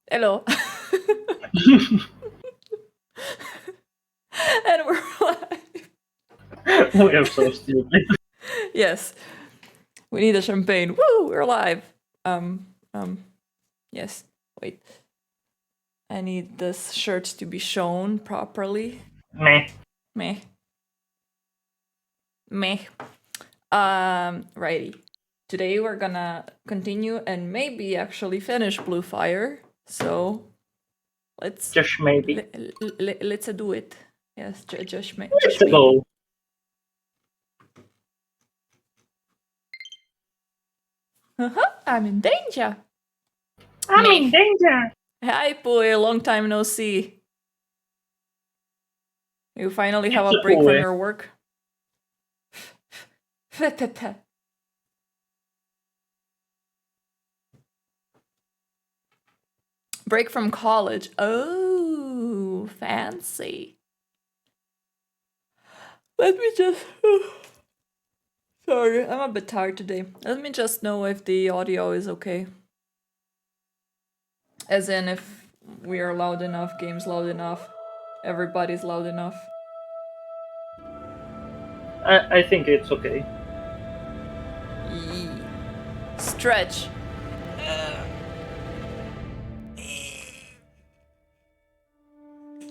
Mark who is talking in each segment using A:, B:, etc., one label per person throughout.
A: Hello. And we're live.
B: We are so stupid.
A: Yes. We need a champagne. Woo, we're live. Yes. Wait. I need this shirt to be shown properly.
B: Meh.
A: Meh. Meh. Righty. Today we're gonna continue and maybe actually finish Blue Fire. So let's
B: Just maybe.
A: let's do it. Yes, just
B: Let's
A: maybe.
B: go.
A: I'm in danger.
B: I'm
A: Meh.
B: in danger.
A: Hi, Pui. Long time no see. You finally have
B: It's
A: a break from
B: Pui.
A: your work? Break from college. Oh, fancy. Let me just... Sorry, I'm a bit tired today. Let me just know if the audio is okay. As in, if we are loud enough, game's loud enough, everybody's loud enough.
B: I think it's okay.
A: Yee. Stretch.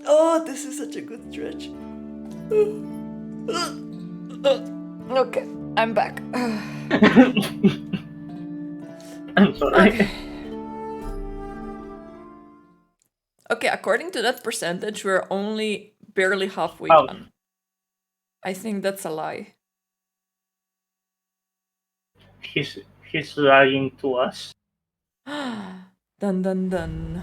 A: Oh, this is such a good stretch. Okay, I'm back.
B: I'm sorry.
A: Okay, according to that percentage, we're only barely halfway
B: Oh.
A: done. I think that's a lie.
B: He's lying to us.
A: Dun dun dun.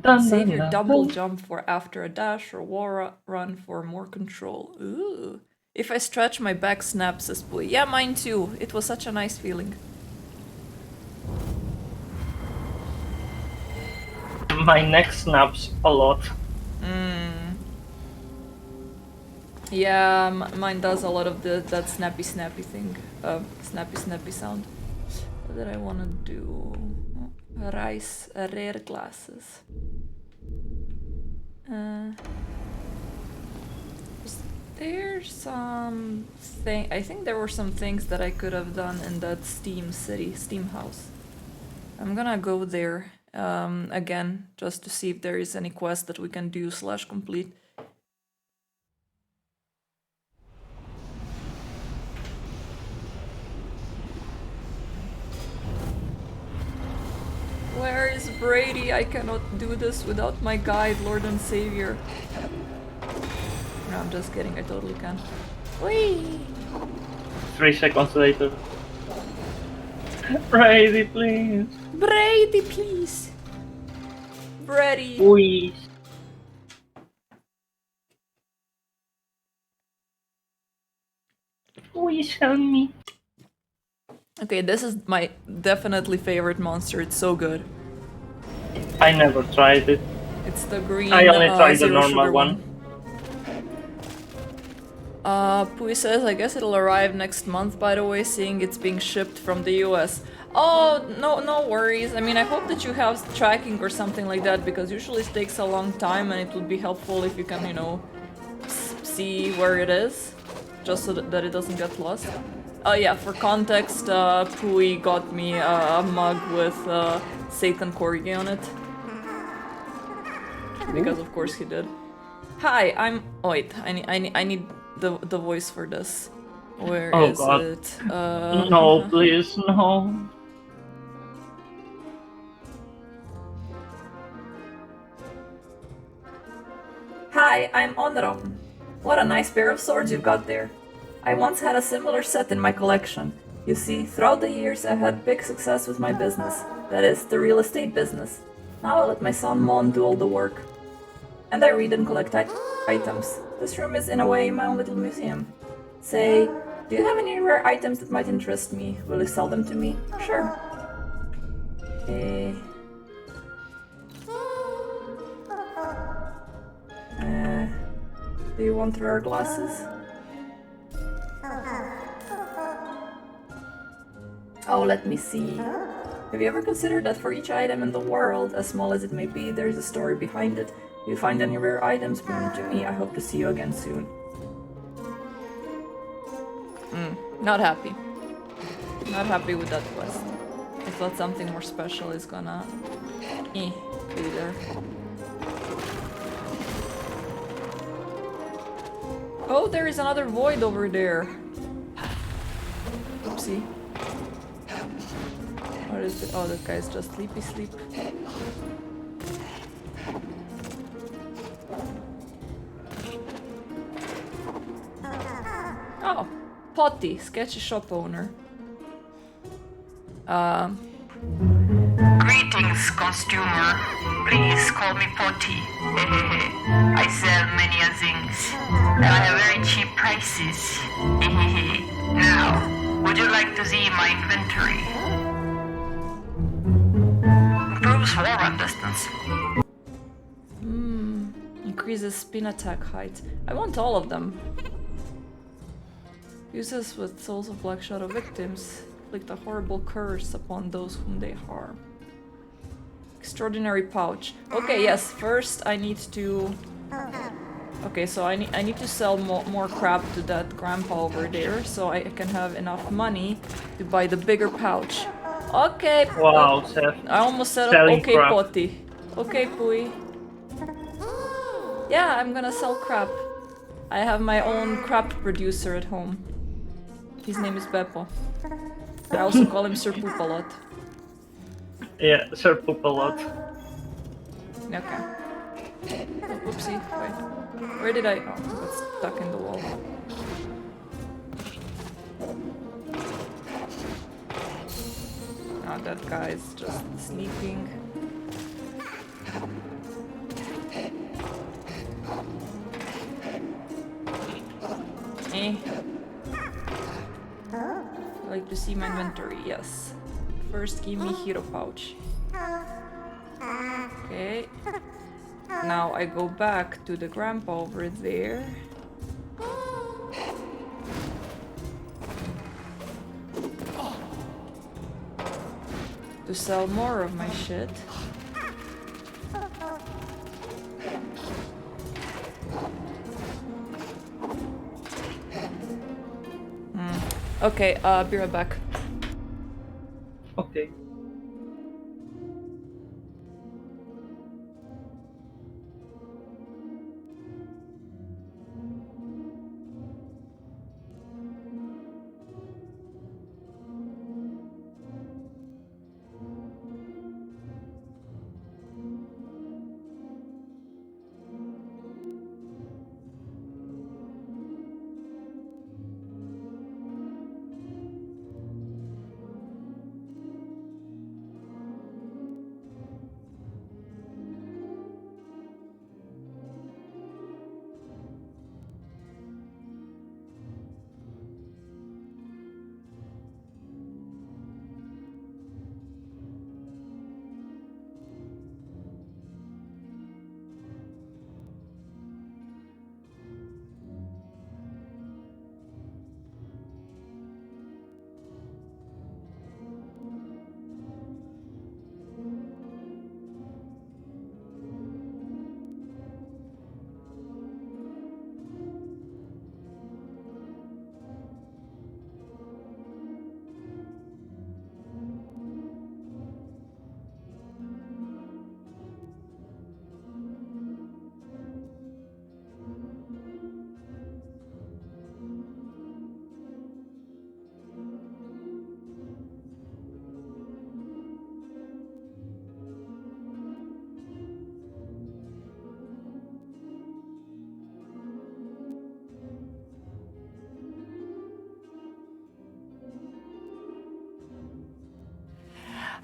B: Dun,
A: Save
B: dun,
A: your
B: dun,
A: double
B: dun.
A: jump for after a dash or war run for more control. Ooh. If I stretch, my back snaps, says Pui. Yeah, mine too. It was such a nice feeling.
B: My neck snaps a lot.
A: Yeah, mine does a lot of that snappy thing. Snappy sound. What did I want to do? Rice, rare glasses. There's some thing. I think there were some things that I could have done in that Steam house. I'm gonna go there again just to see if there is any quest that we can do / complete. Where is Brady? I cannot do this without my guide, Lord and Savior. No, I'm just kidding. I totally can. Whee!
B: 3 seconds later. Brady, please.
A: Brady, please. Brady.
B: Please. Please help me.
A: Okay, this is my definitely favorite monster. It's so good.
B: I never tried it.
A: It's the green
B: I only tried the
A: zero
B: normal
A: sugar
B: one.
A: Pui says, I guess it'll arrive next month, by the way, seeing it's being shipped from the US. Oh, no worries. I mean, I hope that you have tracking or something like that, because usually it takes a long time and it would be helpful if you can, you know, see where it is, just so that it doesn't get lost. Oh yeah, for context, Pui got me a mug with Satan Corgi on it. Because of course he did. Hi, I'm... Oh wait, I need the voice for this. Where is
B: God.
A: it?
B: No, please, no.
A: Hi, I'm Onrom. What a nice pair of swords you've got there. I once had a similar set in my collection. You see, throughout the years I've had big success with my business. That is, the real estate business. Now I let my son Mon do all the work. And I read and collect items. This room is in a way my own little museum. Say, do you have any rare items that might interest me? Will you sell them to me? Sure. Do you want rare glasses? Oh, let me see. Have you ever considered that for each item in the world, as small as it may be, there's a story behind it? If you find any rare items, bring them to me. I hope to see you again soon. Not happy. Not happy with that quest. I thought something more special is gonna be there. Oh, there is another void over there. Oopsie. What is it? Oh, that guy's just sleepy sleep. Oh, Potty, sketchy shop owner.
C: Greetings, consumer. Please call me Potty. I sell many a things, and I have very cheap prices. Now, would you like to see my inventory? Improves war run distance.
A: Increases spin attack height. I want all of them. Uses with souls of Black Shadow victims. Inflict a horrible curse upon those whom they harm. Extraordinary pouch. Okay, yes. First, I need to. Okay, so I need to sell more crap to that grandpa over there, so I can have enough money to buy the bigger pouch. Okay.
B: Wow, Seth.
A: I almost said
B: Selling
A: okay,
B: crap.
A: Potty. Okay, Pui. Yeah, I'm gonna sell crap. I have my own crap producer at home. His name is Beppo. I also call him Sir Poop a lot.
B: Yeah, Sir Poop a lot.
A: Okay. Oh, whoopsie. Wait. Where did I... Oh, I got stuck in the wall. Oh, that guy's just sleeping. Eh. Like to see my inventory, yes. First, give me hero pouch. Okay. Now I go back to the grandpa over there. To sell more of my shit. Okay, be right back.
B: Okay.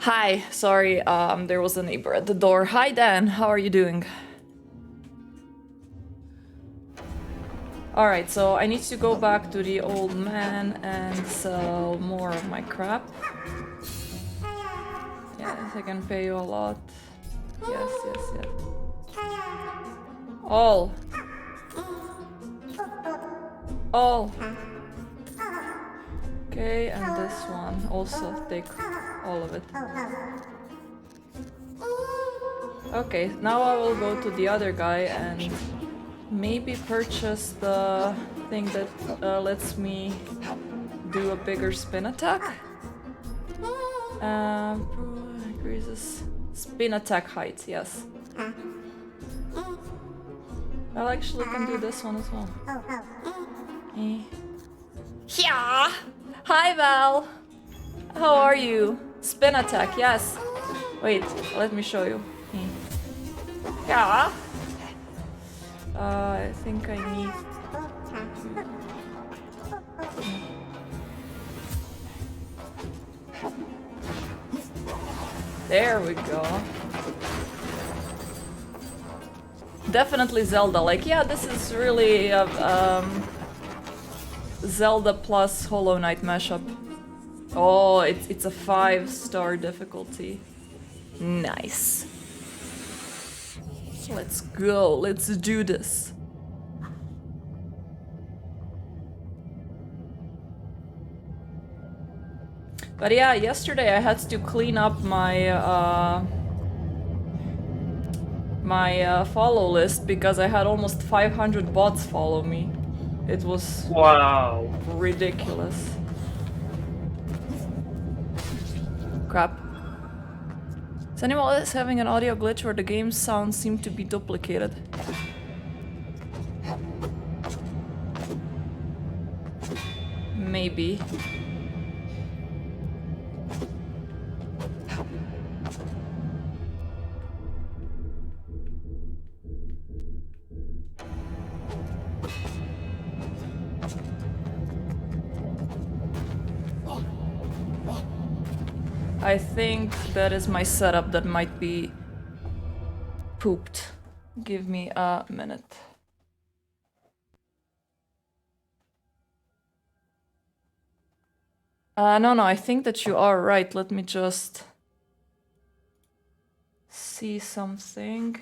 A: Hi, sorry, there was a neighbor at the door. Hi Dan, how are you doing? Alright, so I need to go back to the old man and sell more of my crap. Yes, I can pay you a lot. Yes, yes, yes. All. All. Okay, and this one also take All of it. Okay, now I will go to the other guy and maybe purchase the thing that lets me do a bigger spin attack. Increases spin attack height, yes. I actually can do this one as well. Yeah! Hi Val! How are you? Spin attack, yes. Wait, let me show you. Yeah. I think I need... There we go. Definitely Zelda. Like, yeah, this is really Zelda plus Hollow Knight mashup. Oh, it's a 5-star difficulty. Nice. Let's go. Let's do this. But yeah, yesterday I had to clean up my follow list because I had almost 500 bots follow me. It was
B: Wow.
A: ridiculous. Crap. Is anyone else having an audio glitch where the game sounds seem to be duplicated? Maybe. I think that is my setup that might be pooped. Give me a minute. No, I think that you are right. Let me just see something.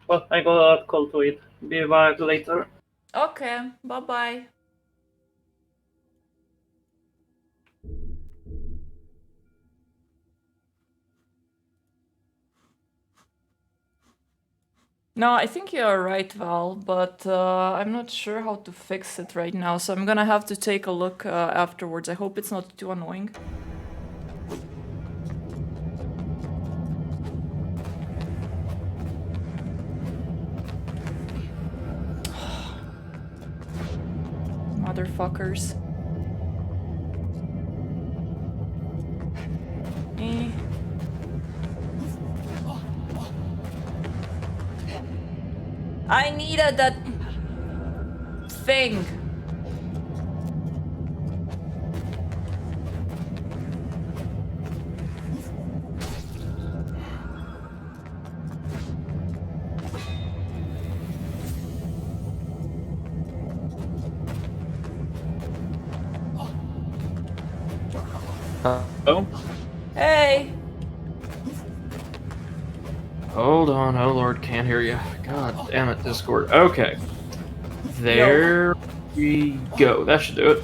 B: Well, I got a call to it. Be back later.
A: Okay, bye-bye. No, I think you are right, Val, but I'm not sure how to fix it right now, so I'm gonna have to take a look afterwards. I hope it's not too annoying. Motherfuckers. I needed that thing.
D: Oh?
A: Hey!
D: Hold on, oh lord, can't hear you. God damn it, Discord. Okay. There we go. That should do it.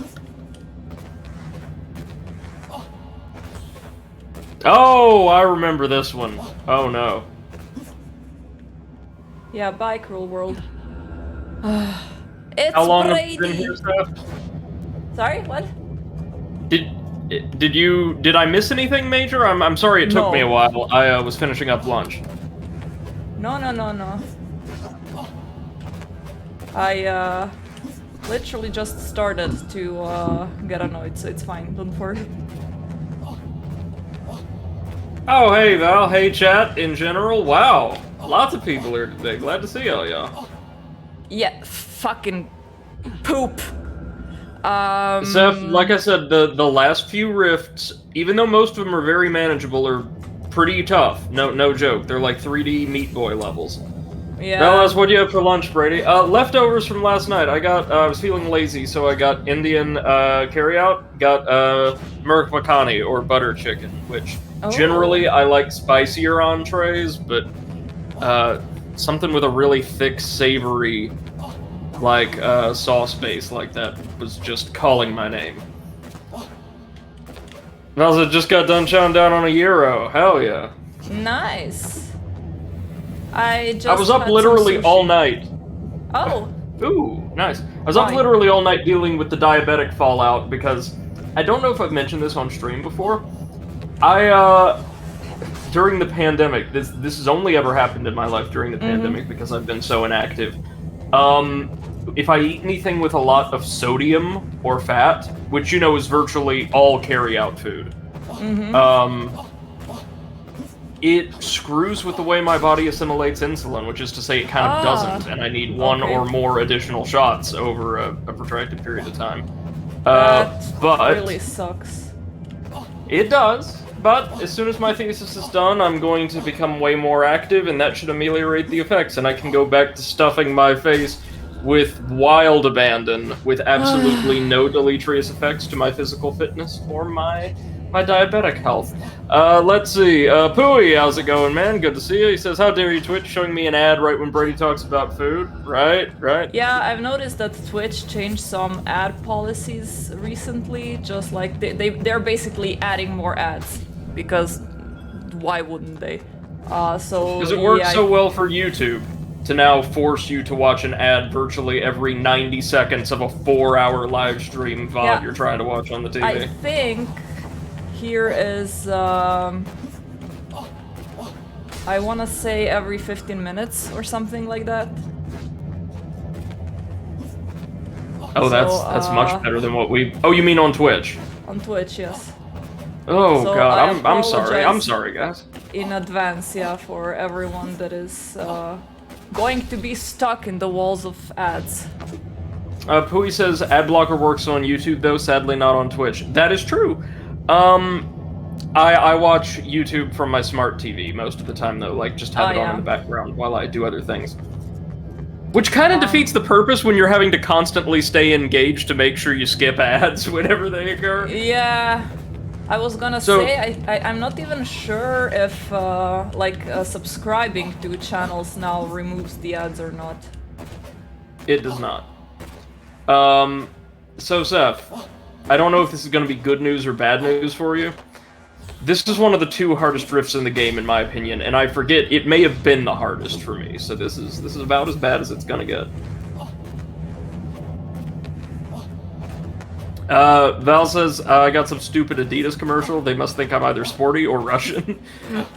D: Oh, I remember this one. Oh no.
A: Yeah, bye, Cruel World. It's
D: How long have
A: Brady.
D: you been here, Steph?
A: Sorry, what?
D: Did I miss anything major? I'm sorry it took me a while. I was finishing up lunch.
A: No. I literally just started to get annoyed, so it's fine. Don't worry.
D: Oh, hey, Val. Hey, chat in general. Wow. Lots of people here today. Glad to see all y'all.
A: Yeah, fucking poop.
D: Zeph, like I said, the last few rifts, even though most of them are very manageable, are pretty tough. No joke. They're like 3D Meat Boy levels.
A: Yeah.
D: Bellas, what do you have for lunch, Brady? Leftovers from last night. I was feeling lazy, so I got Indian carryout, got Merc Makhani, or butter chicken, which generally I like spicier entrees, but something with a really thick, savory, like sauce base like that was just calling my name. Bellas just got done chowing down on a gyro. Hell yeah.
A: Nice. I
D: was up literally all night.
A: Oh.
D: Ooh, nice. I was up literally all night dealing with the diabetic fallout because I don't know if I've mentioned this on stream before. During the pandemic, this has only ever happened in my life during the pandemic because I've been so inactive. If I eat anything with a lot of sodium or fat, which you know is virtually all carry-out food, it screws with the way my body assimilates insulin, which is to say it kind of doesn't, and I need one or more additional shots over a protracted period of time.
A: That
D: but
A: really sucks.
D: It does, but as soon as my thesis is done, I'm going to become way more active, and that should ameliorate the effects, and I can go back to stuffing my face with wild abandon, with absolutely no deleterious effects to my physical fitness or my diabetic health. Let's see. Pooey, how's it going, man? Good to see you. He says, how dare you, Twitch, showing me an ad right when Brady talks about food? Right?
A: Yeah, I've noticed that Twitch changed some ad policies recently, just like they're basically adding more ads, because why wouldn't they?
D: Because it works so well for YouTube to now force you to watch an ad virtually every 90 seconds of a 4-hour live stream VOD you're trying to watch on the TV.
A: I think here is, I want to say every 15 minutes or something like that.
D: Oh, that's much better than what we... Oh, you mean on Twitch?
A: On Twitch, yes.
D: Oh,
A: so
D: God, I'm sorry. I'm sorry, guys.
A: In advance, yeah, for everyone that is going to be stuck in the walls of ads.
D: Pooey says, ad blocker works on YouTube, though, sadly not on Twitch. That is true. I watch YouTube from my smart TV most of the time, though, like, just have it on in the background while I do other things. Which kind of defeats the purpose when you're having to constantly stay engaged to make sure you skip ads whenever they occur.
A: Yeah, I was gonna say, I'm not even sure if, subscribing to channels now removes the ads or not.
D: It does not. So, Seth, I don't know if this is going to be good news or bad news for you. This is one of the 2 hardest rifts in the game, in my opinion, and I forget, it may have been the hardest for me, so this is about as bad as it's going to get. Val says, I got some stupid Adidas commercial. They must think I'm either sporty or Russian.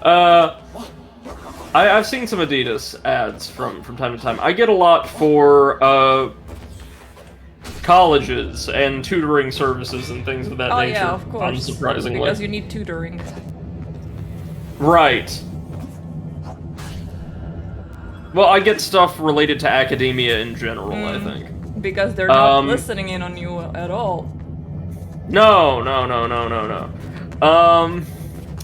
D: I've seen some Adidas ads from time to time. I get a lot for colleges and tutoring services and things of that nature.
A: Yeah, of course.
D: Unsurprisingly.
A: Because you need tutoring.
D: Right. Well, I get stuff related to academia in general, I think.
A: Because they're not listening in on you at all.
D: No.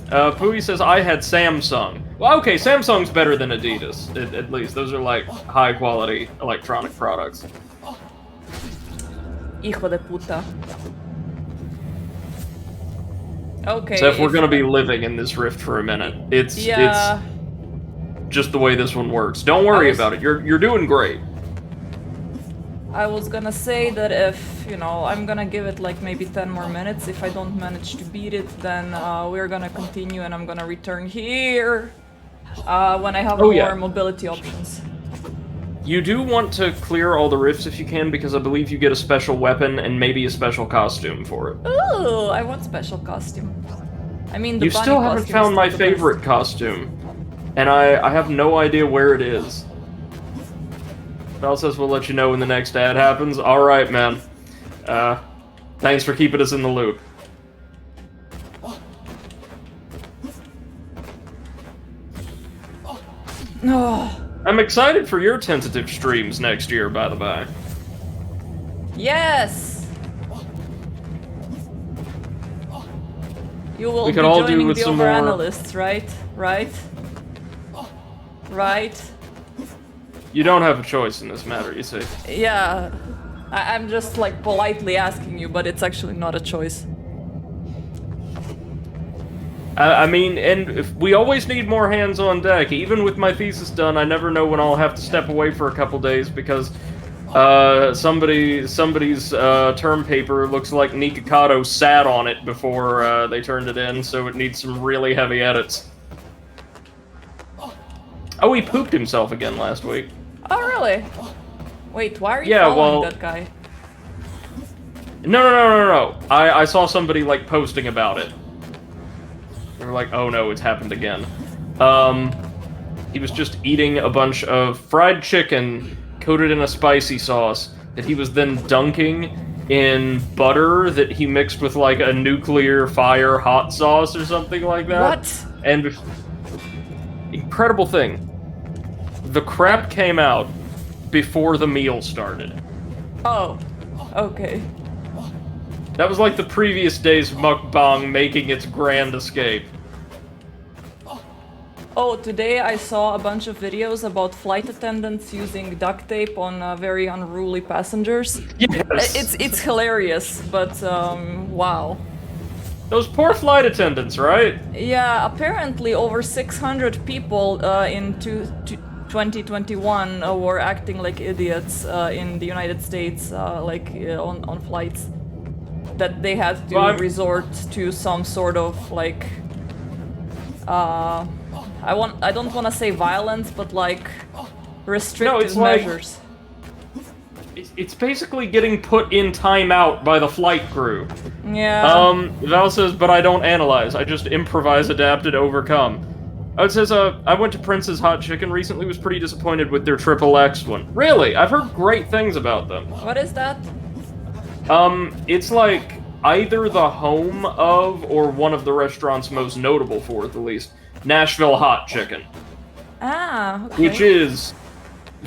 D: Pooey says, I had Samsung. Well, okay, Samsung's better than Adidas, at least. Those are, like, high-quality electronic products.
A: Hijo de puta. Okay.
D: So if we're gonna be living in this rift for a minute, it's just the way this one works. Don't worry about it. You're doing great.
A: I was gonna say that if, I'm gonna give it like maybe 10 more minutes. If I don't manage to beat it, then we're gonna continue and I'm gonna return here when I have more mobility options.
D: You do want to clear all the rifts if you can, because I believe you get a special weapon and maybe a special costume for it.
A: Ooh, I want special costume. I mean, the bunny
D: still haven't found my favorite costume, and I have no idea where it is. Val says we'll let you know when the next ad happens. Alright, man. Thanks for keeping us in the loop. I'm excited for your tentative streams next year, by the by.
A: Yes! You will
D: We
A: be
D: could all do
A: joining
D: with
A: the
D: some more-
A: overanalysts, right? Right? Right?
D: You don't have a choice in this matter, you see.
A: Yeah. I'm just like politely asking you, but it's actually not a choice.
D: I mean, and if we always need more hands on deck. Even with my thesis done, I never know when I'll have to step away for a couple days because somebody's term paper looks like Nikocado sat on it before they turned it in, so it needs some really heavy edits. Oh, he pooped himself again last week.
A: Oh, really? Wait, why are you
D: Yeah,
A: following
D: well-
A: that guy?
D: No. I saw somebody, like, posting about it. They were like, oh no, it's happened again. He was just eating a bunch of fried chicken coated in a spicy sauce that he was then dunking in butter that he mixed with, like, a nuclear fire hot sauce or something like that.
A: What?
D: And incredible thing. The crap came out before the meal started.
A: Oh. Okay.
D: That was like the previous day's mukbang making its grand escape.
A: Oh, today I saw a bunch of videos about flight attendants using duct tape on very unruly passengers.
D: Yes!
A: It's hilarious, but wow.
D: Those poor flight attendants, right?
A: Yeah, apparently over 600 people in 2021 were acting like idiots in the United States, on flights. That they had to
D: Well,
A: resort to some sort of like I don't want to say violence, but like restrictive
D: it's like-
A: measures.
D: It's basically getting put in timeout by the flight crew.
A: Yeah.
D: Val says, but I don't analyze. I just improvise, adapt, and overcome. It says, I went to Prince's Hot Chicken recently, was pretty disappointed with their XXX one. Really? I've heard great things about them.
A: What is that?
D: It's like either the home of or one of the restaurants most notable for it, at least. Nashville Hot Chicken.
A: Ah, okay.
D: Which is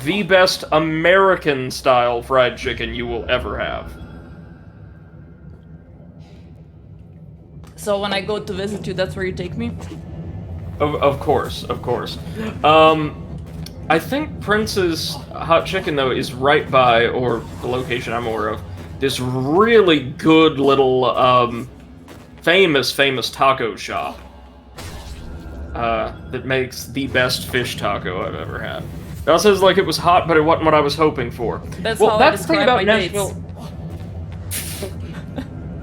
D: the best American-style fried chicken you will ever have.
A: So when I go to visit you, that's where you take me?
D: Of course. I think Prince's Hot Chicken, though, is right by, or the location I'm aware of, this really good little, famous taco shop. That makes the best fish taco I've ever had. It also says, like, it was hot, but it wasn't what I was hoping for.
A: That's how I
D: the thing
A: describe
D: about
A: my
D: Nashville.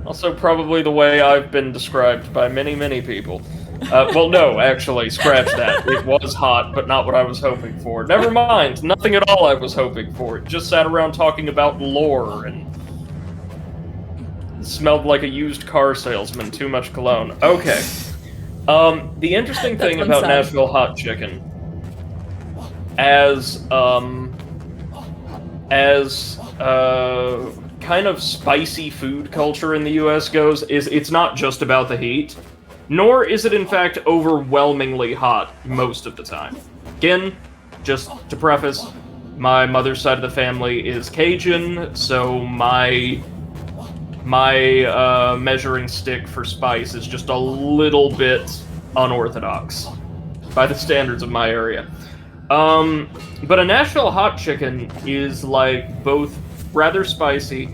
D: Also, probably the way I've been described by many people. Well, no, actually, scratch that. It was hot, but not what I was hoping for. Never mind, nothing at all I was hoping for. It just sat around talking about lore and smelled like a used car salesman. Too much cologne. Okay. The interesting thing about
A: sad.
D: Nashville Hot Chicken, as kind of spicy food culture in the US goes, is it's not just about the heat, nor is it in fact overwhelmingly hot most of the time. Again, just to preface, my mother's side of the family is Cajun, so my measuring stick for spice is just a little bit unorthodox by the standards of my area. But a Nashville Hot Chicken is like both rather spicy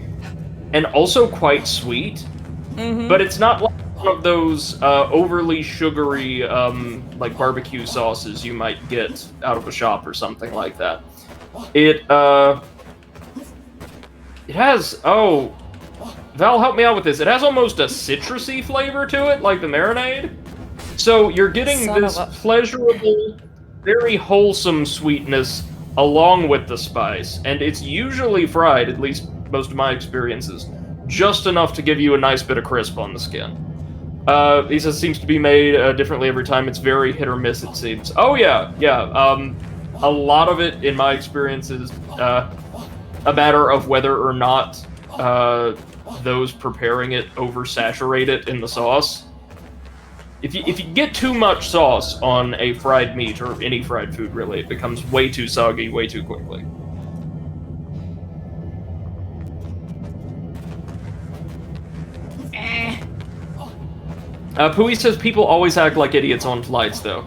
D: and also quite sweet, but it's not like one of those overly sugary like barbecue sauces you might get out of a shop or something like that. It has, oh, Val, help me out with this. It has almost a citrusy flavor to it, like the marinade. So you're getting
A: Son
D: this
A: of a-
D: pleasurable, very wholesome sweetness along with the spice, and it's usually fried, at least most of my experiences, just enough to give you a nice bit of crisp on the skin. He says seems to be made differently every time. It's very hit or miss, it seems. Oh yeah. A lot of it, in my experience, is a matter of whether or not those preparing it oversaturate it in the sauce. If you get too much sauce on a fried meat or any fried food, really, it becomes way too soggy way too quickly. Pui says people always act like idiots on flights, though.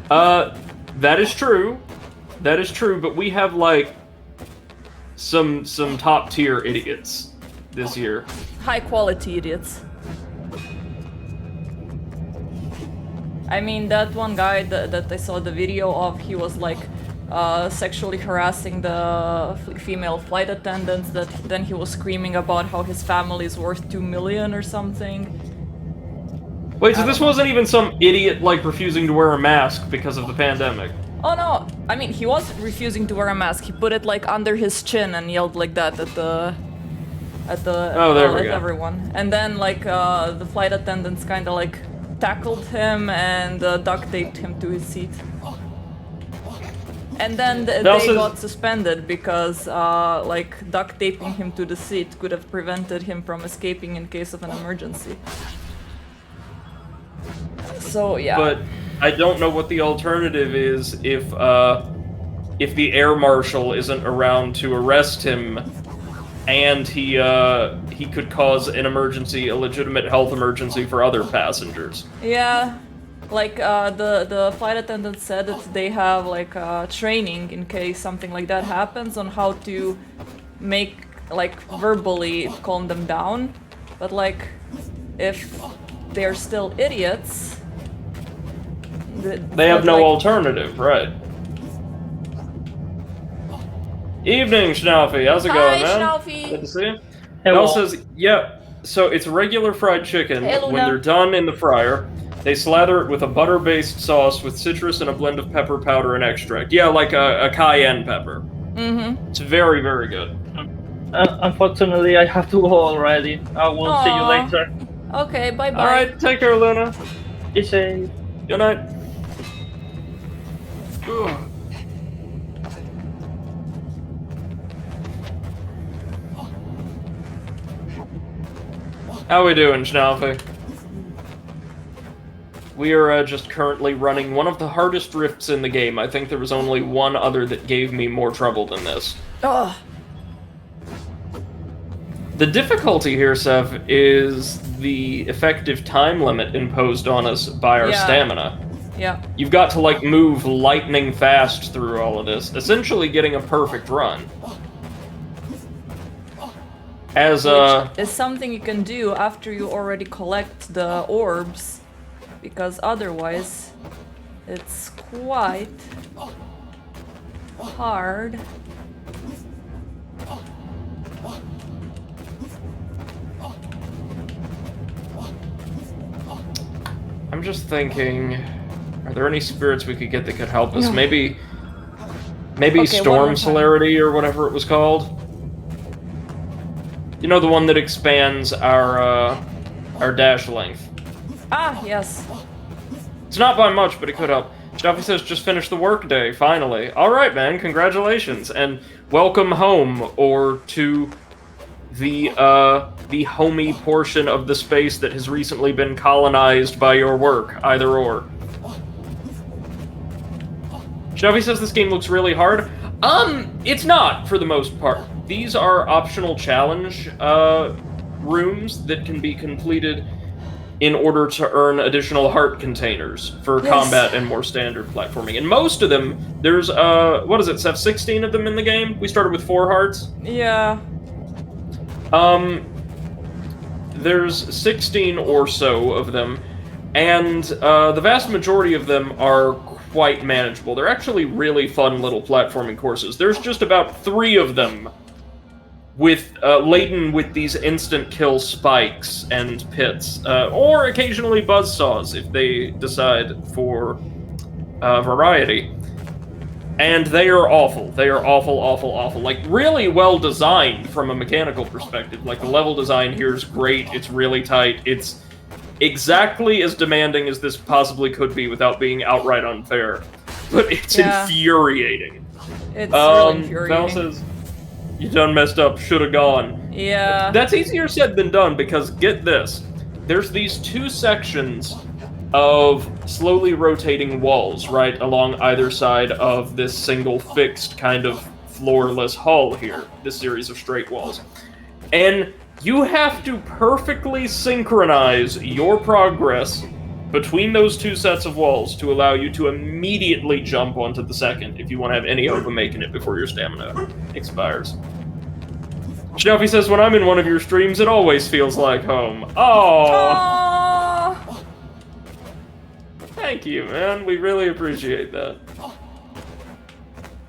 D: That is true. That is true, but we have, like, some top-tier idiots this year.
A: High-quality idiots. I mean, that one guy that I saw the video of, he was, like, sexually harassing the female flight attendants, that then he was screaming about how his family is worth 2 million or something.
D: Wait, so this wasn't even some idiot, like, refusing to wear a mask because of the pandemic?
A: Oh no, I mean, he was refusing to wear a mask. He put it, like, under his chin and yelled like that at everyone. And then, like, the flight attendants kind of, like, tackled him and duct taped him to his seat. And then they got suspended because, like, duct taping him to the seat could have prevented him from escaping in case of an emergency. So, yeah.
D: But I don't know what the alternative is if the air marshal isn't around to arrest him, and he could cause an emergency, a legitimate health emergency for other passengers.
A: Yeah, like the flight attendant said that they have like training in case something like that happens on how to make like verbally calm them down, but like if they're still idiots.
D: They have no alternative, right? Evening, Schnaufy. How's it going, man?
A: Hi, Schnaufy.
D: Good to see you.
B: Hello.
D: Mel says, yeah, so it's regular fried chicken.
A: Hey, Luna.
D: When they're done in the fryer, they slather it with a butter-based sauce with citrus and a blend of pepper powder and extract. Yeah, like a cayenne pepper.
A: Mm-hmm.
D: It's very, very good.
B: Unfortunately, I have to go already. I will see you later.
A: Okay, bye-bye.
D: Alright, take care, Luna.
B: Be safe.
D: Good night. Ugh. How we doing, Schnaufy? We are just currently running one of the hardest rifts in the game. I think there was only one other that gave me more trouble than this.
A: Ugh.
D: The difficulty here, Sev, is the effective time limit imposed on us by our stamina.
A: Yeah.
D: You've got to, like, move lightning fast through all of this, essentially getting a perfect run. As,
A: Which is something you can do after you already collect the orbs, because otherwise it's quite hard.
D: I'm just thinking, are there any spirits we could get that could help us? Maybe
A: Okay,
D: Storm Celerity or whatever it was called? You know, the one that expands our dash length.
A: Ah, yes.
D: It's not by much, but it could help. Stuffy says, just finished the workday, finally. Alright, man, congratulations, and welcome home, or to the homey portion of the space that has recently been colonized by your work, either or. Stuffy says this game looks really hard. It's not, for the most part. These are optional challenge rooms that can be completed in order to earn additional heart containers for combat and more standard platforming. And most of them, there's, what is it, Seth, 16 of them in the game? We started with 4 hearts?
A: Yeah.
D: There's 16 or so of them, and the vast majority of them are quite manageable. They're actually really fun little platforming courses. There's just about 3 of them with laden with these instant kill spikes and pits, or occasionally buzzsaws if they decide for variety. And they are awful. They are awful, awful, awful. Like, really well designed from a mechanical perspective. Like, the level design here is great. It's really tight. It's exactly as demanding as this possibly could be without being outright unfair. But it's infuriating.
A: It's really infuriating.
D: Val says, you done messed up, should've gone.
A: Yeah.
D: That's easier said than done, because get this. There's these 2 sections of slowly rotating walls right along either side of this single fixed kind of floorless hull here, this series of straight walls. And you have to perfectly synchronize your progress between those two sets of walls to allow you to immediately jump onto the second if you want to have any hope of making it before your stamina expires. Shelfie says, when I'm in one of your streams, it always feels like home. Oh, thank you, man. We really appreciate that.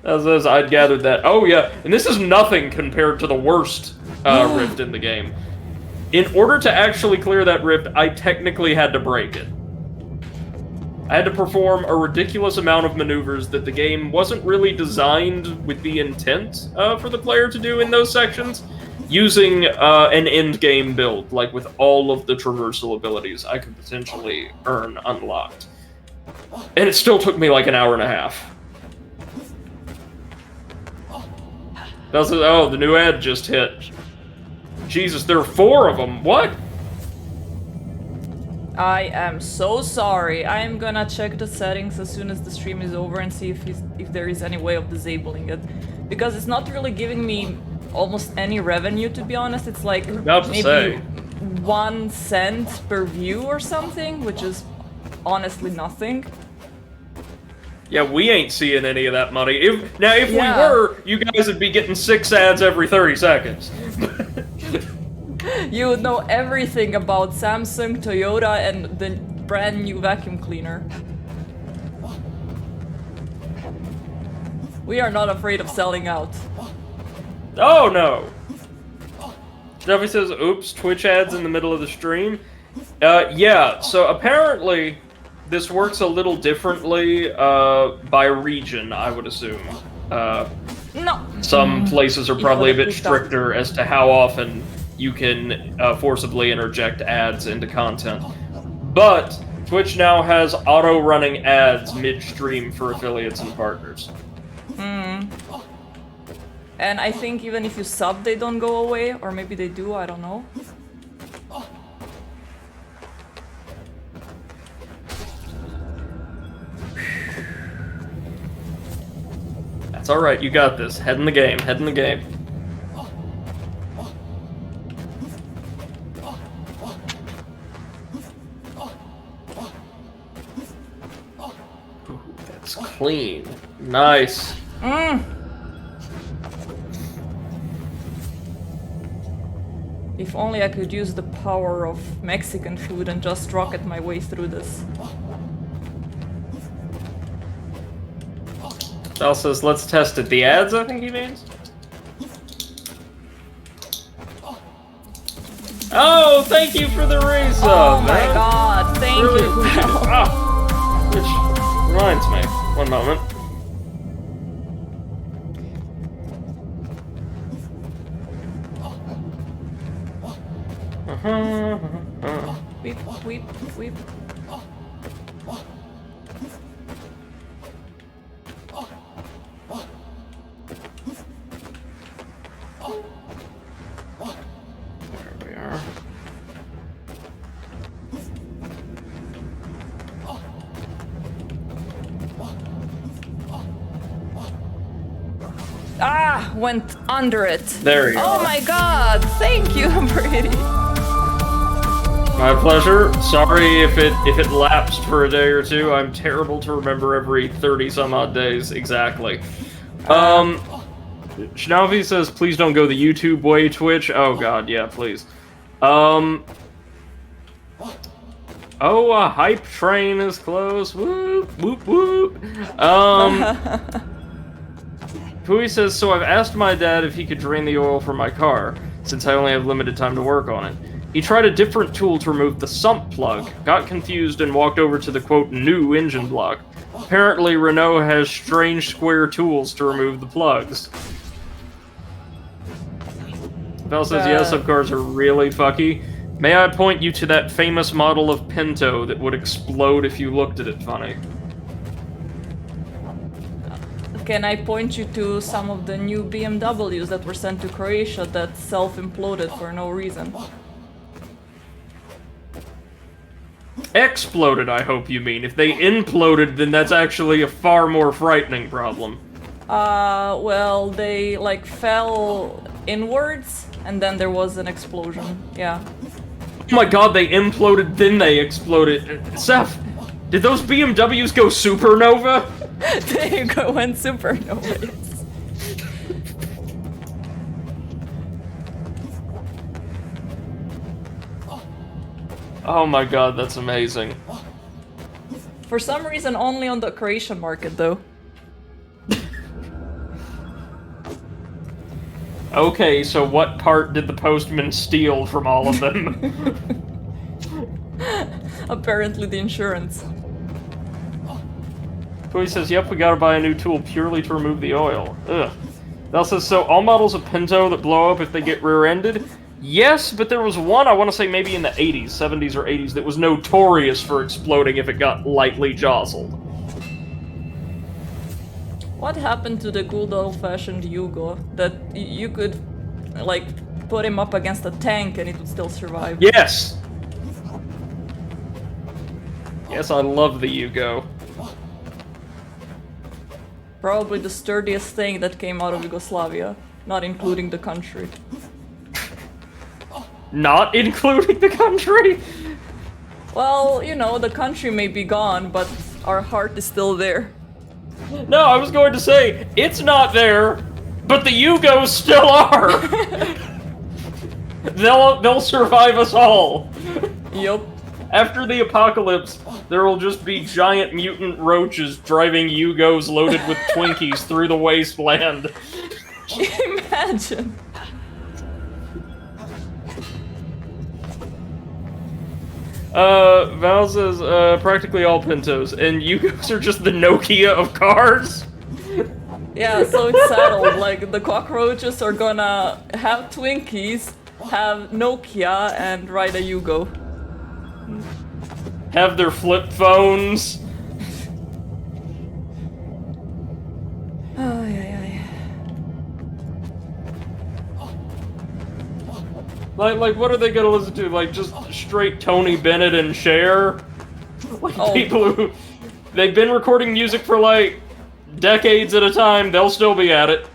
D: As I'd gathered that. Oh, yeah, and this is nothing compared to the worst rift in the game. In order to actually clear that rift, I technically had to break it. I had to perform a ridiculous amount of maneuvers that the game wasn't really designed with the intent for the player to do in those sections, using an end-game build, like with all of the traversal abilities I could potentially earn unlocked. And it still took me like an hour and a half. Oh, the new ad just hit. Jesus, there are 4 of them. What?
A: I am so sorry. I am gonna check the settings as soon as the stream is over and see if there is any way of disabling it. Because it's not really giving me almost any revenue, to be honest. It's like maybe 1 cent per view or something, which is honestly nothing.
D: Yeah, we ain't seeing any of that money. If we were, you guys would be getting 6 ads every 30 seconds.
A: You would know everything about Samsung, Toyota, and the brand new vacuum cleaner. We are not afraid of selling out.
D: Oh no! Steffi says, oops, Twitch ads in the middle of the stream. Yeah, so apparently this works a little differently by region, I would assume.
A: No.
D: Some places are probably a bit stricter as to how often you can forcibly interject ads into content. But Twitch now has auto-running ads mid-stream for affiliates and partners.
A: And I think even if you sub, they don't go away, or maybe they do, I don't know.
D: That's alright, you got this. Head in the game, head in the game. Ooh, that's clean. Nice.
A: If only I could use the power of Mexican food and just rocket my way through this.
D: Al says, let's test it. The ads, I think he means? Oh, thank you for the raise up,
A: Oh my god, thank
D: really
A: you.
D: appreciate it. Which reminds me, one moment.
A: Weep, weep, weep.
D: There we are.
A: Ah, went under it.
D: There you
A: Oh
D: are.
A: my god, thank you, Brady.
D: My pleasure. Sorry if it lapsed for a day or two. I'm terrible to remember every 30 some odd days exactly. Shnavi says, please don't go the YouTube way, Twitch. Oh god, yeah, please. Oh, a hype train is close. Whoop, whoop, whoop. Pui says, so I've asked my dad if he could drain the oil from my car, since I only have limited time to work on it. He tried a different tool to remove the sump plug, got confused, and walked over to the, quote, new engine block. Apparently, Renault has strange square tools to remove the plugs. Val says, yeah, subcars are really fucky. May I point you to that famous model of Pinto that would explode if you looked at it funny?
A: Can I point you to some of the new BMWs that were sent to Croatia that self-imploded for no reason?
D: Exploded, I hope you mean. If they imploded, then that's actually a far more frightening problem.
A: Well, they, like, fell inwards, and then there was an explosion. Yeah.
D: Oh my god, they imploded, then they exploded. Seth, did those BMWs go supernova?
A: They went supernova, yes.
D: Oh my god, that's amazing.
A: For some reason, only on the Croatian market, though.
D: Okay, so what part did the postman steal from all of them?
A: Apparently the insurance.
D: He says, yep, we gotta buy a new tool purely to remove the oil. Ugh. Val says, so all models of Pinto that blow up if they get rear-ended? Yes, but there was one, I want to say maybe in the 80s, 70s or 80s, that was notorious for exploding if it got lightly jostled.
A: What happened to the good old-fashioned Yugo? That you could, like, put him up against a tank and it would still survive?
D: Yes! Yes, I love the Yugo.
A: Probably the sturdiest thing that came out of Yugoslavia, not including the country.
D: Not including the country?
A: Well, you know, the country may be gone, but our heart is still there.
D: No, I was going to say, it's not there, but the Yugos still are! They'll survive us all!
A: Yup.
D: After the apocalypse, there will just be giant mutant roaches driving Yugos loaded with Twinkies through the wasteland.
A: Imagine.
D: Val says, practically all Pintos, and Yugos are just the Nokia of cars?
A: Yeah, so it's settled, like, the cockroaches are gonna have Twinkies, have Nokia, and ride a Yugo.
D: Have their flip phones? Like, what are they gonna listen to? Like, just straight Tony Bennett and Cher? Like, people who... They've been recording music for, like, decades at a time, they'll still be at it.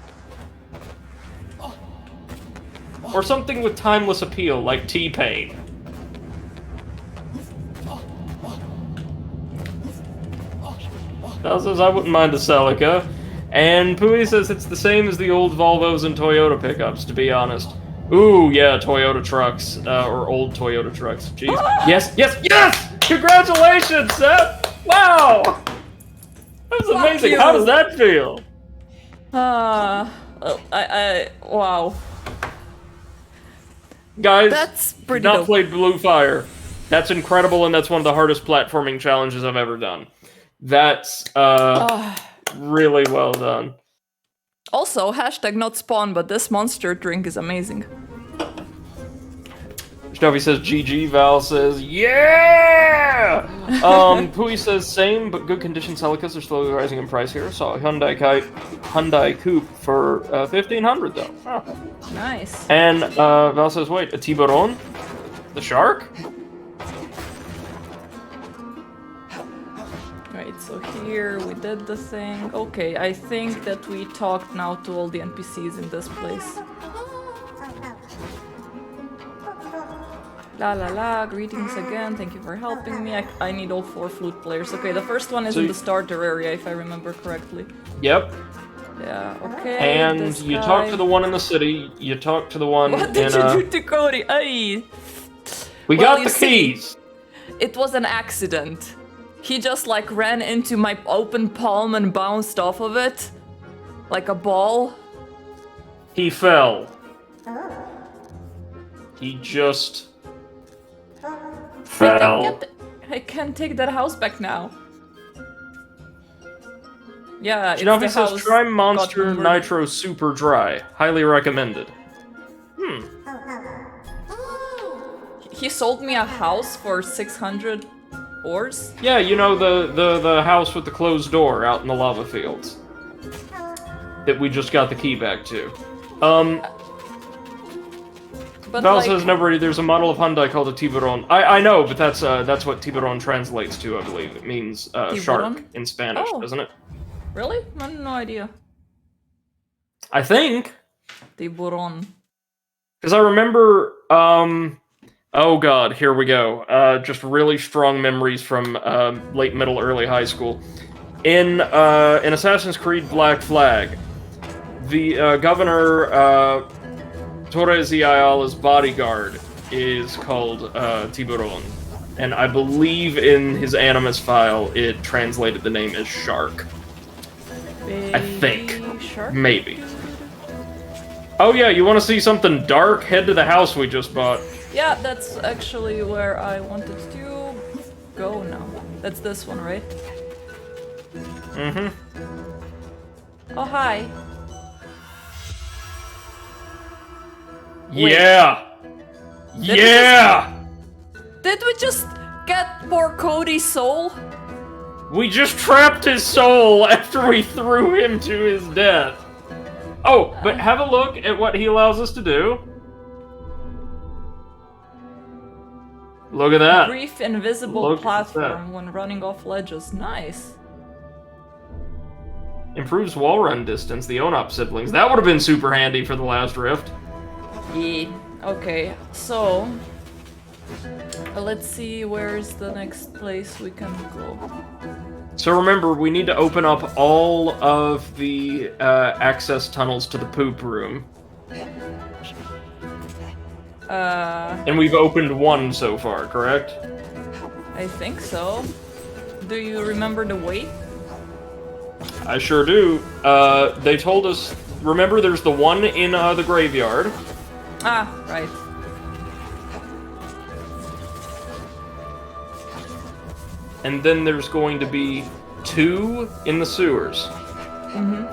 D: Or something with timeless appeal, like T-Pain. Val says, I wouldn't mind a Celica. And Pui says it's the same as the old Volvos and Toyota pickups, to be honest. Ooh, yeah, Toyota trucks, or old Toyota trucks. Jeez. Yes, yes, yes! Congratulations, Seth! Wow! That was amazing.
A: you.
D: How does that feel?
A: Wow.
D: Guys,
A: That's pretty
D: not
A: dope.
D: played Blue Fire. That's incredible, and that's one of the hardest platforming challenges I've ever done. That's, really well done.
A: Also, hashtag not spawn, but this monster drink is amazing.
D: Snowy says GG, Val says yeah! Pui says same, but good condition Celicas are slowly rising in price here. Saw a Hyundai Coupe for 1,500 though. Oh.
A: Nice.
D: And Val says, wait, a Tiburon? The shark?
A: Right, so here we did the thing. Okay, I think that we talked now to all the NPCs in this place. La la la, greetings again, thank you for helping me. I need all 4 flute players. Okay, the first one is in the starter area, if I remember correctly.
D: Yep.
A: Yeah, okay.
D: And you talk to the one in the city, you talk to the one
A: What did you do to Cody? Ay.
D: We
A: Well,
D: got
A: you
D: the
A: see,
D: keys!
A: It was an accident. He just like ran into my open palm and bounced off of it. Like a ball.
D: He fell. He just... fell.
A: I can't take that house back now. Yeah, it's
D: Shinobi
A: the
D: says,
A: house
D: try Monster
A: got murdered.
D: Nitro Super Dry. Highly recommended.
A: He sold me a house for 600 ores.
D: Yeah, you know, the house with the closed door out in the lava fields. That we just got the key back to.
A: But
D: Val
A: like,
D: says never. There's a model of Hyundai called a Tiburon. I know, but that's what Tiburon translates to. I believe it means shark in Spanish, doesn't it?
A: Really? I had no idea.
D: I think.
A: Tiburon.
D: Because I remember. Oh God, here we go. Just really strong memories from late middle, early high school. In Assassin's Creed Black Flag, the governor. Torres y Ayala's bodyguard is called Tiburon, and I believe in his Animus file it translated the name as Shark. I think.
A: Shark?
D: Maybe. Oh yeah, you want to see something dark? Head to the house we just bought.
A: Yeah, that's actually where I wanted to go now. That's this one, right?
D: Mm-hmm.
A: Oh, hi.
D: Yeah! Yeah!
A: Did we just get poor Cody's soul?
D: We just trapped his soul after we threw him to his death. Oh, but have a look at what he allows us to do. Look at that.
A: Brief invisible
D: Look at
A: platform
D: that.
A: when running off ledges. Nice.
D: Improves wall run distance, the Onop siblings. That would have been super handy for the last rift.
A: Yeah. Okay, so let's see where's the next place we can go.
D: So remember, we need to open up all of the access tunnels to the poop room. And we've opened one so far, correct?
A: I think so. Do you remember the way?
D: I sure do. They told us, remember there's the one in the graveyard.
A: Ah, right.
D: And then there's going to be 2 in the sewers.
A: Mm-hmm.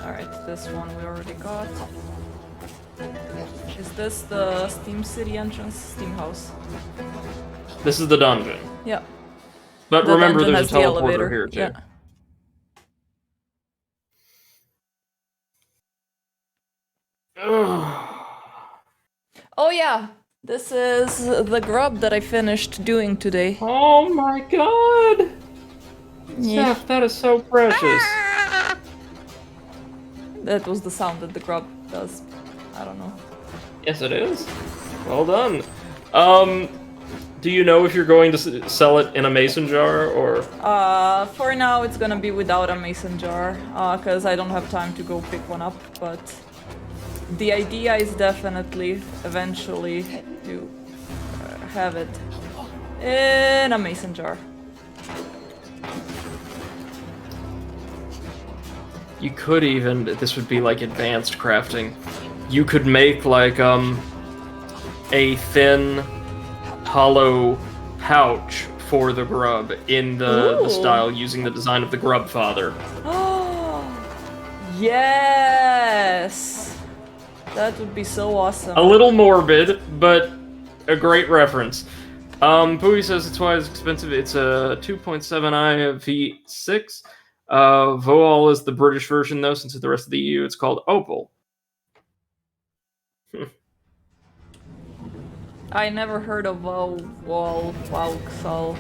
A: Alright, this one we already got. Is this the Steam City entrance? Steam House.
D: This is the dungeon.
A: Yeah.
D: But
A: The
D: remember
A: dungeon
D: there's a
A: has the
D: teleporter
A: elevator.
D: here too.
A: Yeah. Oh yeah, this is the grub that I finished doing today.
D: Oh my god!
A: Yeah.
D: Steph, that is so precious.
A: That was the sound that the grub does. I don't know.
D: Yes, it is. Well done. Do you know if you're going to sell it in a mason jar or?
A: For now it's gonna be without a mason jar, cause I don't have time to go pick one up, but the idea is definitely eventually to have it in a mason jar.
D: You could even, this would be like advanced crafting. You could make like a thin, hollow pouch for the grub in the style using the design of the Grub Father.
A: Oh, yes! That would be so awesome.
D: A little morbid, but a great reference. Pooey says it's why it's expensive. It's a 2.7i V6. Voal is the British version, though, since the rest of the EU it's called Opal.
A: I never heard of Vauxhall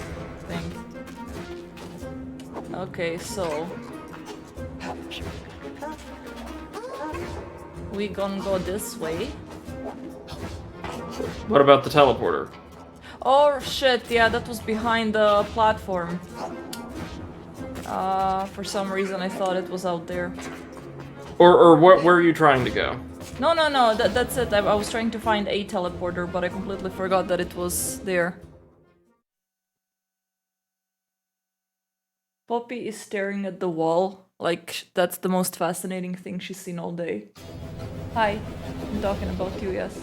A: thing. Okay, so we gonna go this way.
D: What about the teleporter?
A: Oh shit, yeah, that was behind the platform. For some reason I thought it was out there.
D: Or where are you trying to go?
A: No, that's it. I was trying to find a teleporter, but I completely forgot that it was there. Poppy is staring at the wall, like that's the most fascinating thing she's seen all day. Hi, I'm talking about you, yes.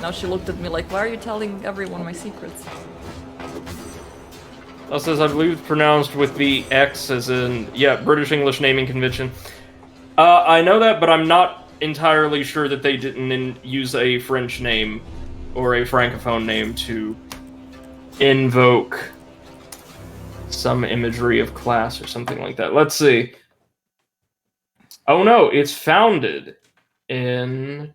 A: Now she looked at me like, why are you telling everyone my secrets?
D: That says, I believe it's pronounced with the X as in, yeah, British English naming convention. I know that, but I'm not entirely sure that they didn't use a French name or a Francophone name to invoke some imagery of class or something like that. Let's see. Oh no, it's founded in.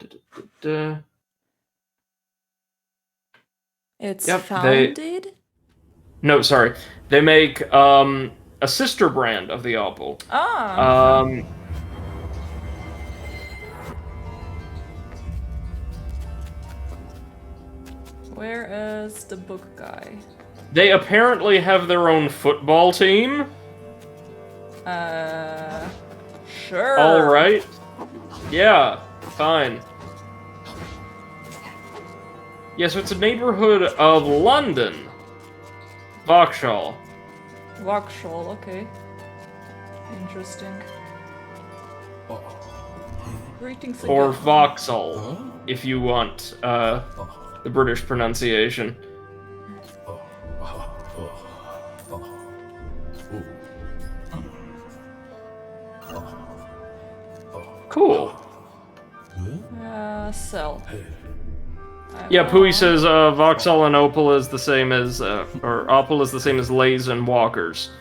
A: It's
D: Yep,
A: founded?
D: No, sorry. They make a sister brand of the Opal.
A: Ah. Where is the book guy?
D: They apparently have their own football team.
A: Sure.
D: All right. Yeah, fine. Yeah, so it's a neighborhood of London. Vauxhall.
A: Vauxhall, okay. Interesting. Greetings
D: Or
A: again.
D: Vauxhall, if you want the British pronunciation. Cool.
A: Sell.
D: Yeah, Pui says Vauxhall and Opal is the same as, or Opal is the same as Lays and Walkers.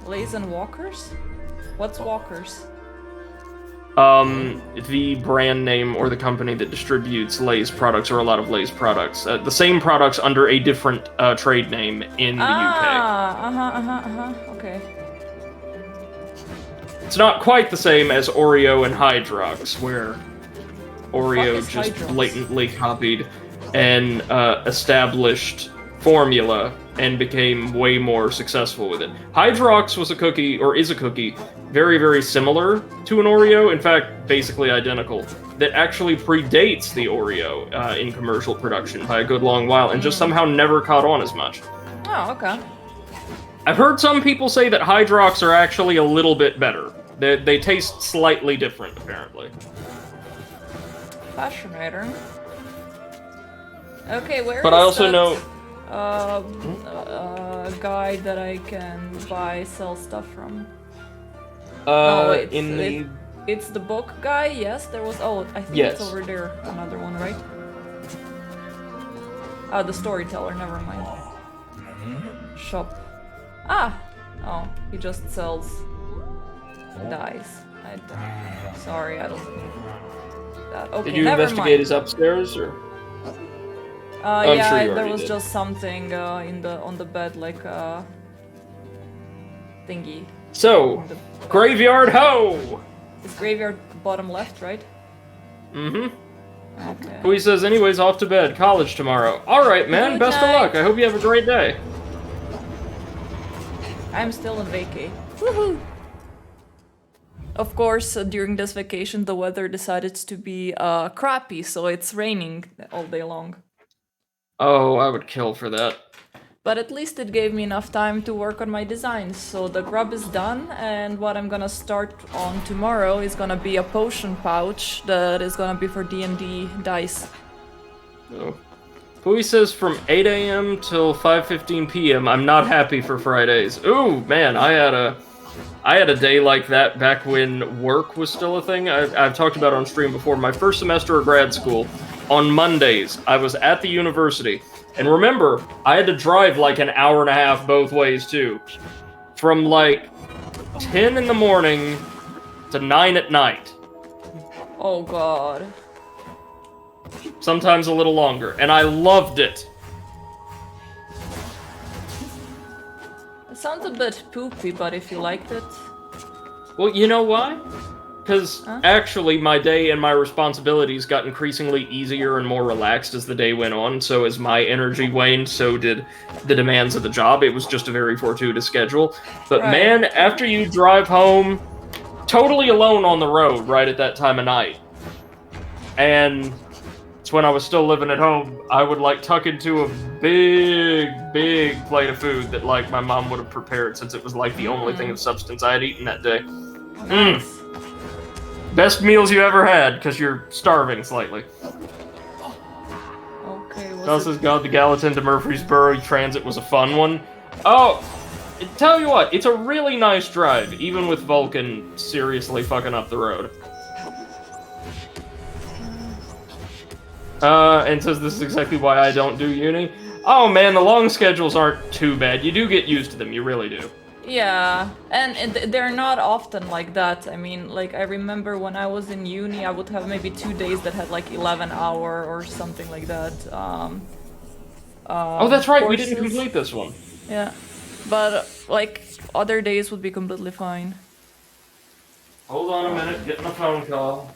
A: Lays and Walkers? What's Walkers?
D: The brand name or the company that distributes Lay's products, or a lot of Lay's products. The same products under a different trade name in the UK.
A: Okay.
D: It's not quite the same as Oreo and Hydrox, where Oreo
A: is
D: just
A: Hydrox?
D: blatantly copied an established formula and became way more successful with it. Hydrox was a cookie, or is a cookie, very, very similar to an Oreo, in fact, basically identical, that actually predates the Oreo in commercial production by a good long while, and just somehow never caught on as much.
A: Oh, okay.
D: I've heard some people say that Hydrox are actually a little bit better. They taste slightly different, apparently.
A: Fascinating. Okay, where
D: But
A: is
D: I also
A: that,
D: know...
A: guy that I can sell stuff from? It's the book guy, yes, there was... Oh, I think it's over there, another one, right? The storyteller, never mind. Shop. Ah! Oh, he just sells dice. Sorry, I don't need that. Okay,
D: Did you
A: never
D: investigate
A: mind.
D: his upstairs, or...?
A: Yeah,
D: sure you
A: there
D: already
A: was
D: did.
A: just something on the bed, like thingy.
D: So, Graveyard Ho!
A: Is graveyard bottom left, right?
D: Mm-hmm.
A: Okay.
D: Pui says, anyways, off to bed. College tomorrow. Alright, man.
A: Good
D: Best of
A: night.
D: luck. I hope you have a great day.
A: I'm still in vacay. Woohoo! Of course, during this vacation, the weather decided to be crappy, so it's raining all day long.
D: Oh, I would kill for that.
A: But at least it gave me enough time to work on my designs. So the grub is done, and what I'm gonna start on tomorrow is gonna be a potion pouch that is gonna be for D&D dice.
D: Oh. Pui says from 8 a.m. till 5:15 p.m. I'm not happy for Fridays. Ooh, man, I had a day like that back when work was still a thing. I've talked about it on stream before. My first semester of grad school, on Mondays, I was at the university. And remember, I had to drive like an hour and a half both ways, too. From like 10 in the morning to 9 at night.
A: Oh god.
D: Sometimes a little longer. And I loved it.
A: It sounds a bit poopy, but if you liked it...
D: Well, you know why? Because actually my day and my responsibilities got increasingly easier and more relaxed as the day went on, so as my energy waned, so did the demands of the job. It was just a very fortuitous schedule. But
A: Right.
D: man, after you drive home, totally alone on the road right at that time of night, and it's when I was still living at home, I would like tuck into a big plate of food that like my mom would have prepared, since it was like the only thing of substance I had eaten that day.
A: Nice.
D: Best meals you ever had, because you're starving slightly.
A: Okay,
D: Gus says, God, the Gallatin to Murfreesboro transit was a fun one. Oh, tell you what, it's a really nice drive, even with Vulcan seriously fucking up the road. And says this is exactly why I don't do uni. Oh man, the long schedules aren't too bad. You do get used to them, you really do.
A: Yeah, and they're not often like that. I mean, like, I remember when I was in uni, I would have maybe 2 days that had like 11-hour or something like that.
D: Oh, that's right, we didn't
A: Courses.
D: complete this one.
A: Yeah, but like other days would be completely fine.
D: Hold on a minute, getting a phone call.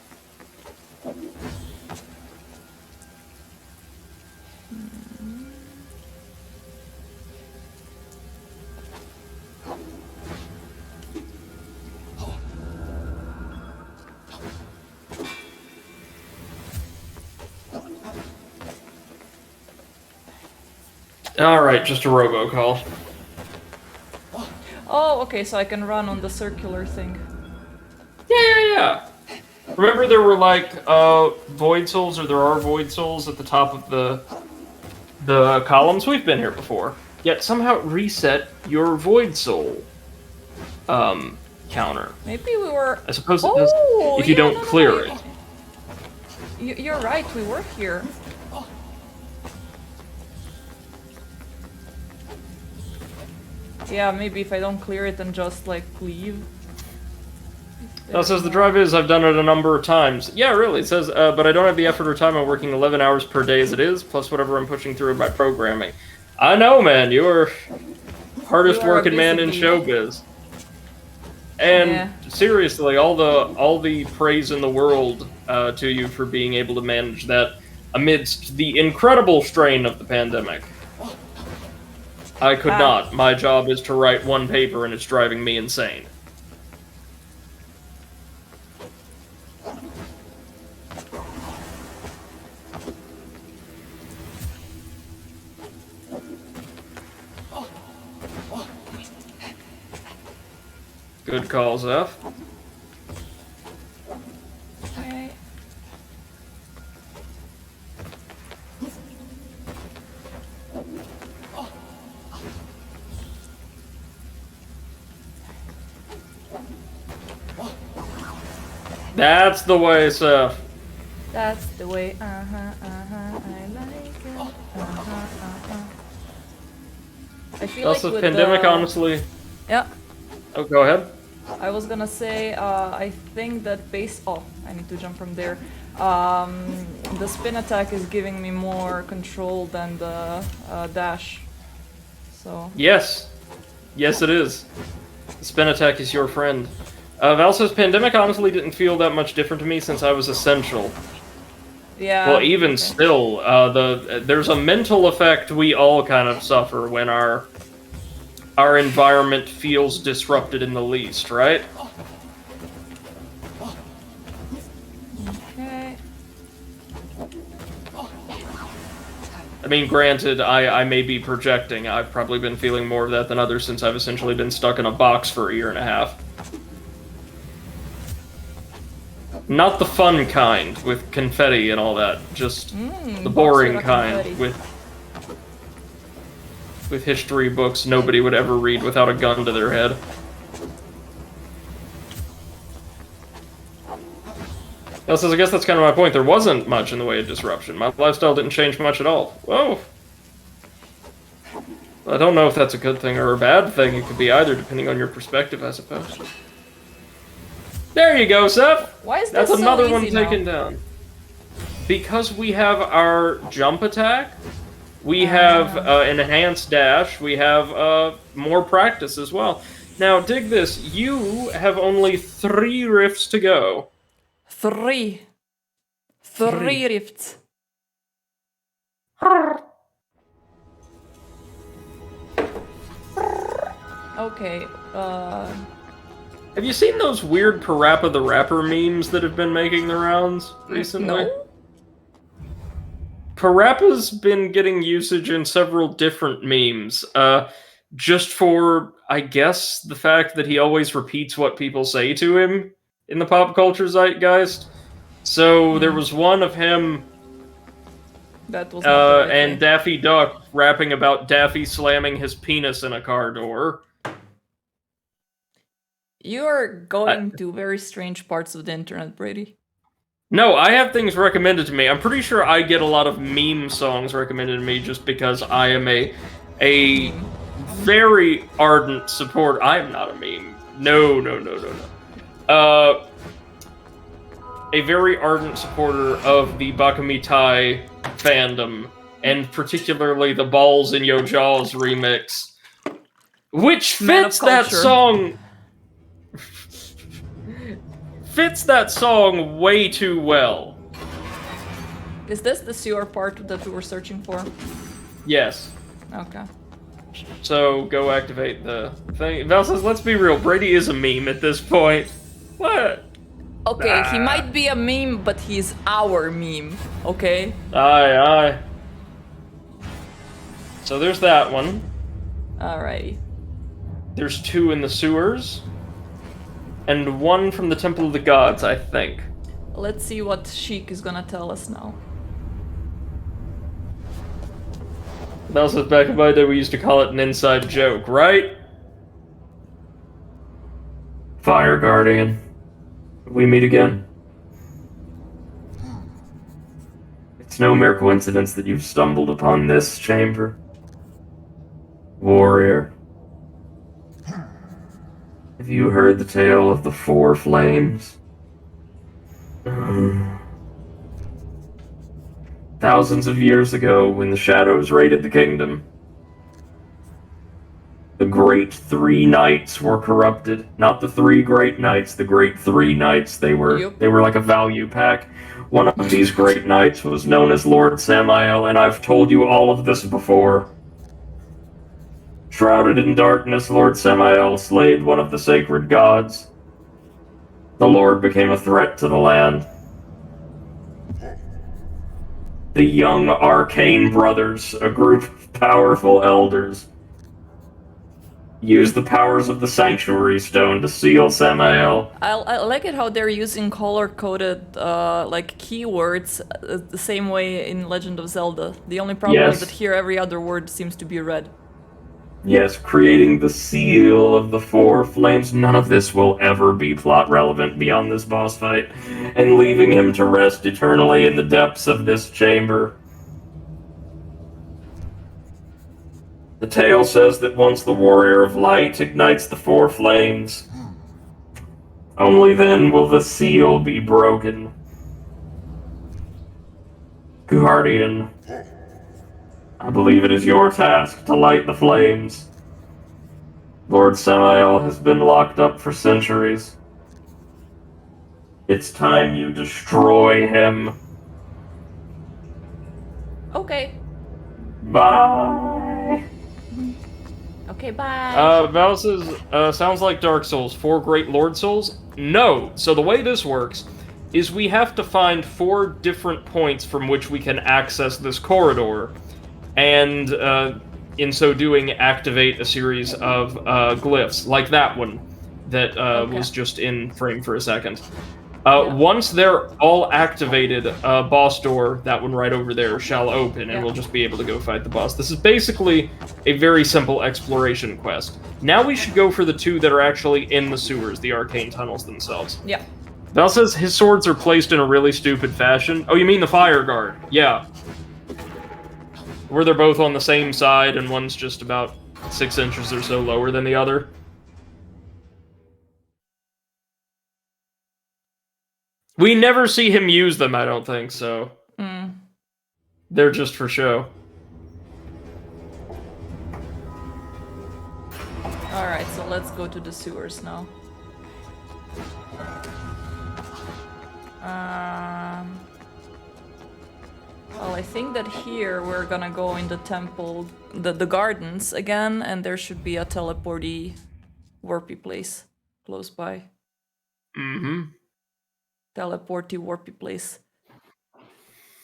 D: Alright, just a robocall.
A: Oh, okay, so I can run on the circular thing.
D: Yeah. Remember there were like void souls, or there are void souls at the top of the columns? We've been here before. Yet somehow it reset your void soul counter.
A: Maybe we were.
D: I suppose it does if you don't clear it.
A: You're right, we were here. Yeah, maybe if I don't clear it and just like leave.
D: Now it says the drive is, I've done it a number of times. Yeah, really, it says, but I don't have the effort or time. I'm working 11 hours per day as it is, plus whatever I'm pushing through in my programming. I know, man, you're hardest working man in showbiz. And seriously, all the praise in the world to you for being able to manage that amidst the incredible strain of the pandemic. I could not. My job is to write one paper, and it's driving me insane. Good call, Zeph.
A: Okay.
D: That's the way, Seth.
A: That's the way, I like it, I feel
D: Also,
A: like with
D: pandemic,
A: the...
D: honestly...
A: Yeah.
D: Oh, go ahead.
A: I was gonna say, I think that base... Oh, I need to jump from there. The spin attack is giving me more control than the dash. So...
D: Yes. Yes, it is. The spin attack is your friend. Val says, pandemic honestly didn't feel that much different to me since I was essential.
A: Yeah.
D: Well, even still, there's a mental effect we all kind of suffer when our environment feels disrupted in the least, right?
A: Okay.
D: I mean, granted, I may be projecting. I've probably been feeling more of that than others since I've essentially been stuck in a box for a year and a half. Not the fun kind, with confetti and all that. Just the boring kind, with history books nobody would ever read without a gun to their head. I guess that's kind of my point. There wasn't much in the way of disruption. My lifestyle didn't change much at all. Whoa! I don't know if that's a good thing or a bad thing. It could be either, depending on your perspective, I suppose. There you go, Seth!
A: Why is
D: That's
A: this so
D: another one
A: easy
D: taken
A: now?
D: down. Because we have our jump attack, we have an enhanced dash, we have more practice as well. Now, dig this. You have only 3 rifts to go.
A: 3 rifts. Okay,
D: Have you seen those weird Parappa the Rapper memes that have been making the rounds recently?
A: No.
D: Parappa's been getting usage in several different memes, just for, I guess, the fact that he always repeats what people say to him in the pop culture zeitgeist. So there was one of him
A: that was not the right
D: and
A: way.
D: Daffy Duck rapping about Daffy slamming his penis in a car door.
A: You are going to very strange parts of the internet, Brady.
D: No, I have things recommended to me. I'm pretty sure I get a lot of meme songs recommended to me just because I am a very ardent supporter. I am not a meme. No. A very ardent supporter of the Bakamitai fandom, and particularly the Balls in Yo Jaws remix, which
A: Man of
D: fits that
A: culture.
D: song. Fits that song way too well.
A: Is this the sewer part that we were searching for?
D: Yes.
A: Okay.
D: So go activate the thing. Val says, "Let's be real. Brady is a meme at this point." What?
A: Okay, he might be a meme, but he's our meme. Okay.
D: Aye. So there's that one.
A: Alrighty.
D: There's 2 in the sewers. And 1 from the Temple of the Gods, I think.
A: Let's see what Sheik is gonna tell us now.
D: Val says, back in my day we used to call it an inside joke, right? Fire Guardian. We meet again. It's no mere coincidence that you've stumbled upon this chamber. Warrior. Have you heard the tale of the 4 flames? Thousands of years ago, when the shadows raided the kingdom, the great 3 knights were corrupted. Not the 3 great knights, the great 3 knights. They were like a value pack. One of these great knights was known as Lord Samael, and I've told you all of this before. Shrouded in darkness, Lord Samael slayed one of the sacred gods. The Lord became a threat to the land. The young Arcane Brothers, a group of powerful elders, used the powers of the Sanctuary Stone to seal Samael.
A: I like it how they're using color-coded like keywords the same way in Legend of Zelda. The only problem is that here every other word seems to be red.
D: Yes, creating the seal of the 4 flames. None of this will ever be plot relevant beyond this boss fight, and leaving him to rest eternally in the depths of this chamber. The tale says that once the Warrior of Light ignites the 4 flames, only then will the seal be broken. Guardian, I believe it is your task to light the flames. Lord Samael has been locked up for centuries. It's time you destroy him.
A: Okay.
D: Bye.
A: Okay, bye.
D: Val says, sounds like Dark Souls. 4 Great Lord Souls? No. So the way this works is we have to find 4 different points from which we can access this corridor, and in so doing, activate a series of glyphs, like that one that was just in frame for a second. Once they're all activated, boss door, that one right over there, shall open, and we'll just be able to go fight the boss. This is basically a very simple exploration quest. Now we should go for the 2 that are actually in the sewers, the arcane tunnels themselves.
A: Yeah.
D: Val says his swords are placed in a really stupid fashion. Oh, you mean the fire guard? Yeah. Where they're both on the same side, and one's just about 6 inches or so lower than the other. We never see him use them, I don't think, so... They're just for show.
A: Alright, so let's go to the sewers now. Well, I think that here we're gonna go in the temple, the gardens again, and there should be a teleporty warpy place close by. Teleporty warpy place.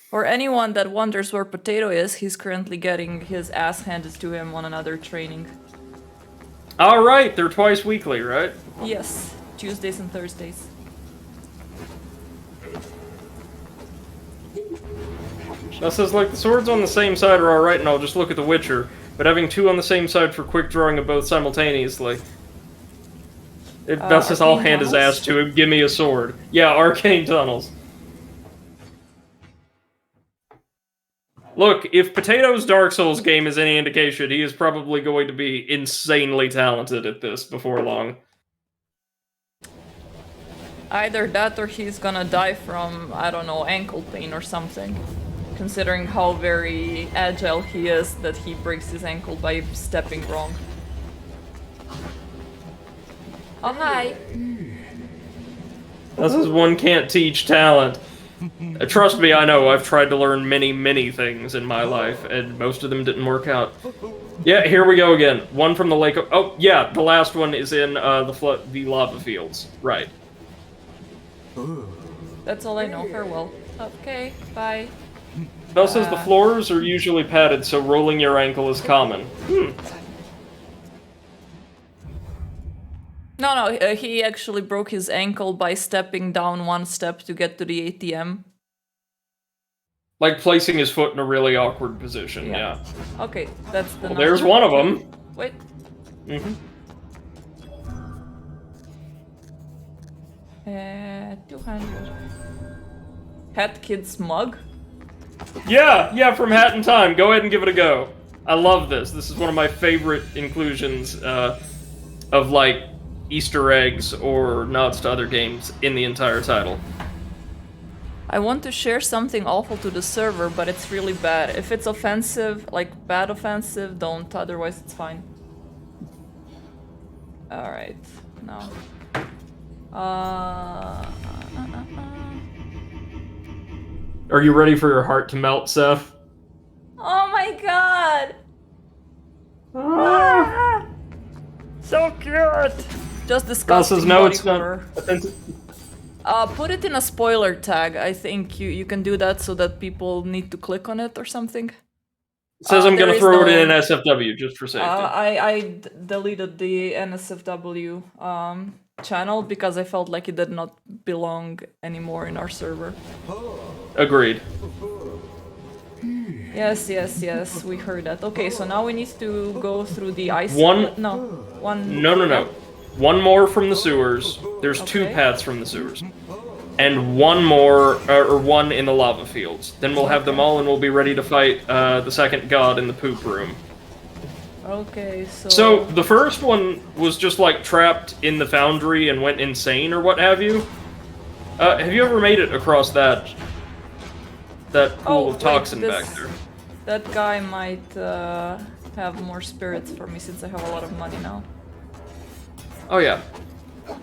A: For anyone that wonders where Potato is, he's currently getting his ass handed to him on another training.
D: Alright, they're twice weekly, right?
A: Yes, Tuesdays and Thursdays.
D: That says, like, the swords on the same side are alright, and I'll just look at the Witcher, but having 2 on the same side for quick drawing of both simultaneously... That's just I'll hand his ass to him, give me a sword. Yeah, arcane tunnels. Look, if Potato's Dark Souls game is any indication, he is probably going to be insanely talented at this before long.
A: Either that or he's gonna die from, I don't know, ankle pain or something. Considering how very agile he is, that he breaks his ankle by stepping wrong. Oh, hi!
D: This is one can't teach talent. Trust me, I know. I've tried to learn many, many things in my life, and most of them didn't work out. Yeah, here we go again. One from the lake. Oh, yeah, the last one is in the lava fields. Right.
A: That's all I know. Farewell. Okay, bye.
D: Bell says the floors are usually padded, so rolling your ankle is common.
A: No, he actually broke his ankle by stepping down one step to get to the ATM.
D: Like placing his foot in a really awkward position, yeah.
A: Okay, that's the
D: Well, there's one of them.
A: Wait.
D: Mm-hmm.
A: 200. Hat Kid's mug?
D: Yeah, from Hat in Time. Go ahead and give it a go. I love this. This is one of my favorite inclusions of, like, Easter eggs or nods to other games in the entire title.
A: I want to share something awful to the server, but it's really bad. If it's offensive, like bad offensive, don't. Otherwise, it's fine. Alright, now.
D: Are you ready for your heart to melt, Seth?
A: Oh my god! Ah! So cute! Just disgusting
D: no,
A: body
D: it's not.
A: horror. Put it in a spoiler tag. I think you can do that so that people need to click on it or something.
D: It says I'm gonna throw it in SFW just for safety.
A: I deleted the NSFW channel because I felt like it did not belong anymore in our server.
D: Agreed.
A: Yes, we heard that. Okay, so now we need to go through the ice.
D: No.
A: No.
D: One more from the sewers. There's two paths from the sewers. And one more, or one in the lava fields. Then we'll have them all and we'll be ready to fight the second god in the poop room.
A: Okay, so...
D: So, the first one was just, like, trapped in the foundry and went insane or what have you. Have you ever made it across that pool of toxin back there?
A: That guy might have more spirits for me since I have a lot of money now.
D: Oh, yeah.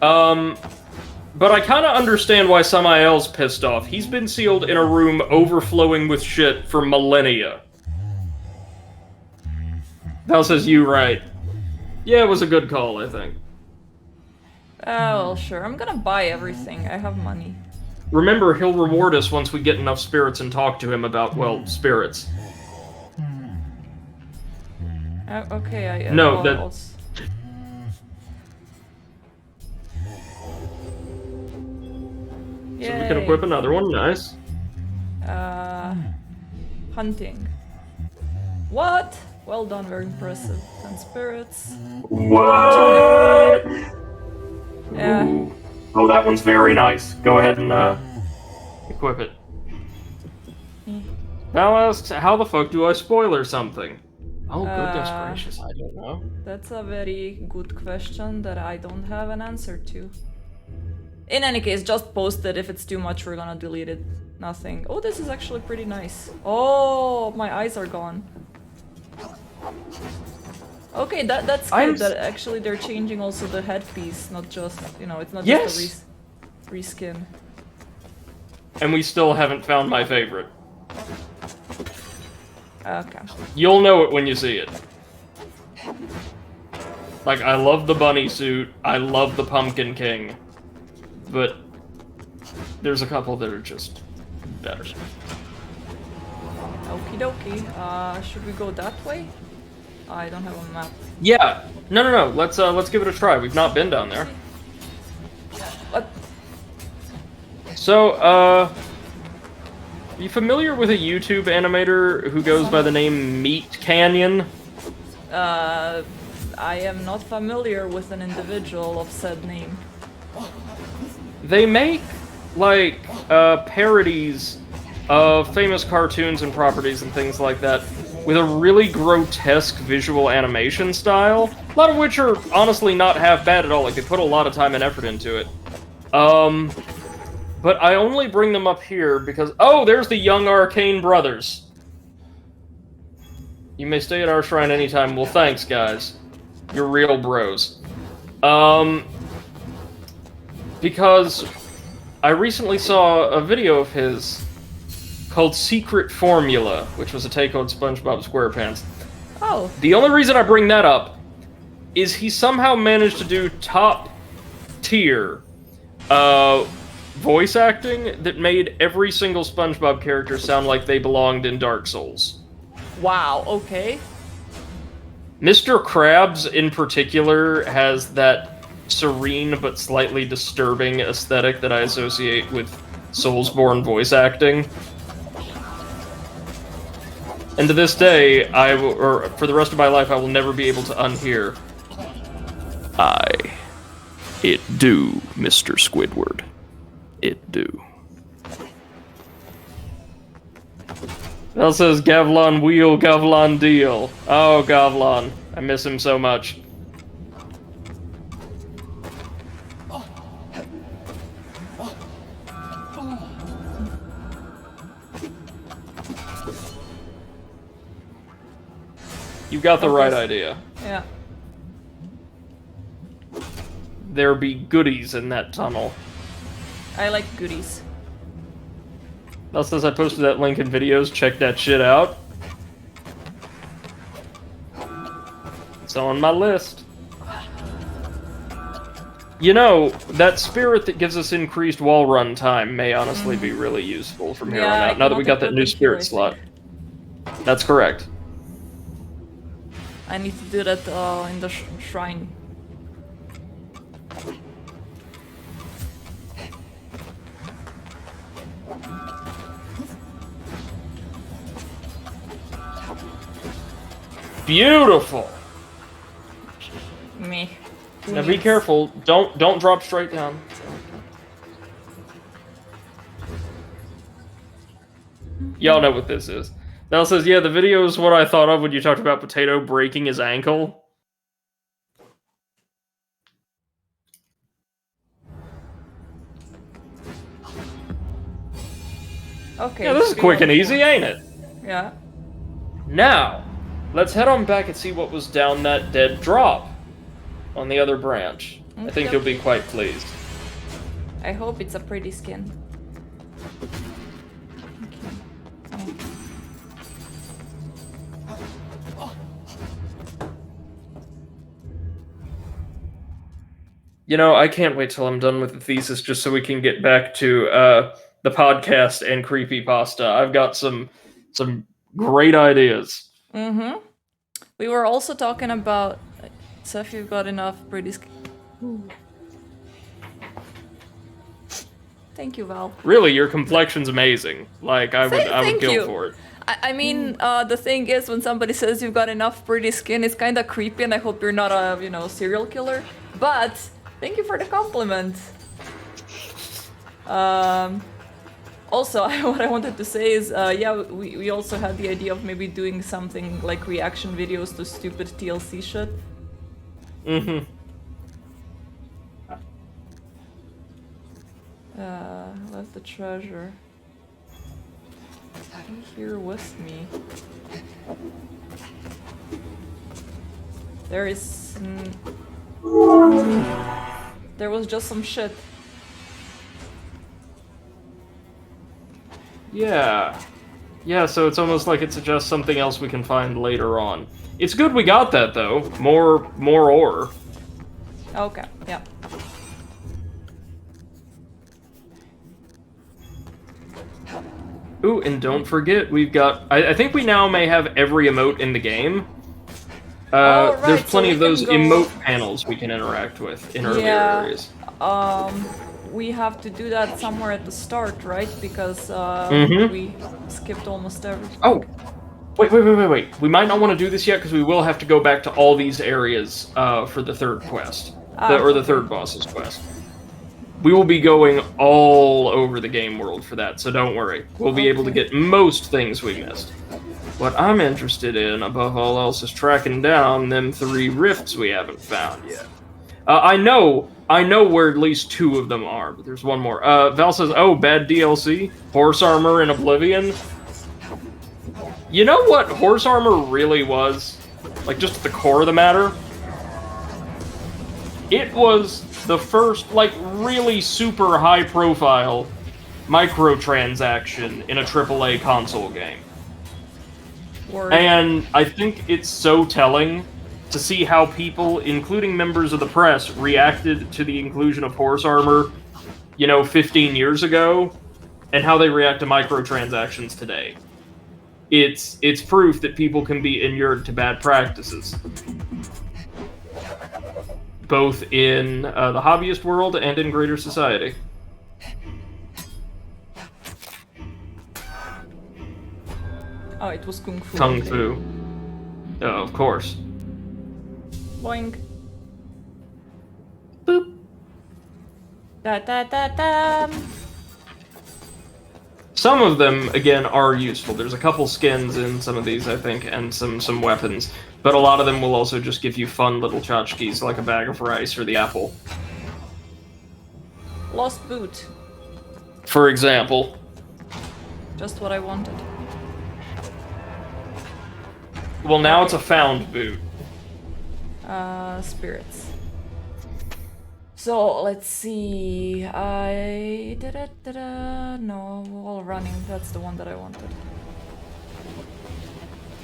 D: But I kind of understand why Samael's pissed off. He's been sealed in a room overflowing with shit for millennia. Val says you right. Yeah, it was a good call, I think.
A: Well, sure. I'm gonna buy everything. I have money.
D: Remember, he'll reward us once we get enough spirits and talk to him about, well, spirits.
A: Okay,
D: No, that...
A: Yay.
D: So we can equip another one, nice.
A: Hunting. What? Well done, very impressive. 10 spirits.
D: What?
A: Yeah.
D: Ooh. Oh, that one's very nice. Go ahead and, equip it. Val asks, how the fuck do I spoiler something? Oh, goodness gracious, I don't know.
A: That's a very good question that I don't have an answer to. In any case, just post it. If it's too much, we're gonna delete it. Nothing. Oh, this is actually pretty nice. Oh, my eyes are gone. Okay, that's good. That actually they're changing also the headpiece, not just, you know, it's not just a reskin.
D: And we still haven't found my favorite.
A: Okay.
D: You'll know it when you see it. Like, I love the bunny suit, I love the Pumpkin King, but there's a couple that are just better.
A: Okie dokie. Should we go that way? I don't have a map.
D: Yeah. No. Let's give it a try. We've not been down there.
A: What?
D: So, are you familiar with a YouTube animator who goes by the name Meat Canyon?
A: I am not familiar with an individual of said name.
D: They make, like, parodies of famous cartoons and properties and things like that with a really grotesque visual animation style, a lot of which are honestly not half bad at all. Like, they put a lot of time and effort into it. But I only bring them up here because... Oh, there's the young Arcane brothers. You may stay at our shrine anytime. Well, thanks, guys. You're real bros. Because I recently saw a video of his called Secret Formula, which was a take on SpongeBob SquarePants.
A: Oh.
D: The only reason I bring that up is he somehow managed to do top tier voice acting that made every single SpongeBob character sound like they belonged in Dark Souls.
A: Wow, okay.
D: Mr. Krabs, in particular, has that serene but slightly disturbing aesthetic that I associate with Soulsborne voice acting. And to this day, or for the rest of my life, I will never be able to unhear, it do, Mr. Squidward. It do. That says Gavlon wheel, Gavlon deal. Oh, Gavlon. I miss him so much. You got the right idea.
A: Yeah.
D: There be goodies in that tunnel.
A: I like goodies.
D: That says I posted that link in videos. Check that shit out. It's on my list. You know, that spirit that gives us increased wall run time may honestly be really useful from here on out, now that we got that new spirit slot. That's correct.
A: I need to do that in the shrine.
D: Beautiful.
A: Me.
D: Now be careful. Don't drop straight down. Y'all know what this is. Now says, yeah, the video is what I thought of when you talked about Potato breaking his ankle.
A: Okay.
D: Yeah, this is quick and easy, ain't it?
A: Yeah.
D: Now, let's head on back and see what was down that dead drop on the other branch. I think you'll be quite pleased.
A: I hope it's a pretty skin. Okay.
D: You know, I can't wait till I'm done with the thesis just so we can get back to the podcast and creepypasta. I've got some great ideas.
A: Mm-hmm. We were also talking about... So if you've got enough pretty skin... Thank you, Val.
D: Really, your complexion's amazing. Like, I would
A: Thank
D: kill
A: you.
D: for it.
A: I mean, the thing is, when somebody says you've got enough pretty skin, it's kind of creepy, and I hope you're not a, serial killer. But thank you for the compliment. Also, what I wanted to say is, yeah, we also had the idea of maybe doing something like reaction videos to stupid TLC shit.
D: Mm-hmm.
A: Left the treasure. Here with me. There is... There was just some shit.
D: Yeah. Yeah, so it's almost like it suggests something else we can find later on. It's good we got that, though. More ore.
A: Okay, yeah.
D: Ooh, and don't forget, we've got... I think we now may have every emote in the game.
A: Right,
D: there's plenty
A: so
D: of those
A: go...
D: emote panels we can interact with in earlier areas.
A: We have to do that somewhere at the start, right? Because we skipped almost everything.
D: Oh! Wait. We might not want to do this yet because we will have to go back to all these areas for the third quest. Or the third boss's quest. We will be going all over the game world for that, so don't worry. We'll be able to get most things we missed. What I'm interested in, above all else, is tracking down them 3 rifts we haven't found yet. I know where at least 2 of them are, but there's one more. Val says, oh, bad DLC? Horse armor in Oblivion? You know what horse armor really was? Like, just at the core of the matter? It was the first, like, really super high-profile microtransaction in a AAA console game.
A: Word.
D: And I think it's so telling to see how people, including members of the press, reacted to the inclusion of horse armor, 15 years ago, and how they react to microtransactions today. It's proof that people can be inured to bad practices. Both in the hobbyist world and in greater society.
A: Oh, it was Kung Fu.
D: Kung Fu. Oh, of course.
A: Boing.
D: Boop.
A: Da da da da.
D: Some of them, again, are useful. There's a couple skins in some of these, I think, and some weapons. But a lot of them will also just give you fun little tchotchkes, like a bag of rice or the apple.
A: Lost boot.
D: For example.
A: Just what I wanted.
D: Well, now it's a found boot.
A: Spirits. So, let's see. No, wall running. That's the one that I wanted.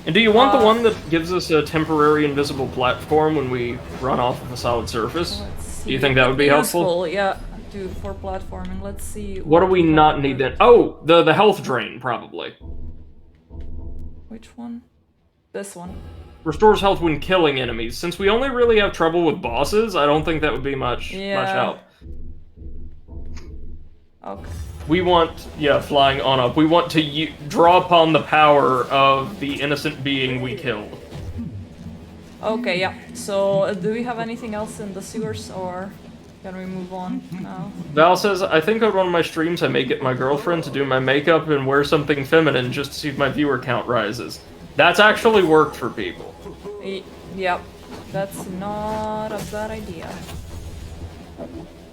D: And do you want the one that gives us a temporary invisible platform when we run off of a solid surface? Do you think that would be helpful?
A: Yeah, for platforming. Let's see.
D: What do we not need then? Oh, the health drain, probably.
A: Which one? This one.
D: Restores health when killing enemies. Since we only really have trouble with bosses, I don't think that would be much help.
A: Okay.
D: We want, flying on up. We want to draw upon the power of the innocent being we killed.
A: Okay, yeah. So, do we have anything else in the sewers, or can we move on now?
D: Val says, I think on one of my streams I may get my girlfriend to do my makeup and wear something feminine just to see if my viewer count rises. That's actually worked for people.
A: Yep. That's not a bad idea.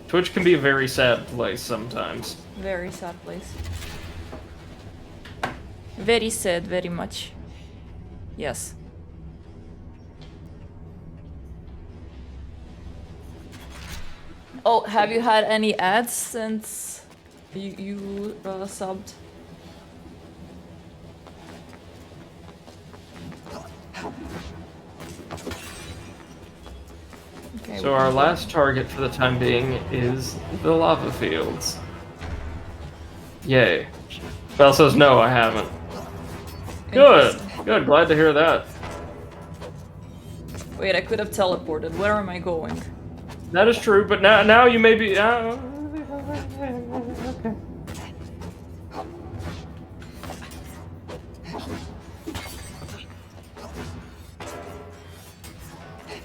D: Twitch can be a very sad place sometimes.
A: Very sad place. Very sad, very much. Yes. Oh, have you had any ads since you subbed? Okay,
D: so our last target for the time being is the lava fields. Yay. Belle says no, I haven't. Good, good, glad to hear that.
A: Wait, I could have teleported. Where am I going?
D: That is true, but now you may be... okay.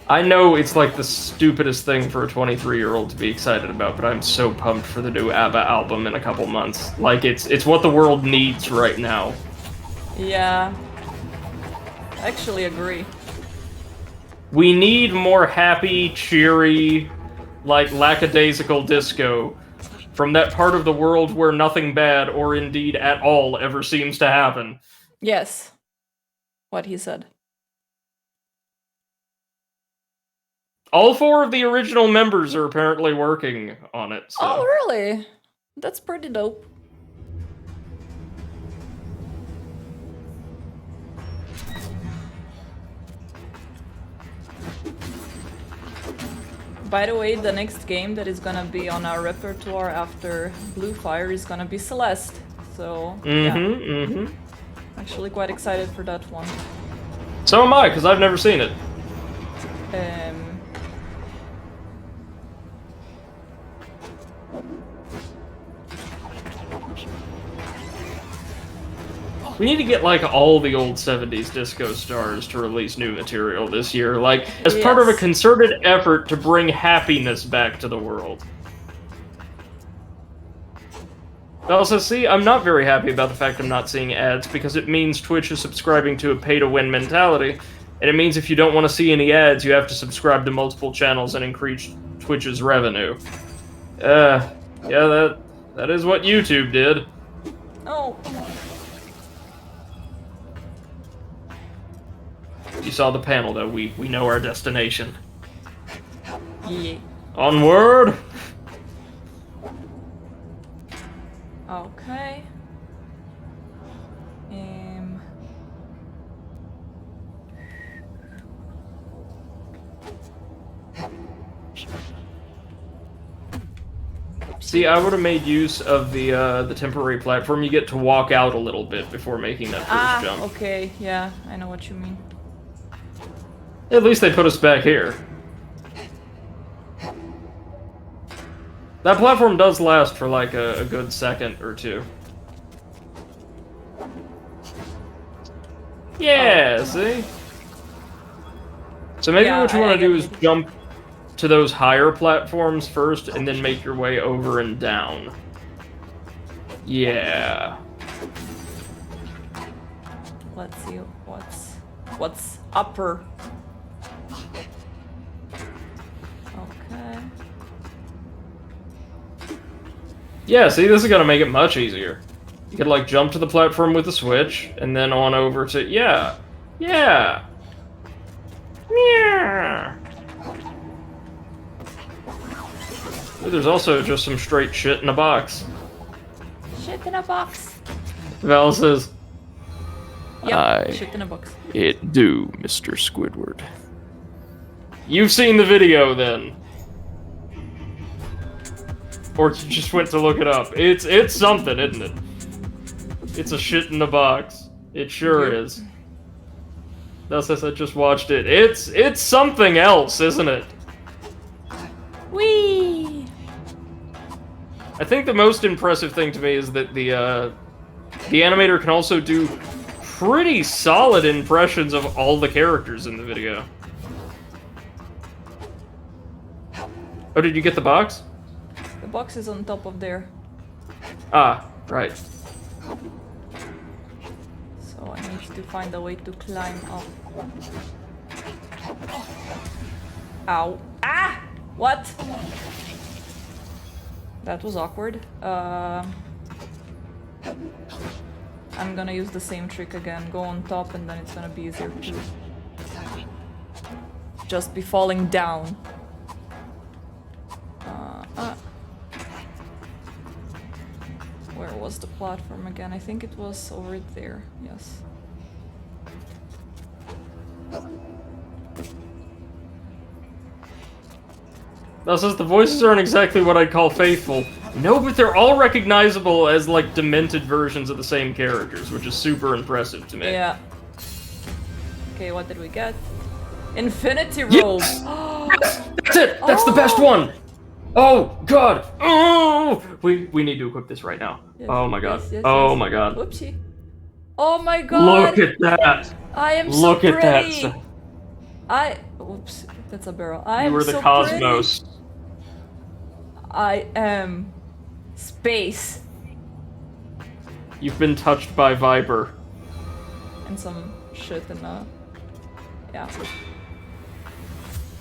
D: I know it's like the stupidest thing for a 23-year-old to be excited about, but I'm so pumped for the new ABBA album in a couple months. Like, it's what the world needs right now.
A: Yeah. I actually agree.
D: We need more happy, cheery, like, lackadaisical disco from that part of the world where nothing bad, or indeed at all, ever seems to happen.
A: Yes. What he said.
D: All 4 of the original members are apparently working on it. So.
A: Oh, really? That's pretty dope. By the way, the next game that is gonna be on our repertoire after Blue Fire is gonna be Celeste. So, yeah. Actually quite excited for that one.
D: So am I, because I've never seen it. We need to get, like, all the old 70s disco stars to release new material this year, like, as part of a concerted effort to bring happiness back to the world. Also, see, I'm not very happy about the fact I'm not seeing ads, because it means Twitch is subscribing to a pay-to-win mentality, and it means if you don't want to see any ads, you have to subscribe to multiple channels and increase Twitch's revenue. Yeah, that is what YouTube did.
A: Oh.
D: You saw the panel, though. We know our destination.
A: Yeah.
D: Onward!
A: Okay.
D: See, I would have made use of the temporary platform. You get to walk out a little bit before making that first jump.
A: Okay, yeah, I know what you mean.
D: At least they put us back here. That platform does last for like a good second or two. Yeah, see? So maybe
A: Yeah,
D: what you want
A: I
D: to do
A: get
D: is
A: it.
D: jump to those higher platforms first, and then make your way over and down. Yeah.
A: Let's see what's upper. Okay.
D: Yeah, see, this is gonna make it much easier. You could, like, jump to the platform with the switch, and then on over to... Yeah! Yeah! Yeah! Ooh, there's also just some straight shit in a box.
A: Shit in a box.
D: Val says,
A: Yep, shit in a box.
D: "It do, Mr. Squidward." You've seen the video, then. Or you just went to look it up. It's something, isn't it? It's a shit in a box. It sure
A: Yep.
D: is. Val says, I just watched it. It's something else, isn't it?
A: Whee!
D: I think the most impressive thing to me is that the animator can also do pretty solid impressions of all the characters in the video. Oh, did you get the box?
A: The box is on top of there.
D: Ah, right.
A: So I need to find a way to climb up. Ow. Ah! What? That was awkward. I'm gonna use the same trick again. Go on top and then it's gonna be easier to just be falling down. Where was the platform again? I think it was over there. Yes.
D: That says the voices aren't exactly what I'd call faithful. No, but they're all recognizable as, like, demented versions of the same characters, which is super impressive to me.
A: Yeah. Okay, what did we get? Infinity robe.
D: That's it! That's the best one! Oh, God! Oh! We need to equip this right now.
A: Yes,
D: Oh my God.
A: yes, yes,
D: Oh
A: yes.
D: my God.
A: Whoopsie. Oh my God!
D: Look at that!
A: I am
D: Look
A: so
D: at that
A: pretty.
D: stuff.
A: Oops, that's a barrel. I
D: You
A: am
D: were the
A: so
D: cosmos.
A: pretty. I am space
D: You've been touched by Viper.
A: and some shit in a yeah.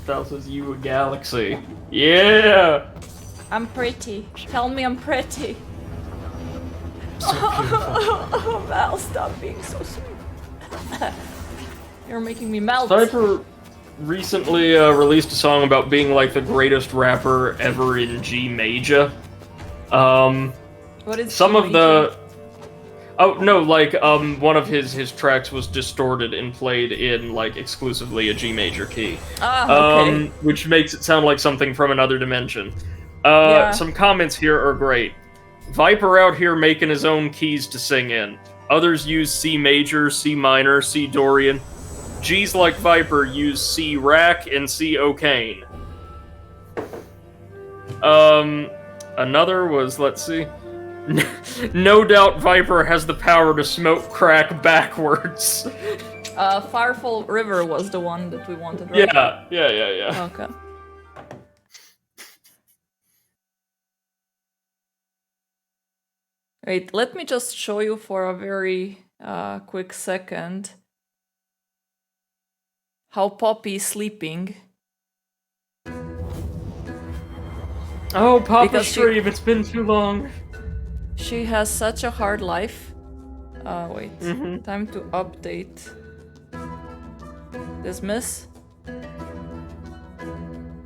D: That says you a galaxy. Yeah!
A: I'm pretty. Tell me I'm pretty.
D: So beautiful.
A: Val, stop being so sweet. You're making me melt.
D: Viper recently released a song about being like the greatest rapper ever in G major.
A: What is
D: Some
A: G
D: of the
A: major?
D: Oh no, like one of his tracks was distorted and played in like exclusively a G major key.
A: Ah, okay.
D: Which makes it sound like something from another dimension.
A: Yeah.
D: Some comments here are great. Viper out here making his own keys to sing in. Others use C major, C minor, C Dorian. G's like Viper use C rack and C O'Kane. Another was, let's see. No doubt Viper has the power to smoke crack backwards.
A: Firefall River was the one that we wanted, right?
D: Yeah.
A: Okay. Wait, let me just show you for a very quick second how Poppy is sleeping.
D: Oh, Papa
A: Because
D: Stream, it's been too long.
A: She has such a hard life. Wait. Time to update. Dismiss.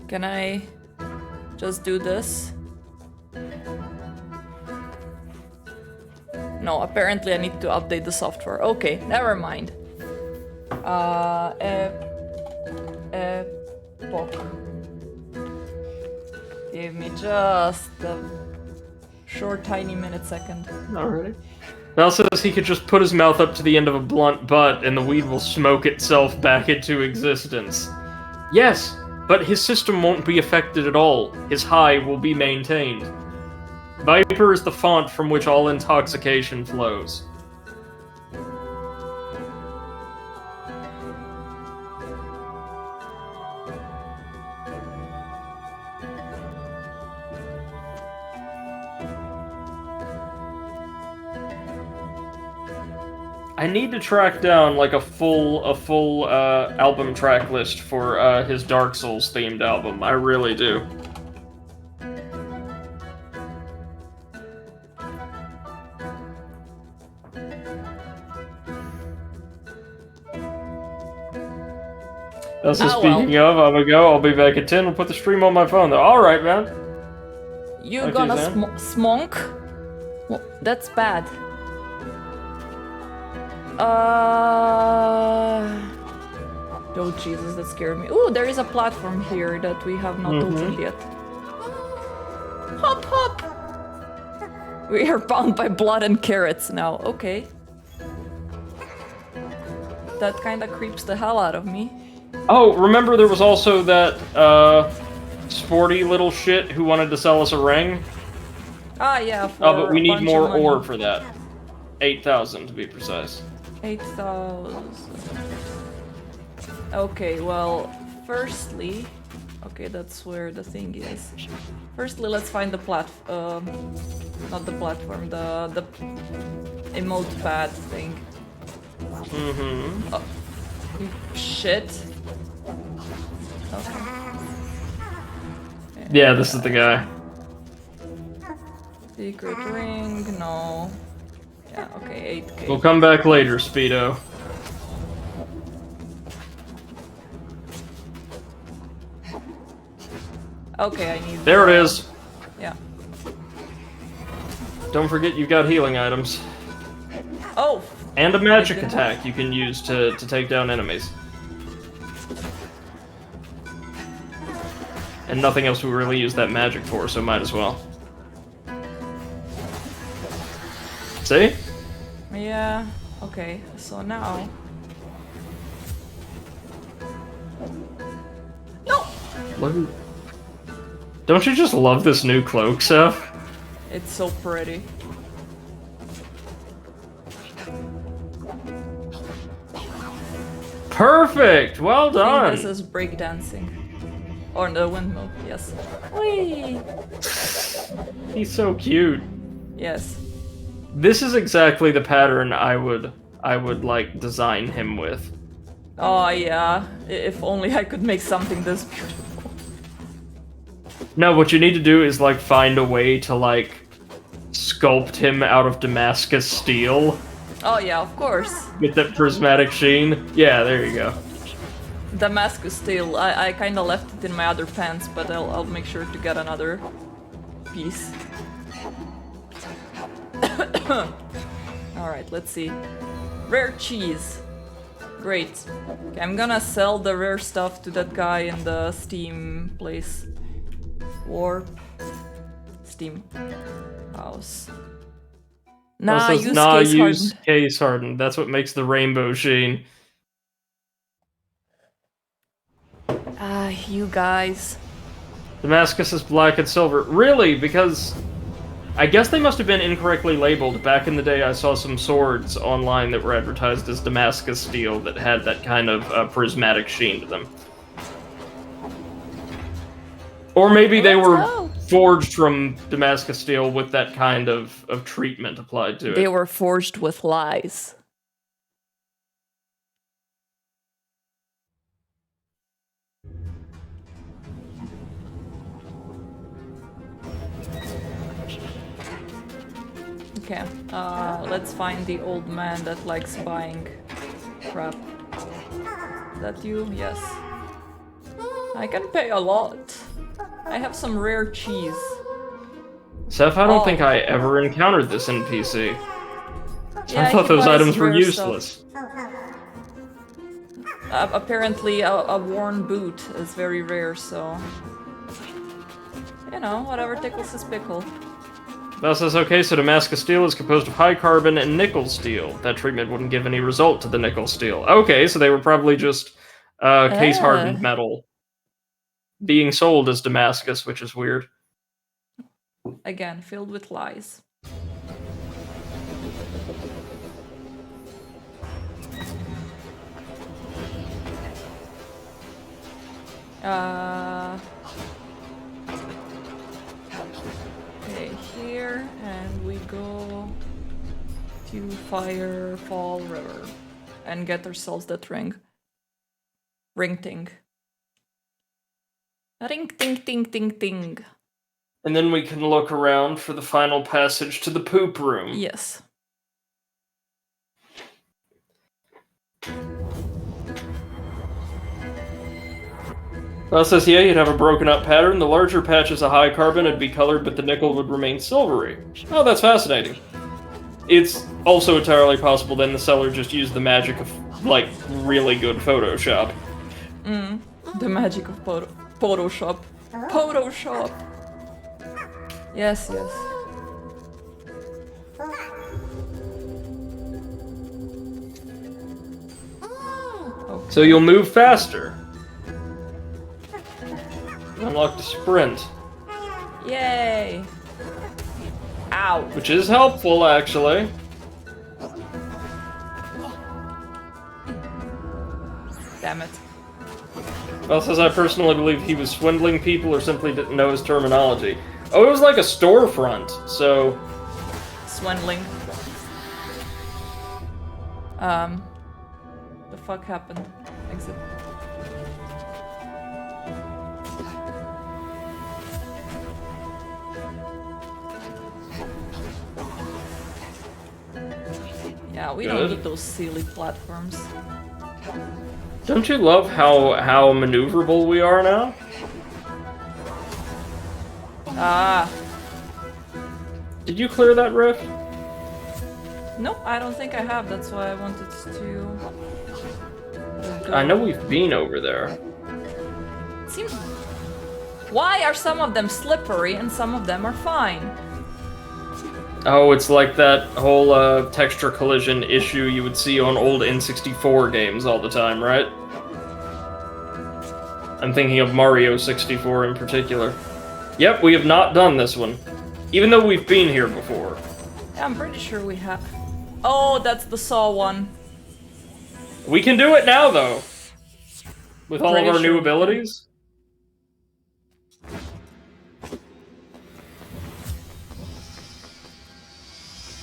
A: Can I just do this? No, apparently I need to update the software. Okay, never mind. Epoch. Give me just a short, tiny minute second.
D: Alright. Val says he could just put his mouth up to the end of a blunt butt and the weed will smoke itself back into existence. Yes, but his system won't be affected at all. His high will be maintained. Viper is the font from which all intoxication flows. I need to track down like a full album track list for his Dark Souls themed album. I really do. Also, speaking of, I'm gonna go. I'll be back at 10. We'll put the stream on my phone, though. All right, man.
A: You're gonna smonk? Well, that's bad. Oh Jesus, that scared me. Ooh, there is a platform here that we have not opened yet. Hop, hop! We are bound by blood and carrots now. Okay. That kinda creeps the hell out of me.
D: Oh, remember there was also that, sporty little shit who wanted to sell us a ring?
A: Ah, yeah, for
D: Oh, but we need more
A: money.
D: ore for that. 8,000 to be precise.
A: 8,000. Okay, well, firstly... Okay, that's where the thing is. Firstly, let's find the not the platform, the emote pad thing. Oh, shit. Okay.
D: Yeah, this is the guy.
A: Secret ring, no. Yeah, okay, 8k.
D: We'll come back later, Speedo.
A: Okay, I need...
D: There it is!
A: Yeah.
D: Don't forget you've got healing items.
A: Oh!
D: And a magic attack you can use to take down enemies. And nothing else we really use that magic for, so might as well. See?
A: Yeah, okay, so now... No!
D: Look. Don't you just love this new cloak, Seth?
A: It's so pretty.
D: Perfect! Well done!
A: I think this is breakdancing. Or the windmill, yes. Whee!
D: He's so cute.
A: Yes.
D: This is exactly the pattern I would like design him with.
A: Oh yeah, if only I could make something this beautiful.
D: No, what you need to do is like find a way to like sculpt him out of Damascus steel.
A: Oh yeah, of course.
D: With that prismatic sheen. Yeah, there you go.
A: Damascus steel. I kind of left it in my other pants, but I'll make sure to get another piece. Alright, let's see. Rare cheese. Great. Okay, I'm gonna sell the rare stuff to that guy in the Steam place. Or Steam house. Nah,
D: use case hardened. That's what makes the rainbow sheen.
A: Ah, you guys.
D: Damascus is black and silver. Really? Because I guess they must have been incorrectly labeled. Back in the day, I saw some swords online that were advertised as Damascus steel that had that kind of prismatic sheen to them. Or maybe they were forged from Damascus steel with that kind of treatment applied to it.
A: They were forged with lies. Okay, let's find the old man that likes buying crap. Is that you? Yes. I can pay a lot. I have some rare cheese.
D: Seth, I don't think I ever encountered this NPC.
A: Yeah,
D: I thought those
A: buys
D: items were
A: rare
D: useless.
A: Apparently, a worn boot is very rare, so... You know, whatever tickles his pickle.
D: Val says, okay, so Damascus steel is composed of high carbon and nickel steel. That treatment wouldn't give any result to the nickel steel. Okay, so they were probably just case-hardened metal being sold as Damascus, which is weird.
A: Again, filled with lies. Okay, here, and we go to Firefall River and get ourselves that ring. Ring ting. Ring ting ting ting ting.
D: And then we can look around for the final passage to the poop room.
A: Yes.
D: Val says, yeah, you'd have a broken up pattern. The larger patches of high carbon would be colored, but the nickel would remain silvery. Oh, that's fascinating. It's also entirely possible then the seller just used the magic of, like, really good Photoshop.
A: The magic of Photoshop. Photoshop! Yes, yes. Okay.
D: So you'll move faster. Unlock the sprint.
A: Yay! Ow!
D: Which is helpful, actually.
A: Damn it.
D: Well, says I personally believe he was swindling people or simply didn't know his terminology. Oh, it was like a storefront, so...
A: Swindling. The fuck happened? Exit. Yeah, we don't need those silly platforms.
D: Don't you love how maneuverable we are now?
A: Ah.
D: Did you clear that rift?
A: Nope, I don't think I have. That's why I wanted to... go.
D: I know we've been over there.
A: Seems... Why are some of them slippery and some of them are fine?
D: Oh, it's like that whole texture collision issue you would see on old N64 games all the time, right? I'm thinking of Mario 64 in particular. Yep, we have not done this one. Even though we've been here before.
A: Yeah, I'm pretty sure we have. Oh, that's the Saw one.
D: We can do it now, though. With all of
A: Pretty
D: our
A: sure
D: new
A: we
D: abilities.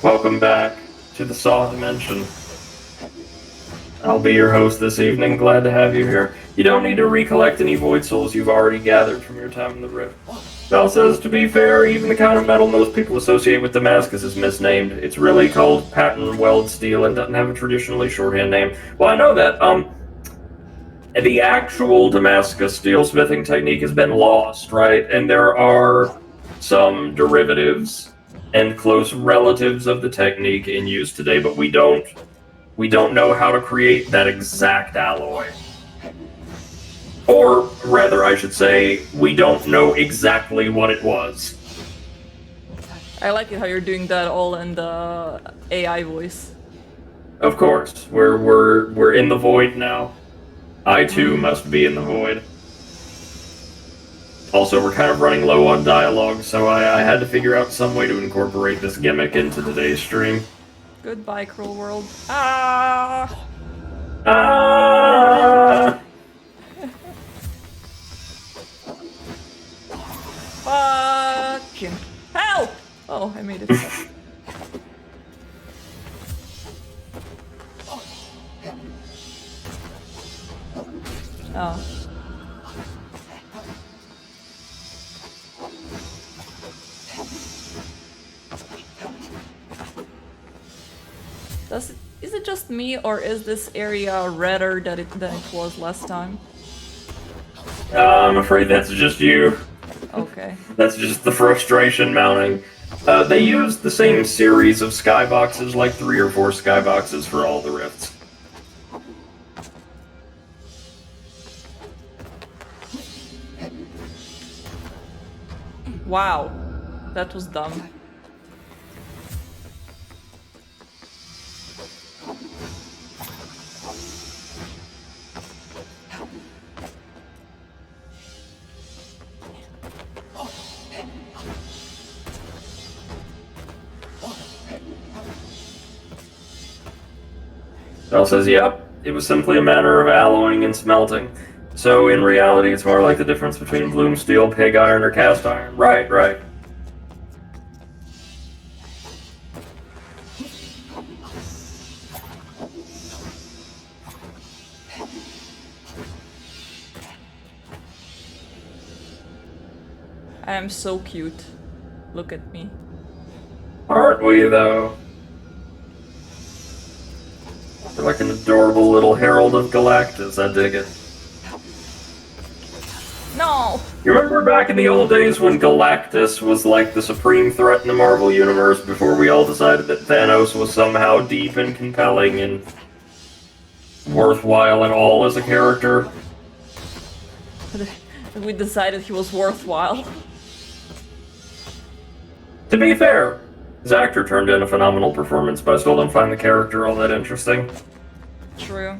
D: Welcome back to the Saw Dimension. I'll be your host this evening, glad to have you here. You don't need to recollect any void souls you've already gathered from your time in the Rift. Bell says, to be fair, even the kind of metal most people associate with Damascus is misnamed. It's really called pattern weld steel and doesn't have a traditionally shorthand name. Well, I know that, the actual Damascus steel smithing technique has been lost, right? And there are some derivatives and close relatives of the technique in use today, but we don't know how to create that exact alloy. Or rather, I should say, we don't know exactly what it was.
A: I like it how you're doing that all in the AI voice.
D: Of course, we're in the void now. I too must be in the void. Also, we're kind of running low on dialogue, so I had to figure out some way to incorporate this gimmick into today's stream.
A: Goodbye, cruel world. Ah!
D: Ah!
A: Bye! freaking help! Oh, I made it. Oh. Is it just me, or is this area redder than it was last time?
D: I'm afraid that's just you.
A: Okay.
D: That's just the frustration mounting. They used the same series of skyboxes, like 3 or 4 skyboxes for all the rifts.
A: Wow. That was dumb.
D: Bell says, yep, it was simply a matter of alloying and smelting. So in reality, it's more like the difference between bloom steel, pig iron, or cast iron. Right, right.
A: I am so cute. Look at me.
D: Aren't we, though? You're like an adorable little herald of Galactus, I dig it.
A: No!
D: You remember back in the old days when Galactus was like the supreme threat in the Marvel Universe before we all decided that Thanos was somehow deep and compelling and worthwhile at all as a character?
A: We decided he was worthwhile.
D: To be fair, his actor turned in a phenomenal performance, but I still don't find the character all that interesting.
A: True.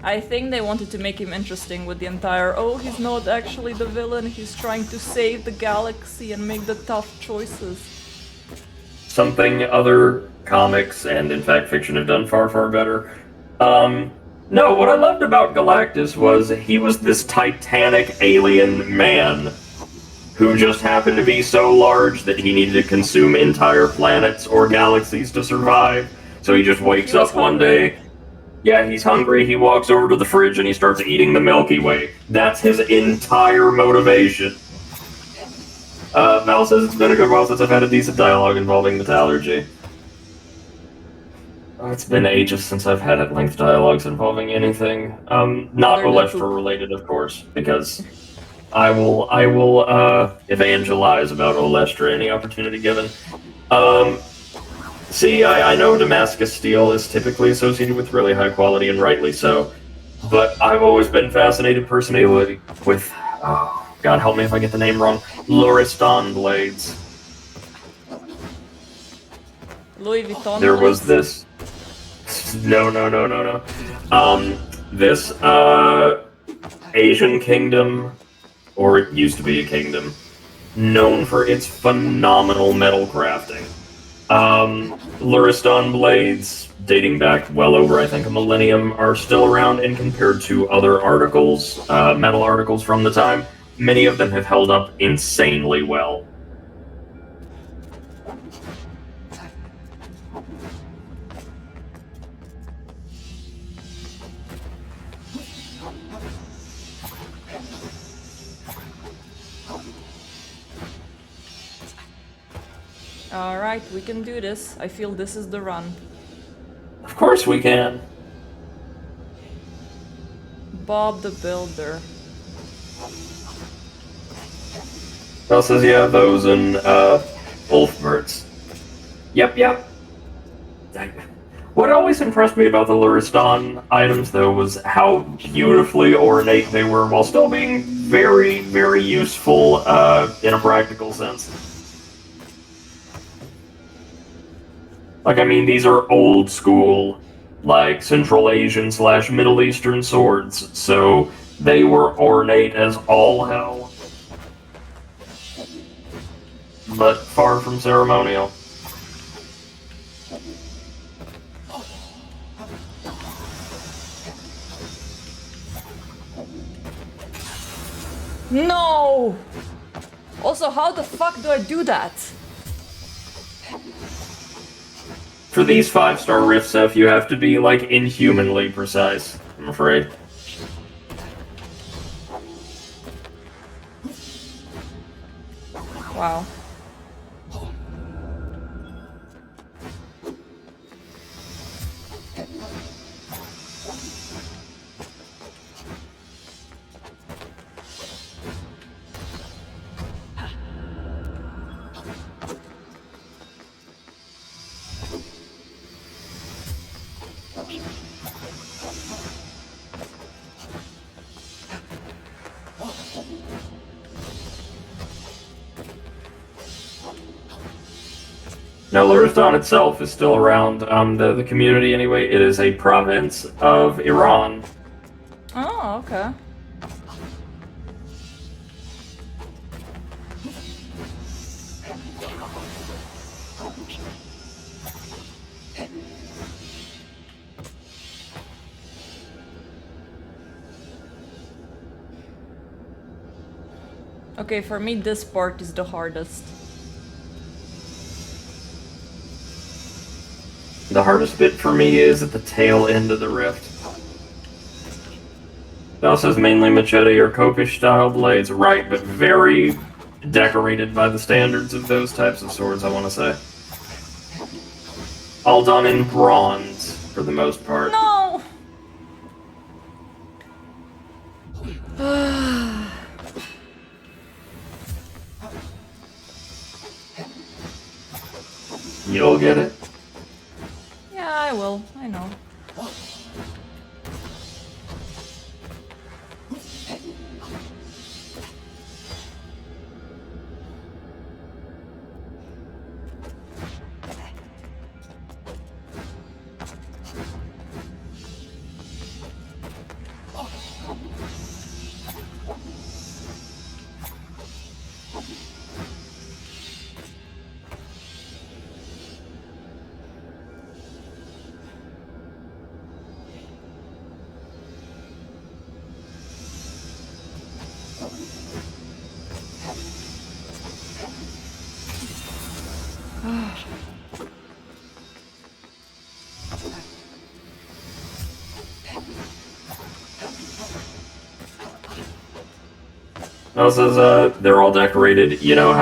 A: I think they wanted to make him interesting with the entire, oh, he's not actually the villain, he's trying to save the galaxy and make the tough choices.
D: Something other comics and, in fact, fiction have done far, far better. No, what I loved about Galactus was he was this titanic alien man who just happened to be so large that he needed to consume entire planets or galaxies to survive. So he just wakes up one day. Yeah, he's hungry, he walks over to the fridge and he starts eating the Milky Way. That's his entire motivation. Val says it's been a good while since I've had a decent dialogue involving metallurgy. It's been ages since I've had at-length dialogues involving anything. Not Olestra related, of course, because I will evangelize about Olestra any opportunity given. See, I know Damascus steel is typically associated with really high quality, and rightly so, but I've always been fascinated personally with, oh, God help me if I get the name wrong, Luristan blades.
A: Louis Vuitton.
D: There was this. No. This Asian kingdom, or it used to be a kingdom, known for its phenomenal metal crafting. Luristan blades, dating back well over, I think, a millennium, are still around, and compared to other articles, metal articles from the time, many of them have held up insanely well.
A: Alright, we can do this. I feel this is the run.
D: Of course we can.
A: Bob the Builder.
D: Bell says, yeah, those and, Ulfberts. Yep. What always impressed me about the Luristan items, though, was how beautifully ornate they were, while still being very, very useful, in a practical sense. Like, I mean, these are old school, like, Central Asian / Middle Eastern swords, so they were ornate as all hell. But far from ceremonial.
A: No! Also, how the fuck do I do that?
D: For these 5-star rifts, F, you have to be, like, inhumanly precise, I'm afraid.
A: Wow.
D: Now, Luristan itself is still around, the community anyway. It is a province of Iran.
A: Oh, okay. Okay, for me this part is the hardest.
D: The hardest bit for me is at the tail end of the rift. It also has mainly machete or Kopish style blades, right, but very decorated by the standards of those types of swords, I want to say. All done in bronze, for the most part.
A: No!
D: You'll get it.
A: Yeah, I will. I know.
D: Also, they're all decorated. You know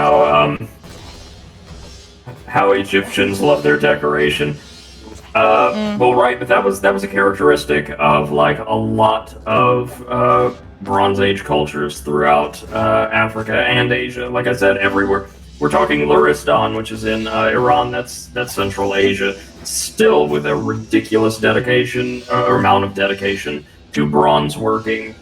D: how Egyptians love their decoration. Well, right, but that was a characteristic of like a lot of Bronze Age cultures throughout Africa and Asia. Like I said, everywhere. We're talking Luristan, which is in Iran. That's Central Asia. Still with a ridiculous dedication or amount of dedication to bronze working.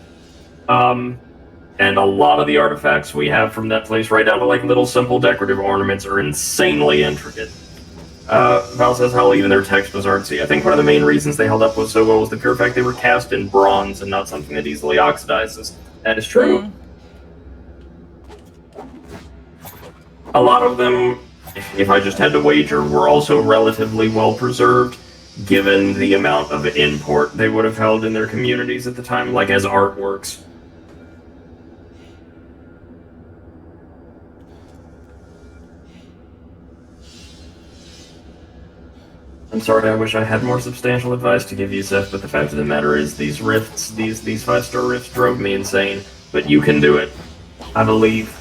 D: And a lot of the artifacts we have from that place, right down to like little simple decorative ornaments, are insanely intricate. Val says, hell, even their text was artsy. I think one of the main reasons they held up so well was the pure fact they were cast in bronze and not something that easily oxidizes. That is true. A lot of them, if I just had to wager, were also relatively well preserved, given the amount of import they would have held in their communities at the time, like as artworks. I'm sorry, I wish I had more substantial advice to give you, Seth, but the fact of the matter is these rifts, these 5-star rifts drove me insane. But you can do it. I believe.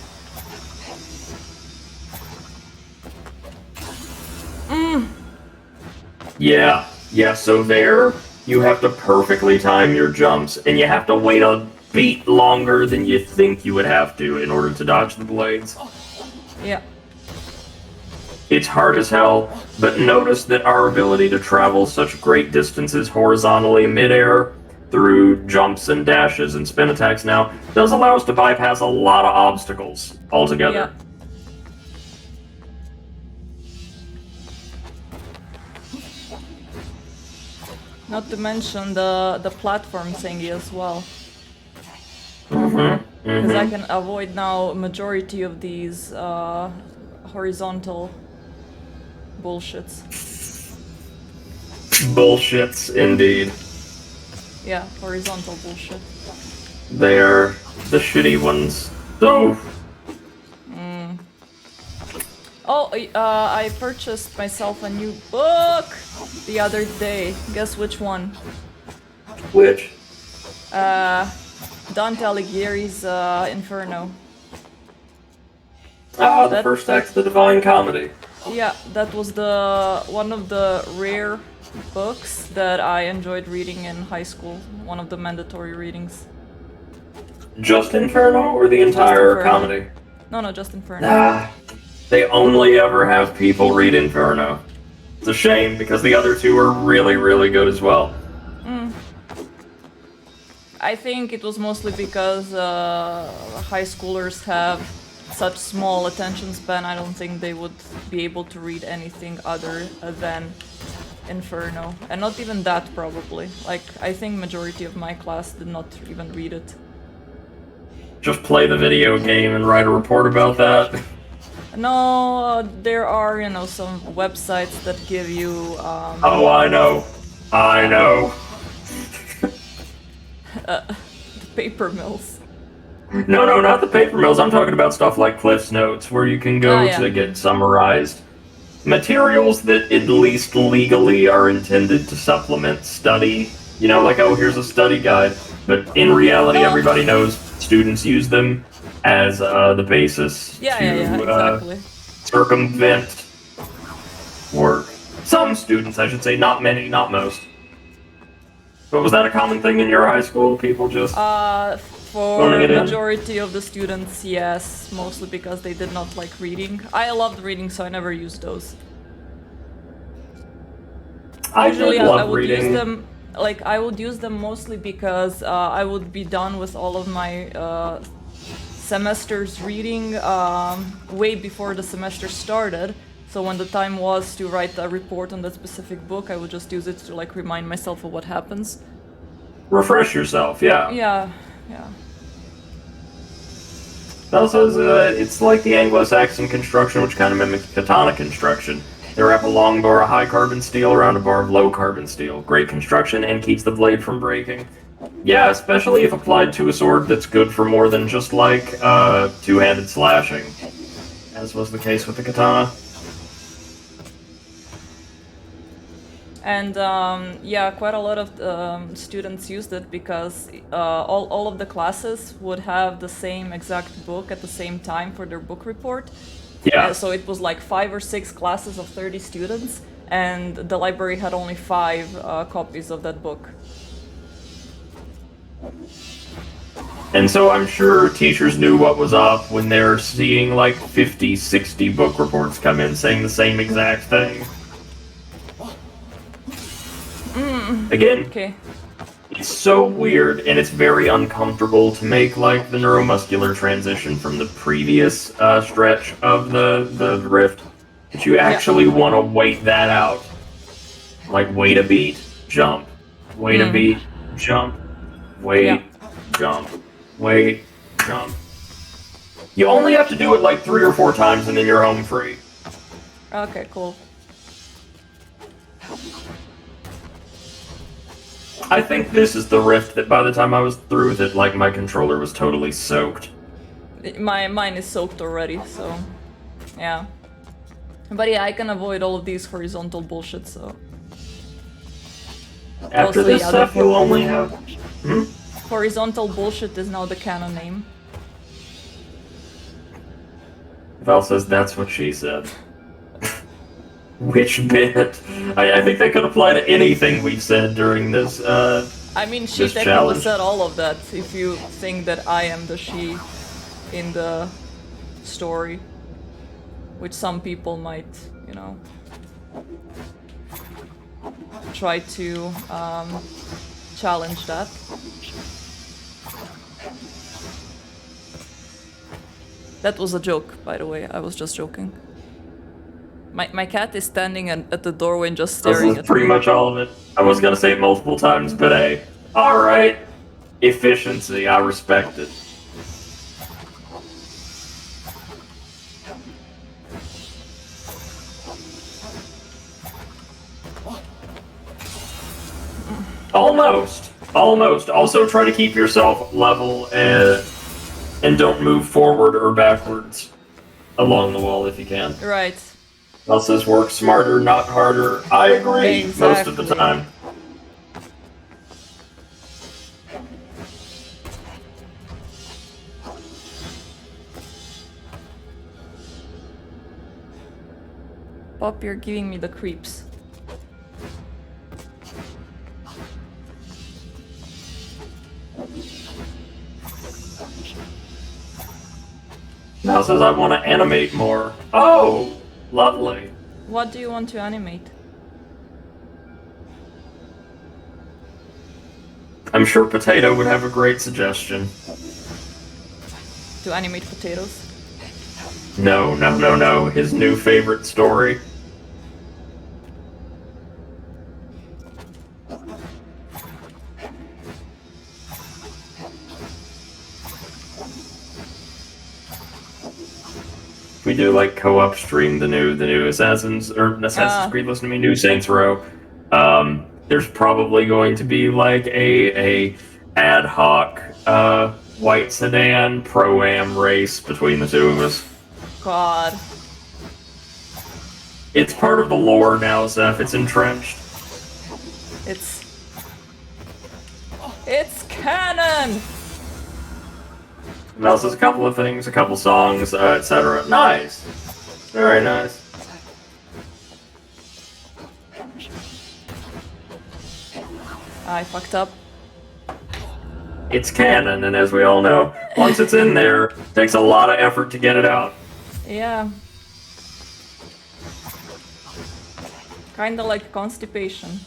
D: Yeah, so there, you have to perfectly time your jumps, and you have to wait a beat longer than you think you would have to in order to dodge the blades.
A: Yeah.
D: It's hard as hell, but notice that our ability to travel such great distances horizontally midair through jumps and dashes and spin attacks now does allow us to bypass a lot of obstacles altogether.
A: Yeah. Not to mention the platform thingy as well. Because I can avoid now majority of these horizontal bullshits.
D: Bullshits, indeed.
A: Yeah, horizontal bullshit.
D: They're the shitty ones. So,
A: Oh, I purchased myself a new book the other day. Guess which one?
D: Which?
A: Dante Alighieri's Inferno.
D: Ah, the
A: That-
D: first act of the Divine Comedy.
A: Yeah, that was one of the rare books that I enjoyed reading in high school. One of the mandatory readings.
D: Just Inferno or the entire
A: Inferno.
D: comedy?
A: No, just Inferno.
D: Ah, they only ever have people read Inferno. It's a shame because the other two are really, really good as well.
A: I think it was mostly because high schoolers have such small attention span. I don't think they would be able to read anything other than Inferno. And not even that, probably. Like, I think majority of my class did not even read it.
D: Just play the video game and write a report about that.
A: No, there are, some websites that give you,
D: Oh, I know. I know.
A: the paper mills.
D: No, not the paper mills. I'm talking about stuff like Cliff's Notes, where you can go
A: Oh, yeah.
D: to get summarized materials that at least legally are intended to supplement study. Like, oh, here's a study guide. But in reality, everybody knows students use them as the basis
A: Yeah,
D: to
A: exactly.
D: circumvent work. Some students, I should say, not many, not most. But was that a common thing in your high school? People just
A: For
D: phoning it in?
A: majority of the students, yes, mostly because they did not like reading. I loved reading, so I never used those. Usually, I would
D: reading.
A: use them. Like, I would use them mostly because I would be done with all of my semesters reading way before the semester started. So when the time was to write a report on that specific book, I would just use it to like remind myself of what happens.
D: Refresh yourself, yeah.
A: Yeah.
D: Also, it's like the Anglo-Saxon construction, which kind of mimics katana construction. They wrap a long bar of high-carbon steel around a bar of low-carbon steel. Great construction and keeps the blade from breaking. Yeah, especially if applied to a sword that's good for more than just, like, two-handed slashing, as was the case with the katana.
A: And yeah, quite a lot of students used it because all of the classes would have the same exact book at the same time for their book report.
D: Yeah.
A: So it was like 5 or 6 classes of 30 students, and the library had only 5 copies of that book.
D: And so I'm sure teachers knew what was up when they're seeing like 50, 60 book reports come in saying the same exact thing. Again,
A: Okay.
D: it's so weird and it's very uncomfortable to make like the neuromuscular transition from the previous stretch of the rift. But you actually want to wait that out. Like wait a beat, jump. Wait a beat, jump. Wait, jump. Wait, jump. You only have to do it like 3 or 4 times and then you're home free.
A: Okay, cool.
D: I think this is the rift that by the time I was through with it, like my controller was totally soaked.
A: Mine is soaked already, so yeah. But yeah, I can avoid all of these horizontal bullshit, so.
D: After
A: Also,
D: this
A: yeah,
D: stuff,
A: the-
D: you'll only have...
A: Horizontal bullshit is now the canon name.
D: Val says that's what she said. Which bit? I think that could apply to anything we've said during this,
A: I mean, she
D: This
A: technically
D: challenge.
A: said all of that, if you think that I am the she in the story. Which some people might, try to challenge that. That was a joke, by the way, I was just joking. My cat is standing at the doorway and just
D: this
A: staring
D: is
A: at
D: pretty
A: me.
D: much all of it. I was gonna say it multiple times, but hey. Alright. Efficiency, I respect it. Almost. Also try to keep yourself level and don't move forward or backwards. along the wall if you can.
A: Right.
D: Mel says work smarter, not harder. I agree most of the
A: Exactly.
D: time.
A: Pop, you're giving me the creeps.
D: Mel says I want to animate more. Oh, lovely.
A: What do you want to animate?
D: I'm sure Potato would have a great suggestion.
A: To animate potatoes?
D: No. His new favorite story. We do like co-op stream the new Assassin's Creed. Listen to me, new Saints Row. There's probably going to be like a ad hoc white sedan pro-am race between the two of us.
A: God.
D: It's part of the lore now, Zeph. It's entrenched.
A: It's canon!
D: Mel says a couple of things, a couple songs, etc. Nice. Very nice.
A: I fucked up.
D: It's canon, and as we all know, once it's in there, it takes a lot of effort to get it out.
A: Yeah. Kinda like constipation.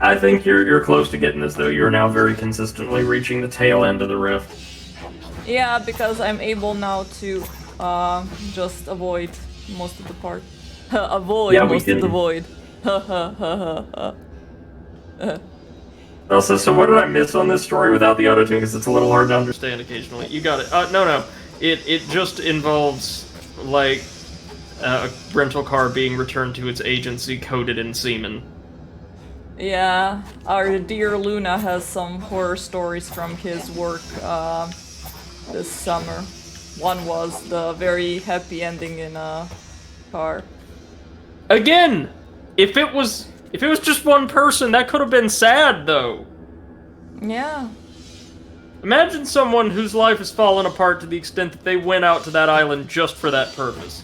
D: I think you're close to getting this, though. You're now very consistently reaching the tail end of the rift.
A: Yeah, because I'm able now to just avoid most of the part. Avoid
D: Yeah, we
A: most of the
D: can-
A: void. Ha ha ha ha ha.
D: Also, so what did I miss on this story without the auto-tune? Because it's a little hard to understand occasionally. You got it. No. It just involves, like, a rental car being returned to its agency coated in semen.
A: Yeah, our dear Luna has some horror stories from his work this summer. One was the very happy ending in a car.
D: Again, if it was just one person, that could have been sad, though.
A: Yeah.
D: Imagine someone whose life has fallen apart to the extent that they went out to that island just for that purpose.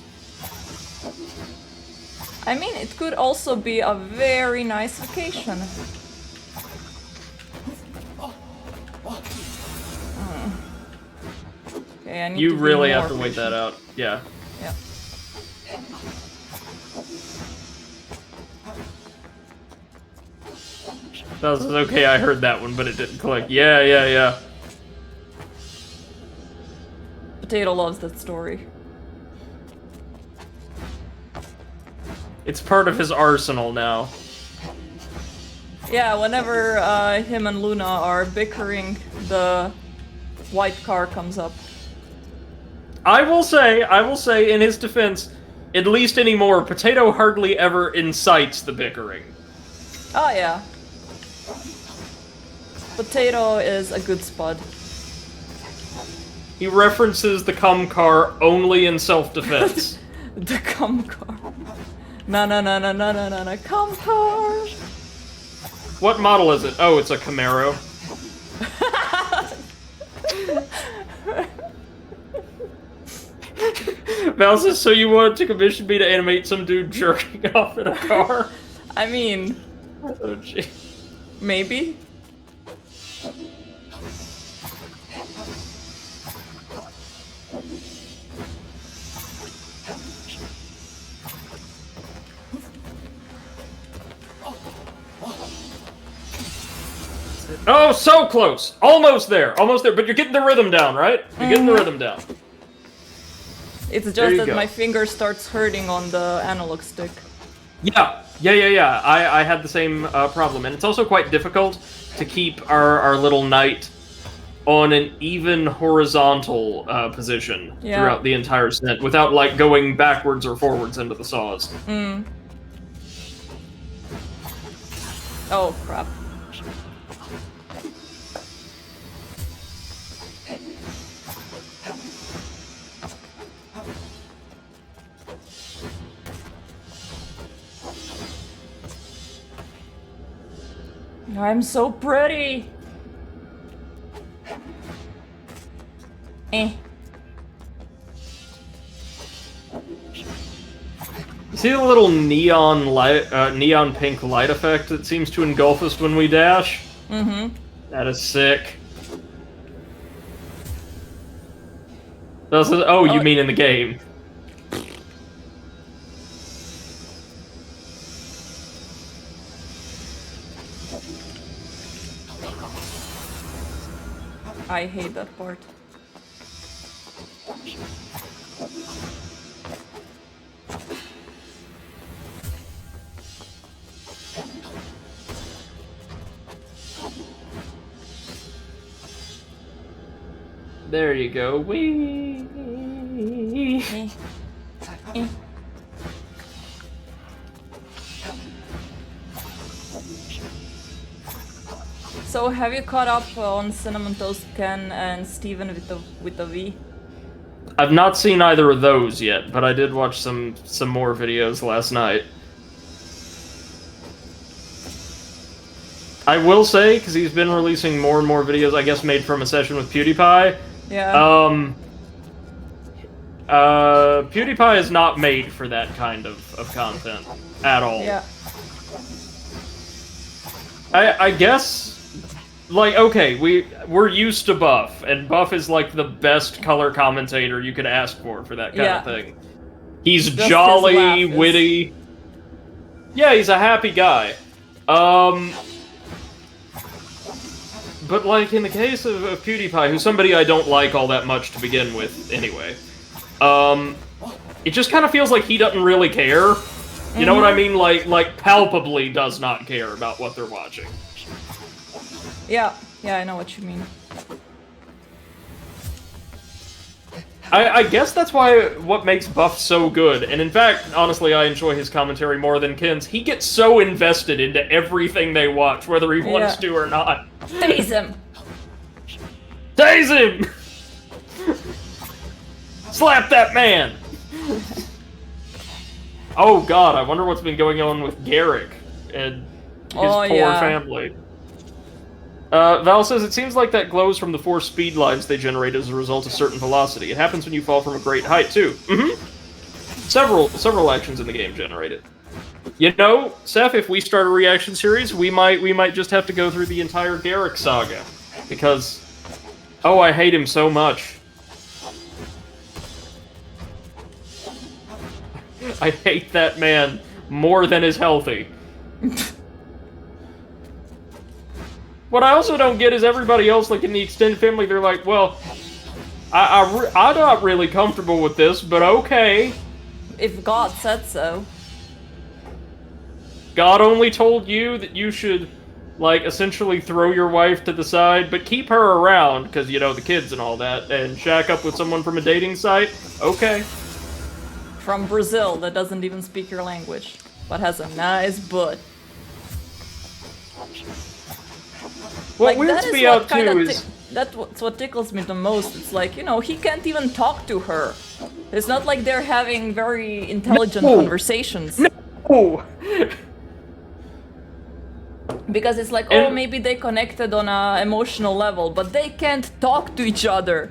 A: I mean, it could also be a very nice vacation. Okay, I need
D: You
A: to be
D: really
A: more
D: have to wait that out. Yeah.
A: Yeah.
D: That was okay, I heard that one, but it didn't click. Yeah.
A: Potato loves that story.
D: It's part of his arsenal now.
A: Yeah, whenever him and Luna are bickering, the white car comes up.
D: I will say, in his defense, at least anymore, Potato hardly ever incites the bickering.
A: Oh yeah. Potato is a good spud.
D: He references the cum car only in self-defense.
A: The cum car. No, cum car.
D: What model is it? Oh, it's a Camaro. Val says, so you wanted to commission me to animate some dude jerking off in a car?
A: I mean,
D: Oh, gee.
A: maybe.
D: Oh, so close! Almost there, but you're getting the rhythm down, right? You're getting the rhythm down.
A: It's
D: There
A: just
D: you
A: that
D: go.
A: my finger starts hurting on the analog stick.
D: Yeah. I had the same problem, and it's also quite difficult to keep our little knight on an even horizontal position throughout the entire set without, like, going backwards or forwards into the saws.
A: Oh, crap. I'm so pretty! Eh.
D: See the little neon light, neon pink light effect that seems to engulf us when we dash?
A: Mm-hmm.
D: That is sick. Oh, you mean in the game?
A: I hate that part.
D: There you go. Wee.
A: Eh. Eh. So, have you caught up on Cinnamon Toast Ken and Steven with the V?
D: I've not seen either of those yet, but I did watch some more videos last night. I will say, because he's been releasing more and more videos, I guess made from a session with PewDiePie.
A: Yeah.
D: PewDiePie is not made for that kind of content at all.
A: Yeah.
D: I guess, like, okay, we're used to Buff, and Buff is like the best color commentator you could ask for that kind of thing. He's
A: Just
D: jolly,
A: his laugh
D: witty. Yeah, he's a happy guy. But like in the case of PewDiePie, who's somebody I don't like all that much to begin with, anyway, it just kind of feels like he doesn't really care. You know what I mean? Like palpably does not care about what they're watching.
A: Yeah, I know what you mean.
D: I guess that's what makes Buff so good, and in fact, honestly, I enjoy his commentary more than Ken's. He gets so invested into everything they watch, whether he wants to or not.
A: Tase him!
D: Tase him! Slap that man! Oh god, I wonder what's been going on with Garrick and his poor family. Val says, it seems like that glows from the 4 speed lines they generate as a result of certain velocity. It happens when you fall from a great height, too. Several actions in the game generate it. You know, Seth, if we start a reaction series, we might just have to go through the entire Garrick saga. Because, oh, I hate him so much. I hate that man more than is healthy. What I also don't get is everybody else, like in the extended family, they're like, well, I'm not really comfortable with this, but okay.
A: If God said so.
D: God only told you that you should, like, essentially throw your wife to the side, but keep her around, because, you know, the kids and all that, and shack up with someone from a dating site? Okay.
A: From Brazil that doesn't even speak your language, but has a nice butt.
D: What weirds me out too is...
A: That's what tickles me the most. It's like, you know, he can't even talk to her. It's not like they're having very intelligent conversations.
D: No!
A: Because it's like, oh, maybe they connected on a emotional level, but they can't talk to each other.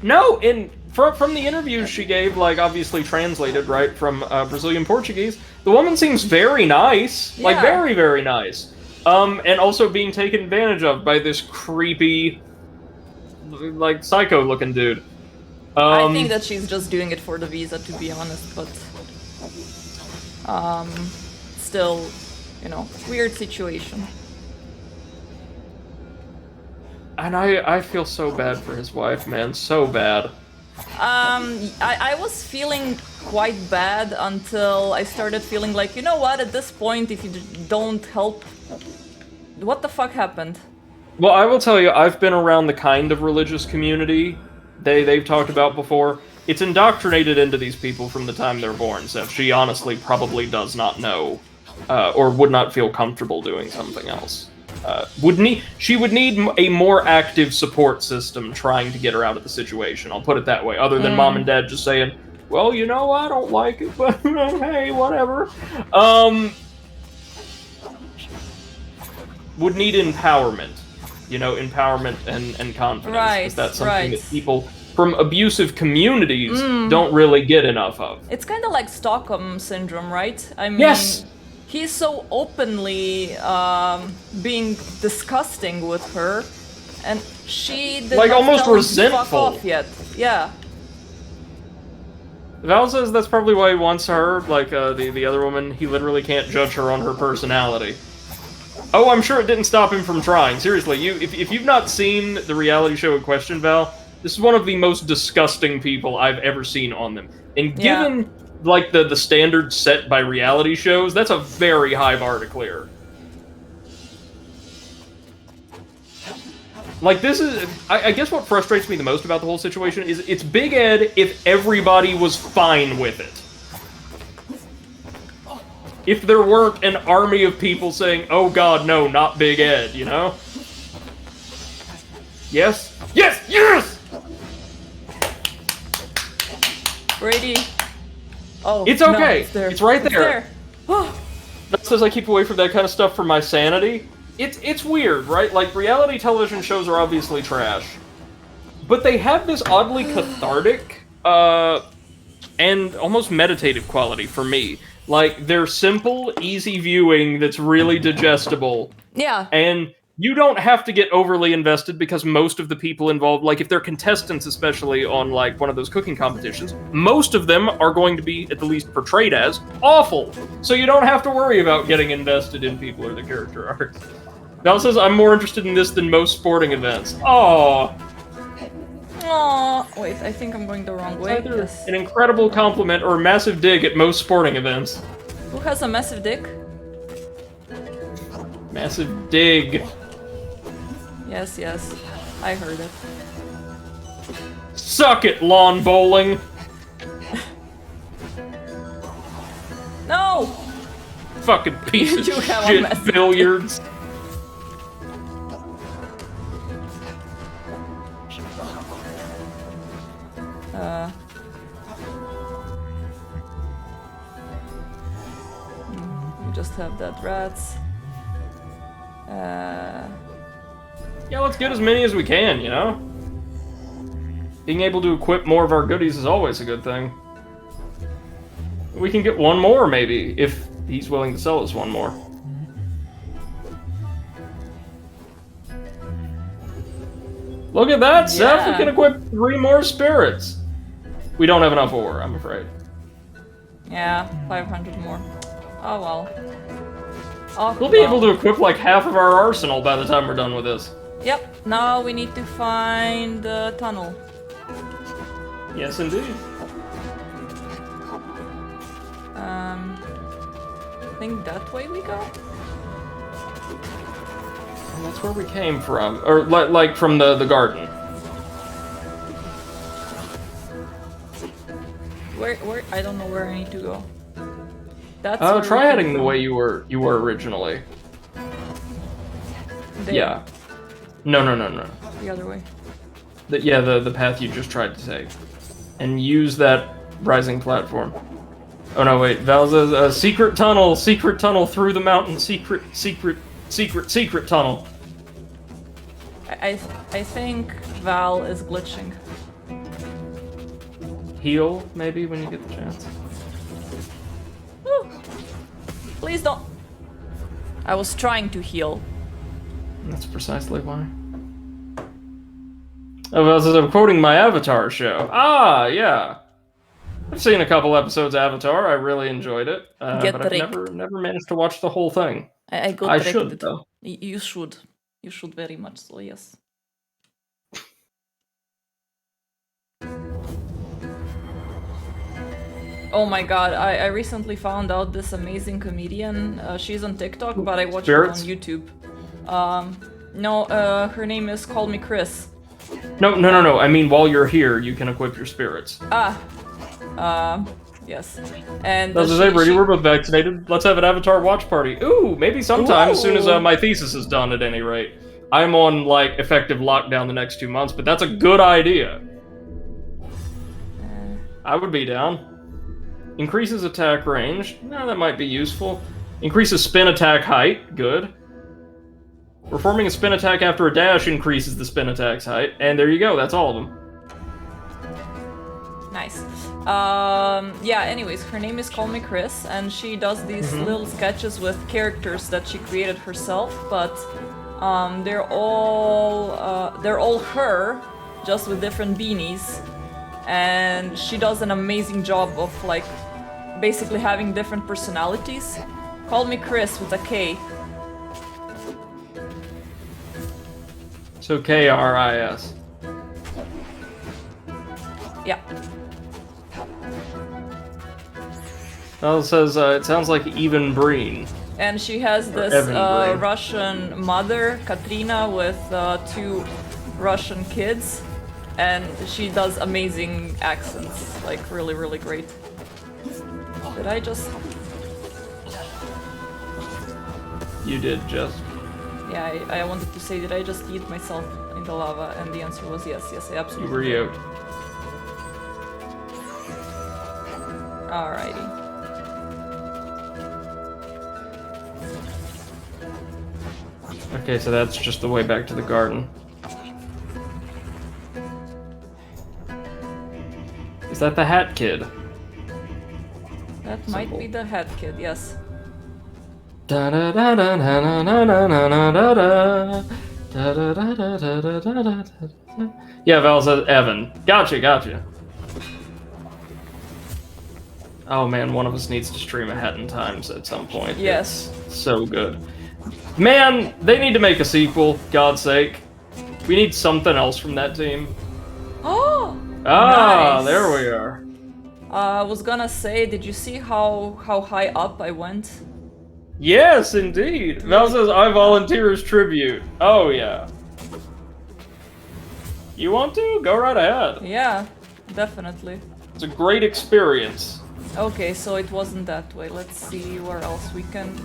D: No, and from the interviews she gave, like, obviously translated, right, from Brazilian Portuguese, the woman seems very nice. Like, very, very nice. And also being taken advantage of by this creepy, like, psycho-looking dude.
A: I think that she's just doing it for the visa, to be honest, but... still, you know, weird situation.
D: And I feel so bad for his wife, man. So bad.
A: I was feeling quite bad until I started feeling like, you know what, at this point, if you don't help... What the fuck happened?
D: Well, I will tell you, I've been around the kind of religious community they've talked about before. It's indoctrinated into these people from the time they're born, so she honestly probably does not know or would not feel comfortable doing something else. She would need a more active support system trying to get her out of the situation. I'll put it that way. Other than mom and dad just saying, "Well, you know, I don't like it, but hey, whatever." Would need empowerment. You know, empowerment and confidence.
A: Right,
D: because that's something
A: right.
D: that people from abusive communities don't really get enough of.
A: It's kind of like Stockholm syndrome, right? I mean,
D: Yes!
A: he's so openly being disgusting with her, and she did
D: Like,
A: not
D: almost
A: tell him to fuck
D: resentful.
A: off yet. Yeah.
D: Val says that's probably why he wants her, like the other woman. He literally can't judge her on her personality. Oh, I'm sure it didn't stop him from trying. Seriously, if you've not seen the reality show in question, Val, this is one of the most disgusting people I've ever seen on them. And given like the standards set by reality shows, that's a very high bar to clear. Like, this is... I guess what frustrates me the most about the whole situation is it's Big Ed if everybody was fine with it. If there weren't an army of people saying, "Oh god, no, not Big Ed," you know? Yes? Yes! Yes!
A: Brady. Oh,
D: It's
A: no,
D: okay.
A: it's there.
D: It's right there.
A: there.
D: That says I keep away from that kind of stuff for my sanity. It's weird, right? Like, reality television shows are obviously trash. But they have this oddly cathartic, and almost meditative quality for me. Like, they're simple, easy viewing that's really digestible.
A: Yeah.
D: And you don't have to get overly invested because most of the people involved, like if they're contestants especially on like one of those cooking competitions, most of them are going to be at the least portrayed as awful. So you don't have to worry about getting invested in people or their character arcs. Val says, "I'm more interested in this than most sporting events." Aww.
A: Aw. Wait, I think I'm going the wrong way.
D: Either
A: Yes.
D: an incredible compliment or a massive dig at most sporting events.
A: Who has a massive dick?
D: Massive dig.
A: Yes, yes. I heard it.
D: Suck it, lawn bowling.
A: No!
D: Fucking piece of
A: You have a
D: shit
A: massive
D: billiards.
A: We just have that rats.
D: Yeah, let's get as many as we can, you know? Being able to equip more of our goodies is always a good thing. We can get one more, maybe, if he's willing to sell us one more. Look at that, Seth! We
A: Yeah.
D: can equip 3 more spirits! We don't have enough ore, I'm afraid.
A: Yeah, 500 more. Oh well. Oh,
D: We'll be
A: well.
D: able to equip like half of our arsenal by the time we're done with this.
A: Yep, now we need to find the tunnel.
D: Yes, indeed.
A: I think that way we go?
D: And that's where we came from. Or, like from the garden.
A: Where? I don't know where I need to go. That's where we
D: Try
A: came
D: heading the
A: from.
D: way you were originally.
A: There.
D: Yeah. No.
A: The other way.
D: The path you just tried to take. And use that rising platform. Oh no, wait. Val says, secret tunnel through the mountain, secret tunnel.
A: I think Val is glitching.
D: Heal, maybe, when you get the chance.
A: Woo. Please don't. I was trying to heal.
D: That's precisely why. Oh, Val says, I'm quoting my Avatar show. Ah, yeah. I've seen a couple episodes of Avatar. I really enjoyed it,
A: Get
D: but I've
A: tricked.
D: never managed to watch the whole thing.
A: I got
D: I
A: tricked.
D: should, though.
A: You should. You should very much so, yes. Oh my god, I recently found out this amazing comedian. She's on TikTok, but I watched her on
D: Spirits?
A: YouTube. No, her name is Call Me Chris.
D: No. I mean, while you're here, you can equip your spirits.
A: Yes. And
D: I was gonna say, Brady, we're both vaccinated. Let's have an Avatar watch party. Ooh, maybe sometime as soon as my thesis is done. At any rate, I'm on like effective lockdown the next 2 months, but that's a good idea. I would be down. Increases attack range. No, that might be useful. Increases spin attack height. Good. Performing a spin attack after a dash increases the spin attack's height. And there you go, that's all of them.
A: Nice. Yeah, anyways, her name is Call Me Chris, and she does these little sketches with characters that she created herself, but they're all her, just with different beanies. And she does an amazing job of, like, basically having different personalities. Call Me Chris with a K.
D: So K-R-I-S.
A: Yeah.
D: Well, it says, it sounds like Even Breen.
A: And she has this
D: Breen.
A: Russian mother, Katrina, with 2 Russian kids. And she does amazing accents, like really, really great. Did I just...
D: You did just.
A: Yeah, I wanted to say, did I just eat myself in the lava? And the answer was yes, yes, I absolutely
D: You were
A: did.
D: yoked.
A: Alrighty.
D: Okay, so that's just the way back to the garden. Is that the Hat Kid?
A: That might be the head kid, yes.
D: Da da da da da da da da da da da da da da. Yeah, Val says Evan. Gotcha. Oh man, one of us needs to stream a Hat in Times at some point.
A: Yes.
D: It's so good. Man, they need to make a sequel, God's sake. We need something else from that team.
A: Oh!
D: Ah,
A: Nice.
D: there we are.
A: I was gonna say, did you see how high up I went?
D: Yes, indeed. Val says, I volunteer as tribute. Oh, yeah. You want to? Go right ahead.
A: Yeah, definitely.
D: It's a great experience.
A: Okay, so it wasn't that way. Let's see where else we can...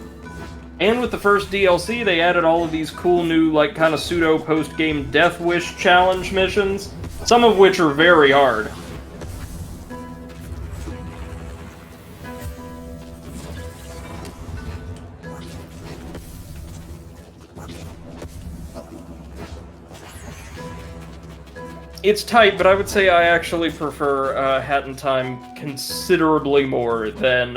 D: And with the first DLC, they added all of these cool new, like, kind of pseudo post-game Death Wish challenge missions, some of which are very hard. It's tight, but I would say I actually prefer Hat in Time considerably more than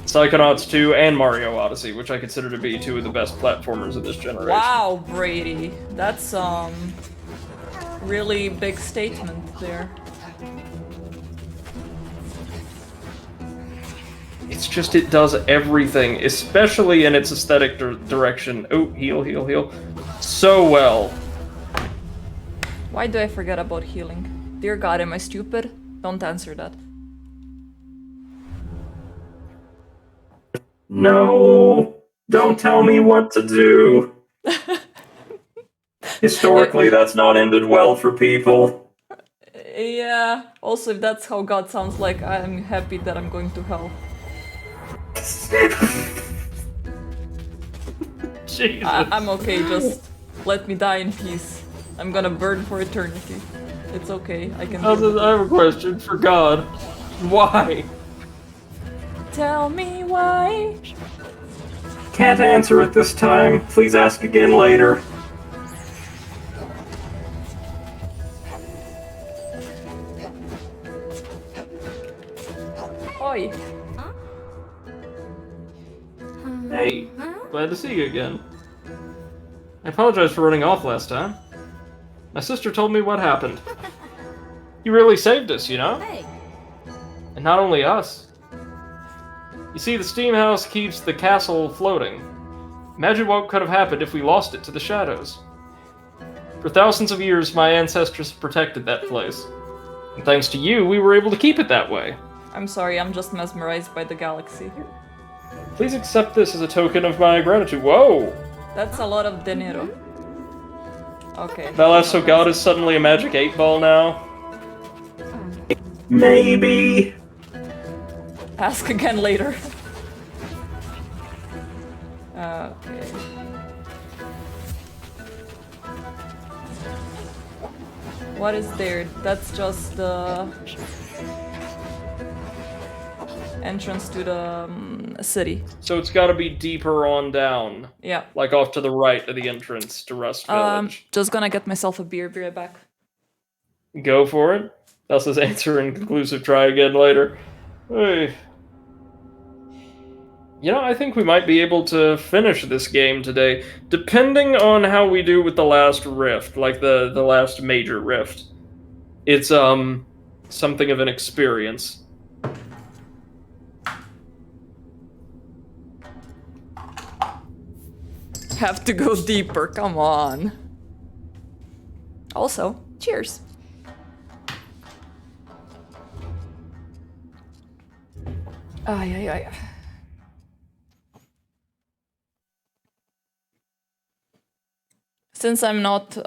D: Psychonauts 2 and Mario Odyssey, which I consider to be 2 of the best platformers of this generation.
A: Wow, Brady. That's, really big statement there.
D: It's just, it does everything, especially in its aesthetic direction. Oh, heal. So well.
A: Why do I forget about healing? Dear God, am I stupid? Don't answer that.
E: No, don't tell me what to do. Historically, that's not ended well for people.
A: Yeah, also if that's how God sounds like, I'm happy that I'm going to hell.
D: Jesus.
A: I'm okay, just let me die in peace. I'm gonna burn for eternity. It's okay, I can deal with it.
D: I have a question for God. Why?
A: Tell me why.
E: Can't answer it this time. Please ask again later.
A: Oi.
D: Hey, glad to see you again. I apologize for running off last time. My sister told me what happened. You really saved us, you know? And not only us. You see, the steam house keeps the castle floating. Imagine what could have happened if we lost it to the shadows. For thousands of years, my ancestors protected that place. And thanks to you, we were able to keep it that way.
A: I'm sorry, I'm just mesmerized by the galaxy.
D: Please accept this as a token of my gratitude. Whoa!
A: That's a lot of dinero. Okay.
D: Valas, so God is suddenly a magic 8-ball now?
E: Maybe.
A: Ask again later. Okay. What is there? That's just the entrance to the city.
D: So it's got to be deeper on down.
A: Yeah.
D: Like off to the right of the entrance to Rust Village.
A: Just gonna get myself a beer. Be right back.
D: Go for it. That's his answer inconclusive. Try again later. Hey. You know, I think we might be able to finish this game today, depending on how we do with the last rift, like the last major rift. It's something of an experience.
A: Have to go deeper. Come on. Also, cheers. Ay, ay, ay. Since I'm not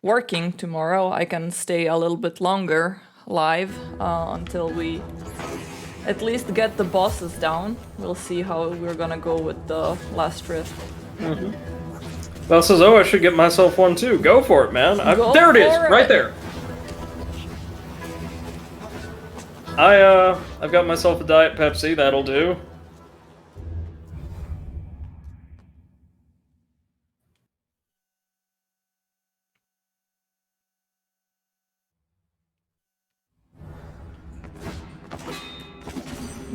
A: working tomorrow, I can stay a little bit longer live until we at least get the bosses down. We'll see how we're gonna go with the last rift.
D: Well, says, oh, I should get myself one too. Go for it, man. There it is, right there. I've got myself a Diet Pepsi. That'll do.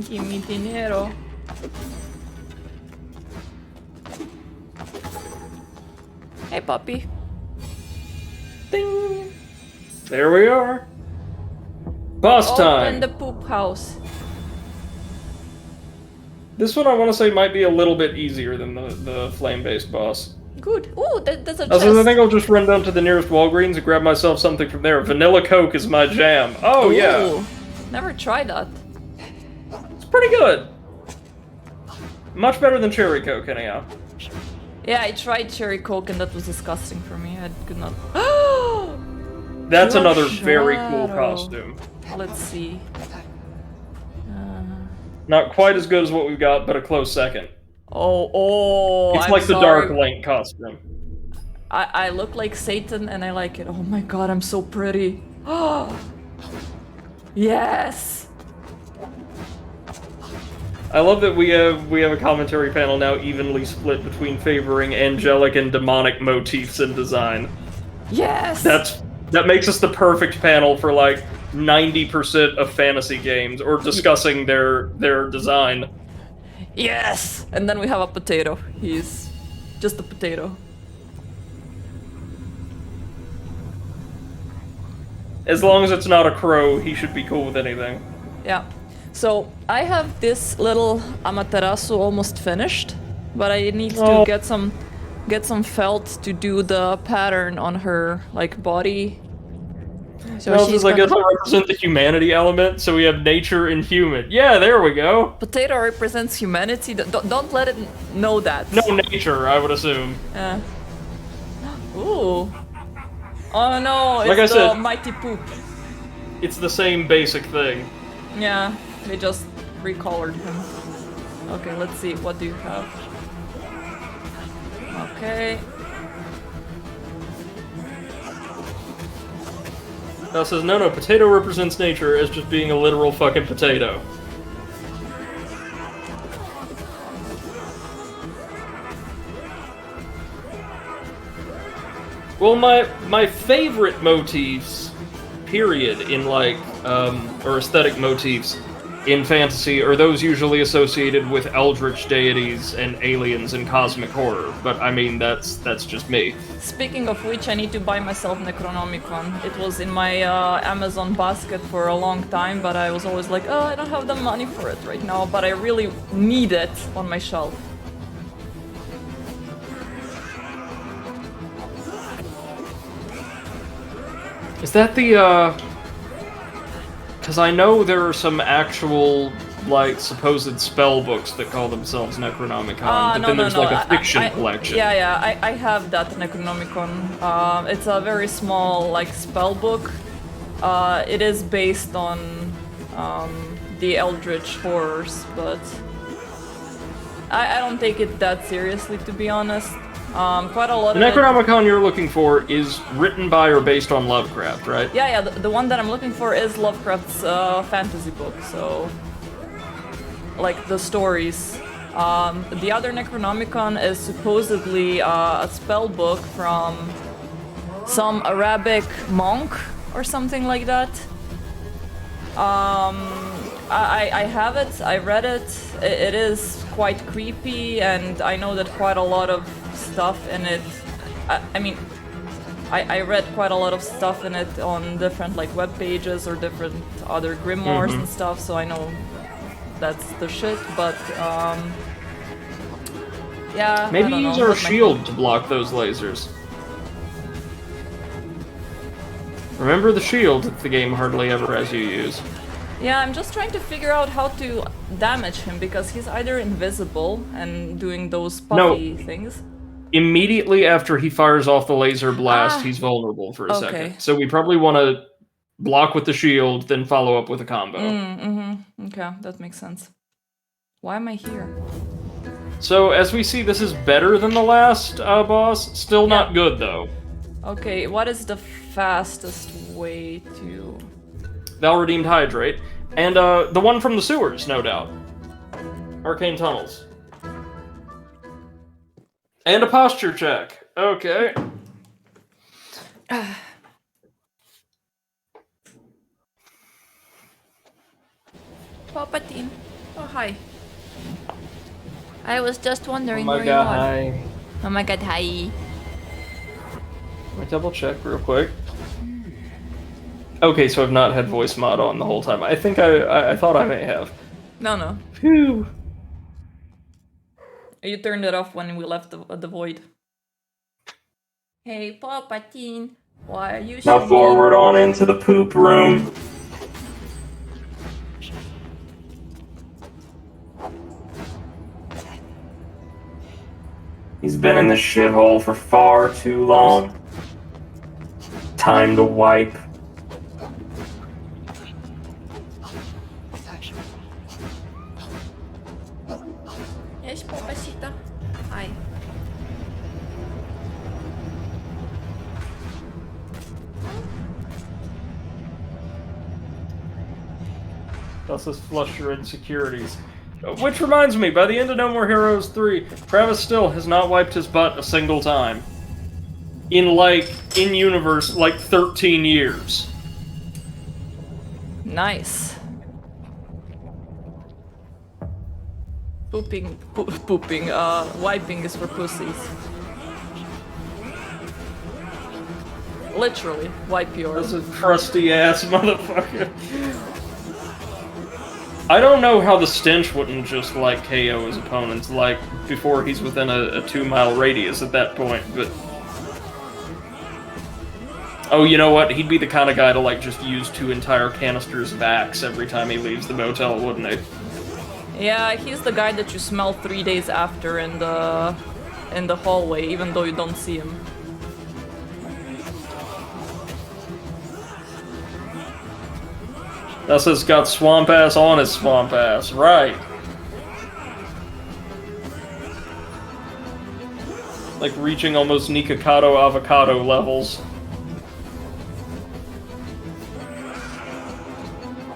A: Give me dinero. Hey, puppy. Ding!
D: There we are. Boss time.
A: Open the poop house.
D: This one I want to say might be a little bit easier than the flame-based boss.
A: Good. Ooh, there's a chest.
D: Also, I think I'll just run down to the nearest Walgreens and grab myself something from there. Vanilla Coke is my jam. Oh, yeah.
A: Ooh, never tried that.
D: It's pretty good. Much better than Cherry Coke, anyhow.
A: Yeah, I tried cherry coke and that was disgusting for me. I could not.
D: That's
A: Your
D: another very cool
A: shadow.
D: costume.
A: Let's see.
D: Not quite as good as what we've got, but a close second.
A: Oh,
D: It's
A: I'm
D: like the
A: sorry.
D: Dark Link costume.
A: I look like Satan and I like it. Oh my god, I'm so pretty. Oh, yes.
D: I love that we have a commentary panel now evenly split between favoring angelic and demonic motifs in design.
A: Yes.
D: That makes us the perfect panel for like 90% of fantasy games or discussing their design.
A: Yes. And then we have a potato. He's just a potato.
D: As long as it's not a crow, he should be cool with anything.
A: Yeah. So I have this little Amaterasu almost finished, but I need to get some felt to do the pattern on her like body. So
D: Well,
A: she's
D: I guess
A: gonna...
D: to represent the humanity element, so we have nature and human. Yeah, there we go.
A: Potato represents humanity. Don't let it know that.
D: No nature, I would assume.
A: Ooh. Oh no, it's
D: Like I
A: the
D: said-
A: mighty poop.
D: It's the same basic thing.
A: Yeah, they just recolored him. Okay, let's see. What do you have? Okay.
D: Now says, no, potato represents nature as just being a literal fucking potato. Well, my favorite motifs, period, in like, or aesthetic motifs in fantasy are those usually associated with eldritch deities and aliens and cosmic horror. But I mean, that's just me.
A: Speaking of which, I need to buy myself Necronomicon. It was in my Amazon basket for a long time, but I was always like, oh, I don't have the money for it right now, but I really need it on my shelf.
D: Is that the, because I know there are some actual, like, supposed spell books that call themselves Necronomicon, but then there's like a fiction collection.
A: Yeah, I have that Necronomicon. It's a very small, like, spell book. It is based on the Eldritch horrors, but I don't take it that seriously, to be honest. Quite a lot
D: The
A: of
D: Necronomicon you're looking for is written by or based on Lovecraft, right?
A: Yeah, the one that I'm looking for is Lovecraft's fantasy book, so... like, the stories. The other Necronomicon is supposedly a spell book from some Arabic monk or something like that. I have it, I read it. It is quite creepy, and I know that quite a lot of stuff in it. I read quite a lot of stuff in it on different like web pages or different other grimoires and stuff, so I know that's the shit. But yeah.
D: Maybe
A: I don't
D: use
A: know,
D: our
A: not my
D: shield
A: thing.
D: to block those lasers. Remember the shield that the game hardly ever has you use.
A: Yeah, I'm just trying to figure out how to damage him because he's either invisible and doing those puffy things.
D: Immediately after he fires off the laser blast, he's vulnerable for a
A: Okay.
D: second. So we probably want to block with the shield, then follow up with a combo.
A: Okay, that makes sense. Why am I here?
D: So as we see, this is better than the last boss. Still not good, though.
A: Okay, what is the fastest way to...
D: Val-Redeemed Hydrate. And the one from the sewers, no doubt. Arcane Tunnels. And a posture check. Okay.
A: Palpatine. Oh, hi. I was just wondering
D: Oh my
A: where
D: god,
A: you are.
D: hi.
A: Oh my god, hi.
D: Let me double check real quick. Okay, so I've not had voice mod on the whole time. I think I thought I may have.
A: No.
D: Phew.
A: You turned it off when we left the void. Hey, Palpatine. Why are you
E: Now forward on into the poop room. He's been in this shithole for far too long. Time to wipe.
A: Yes, Papacita. Hi.
D: Thus has flushed your insecurities. Which reminds me, by the end of No More Heroes 3, Travis still has not wiped his butt a single time. In-universe, 13 years.
A: Nice. Wiping is for pussies. Literally, wipe yours.
D: This is crusty ass motherfucker. I don't know how the stench wouldn't just KO his opponents before he's within a 2-mile radius at that point, but... Oh, you know what? He'd be the kind of guy to just use 2 entire canisters of Axe every time he leaves the motel, wouldn't he?
A: Yeah, he's the guy that you smell 3 days after in the hallway, even though you don't see him.
D: Thus has got swamp ass on his swamp ass, right? Reaching almost Nikocado avocado levels.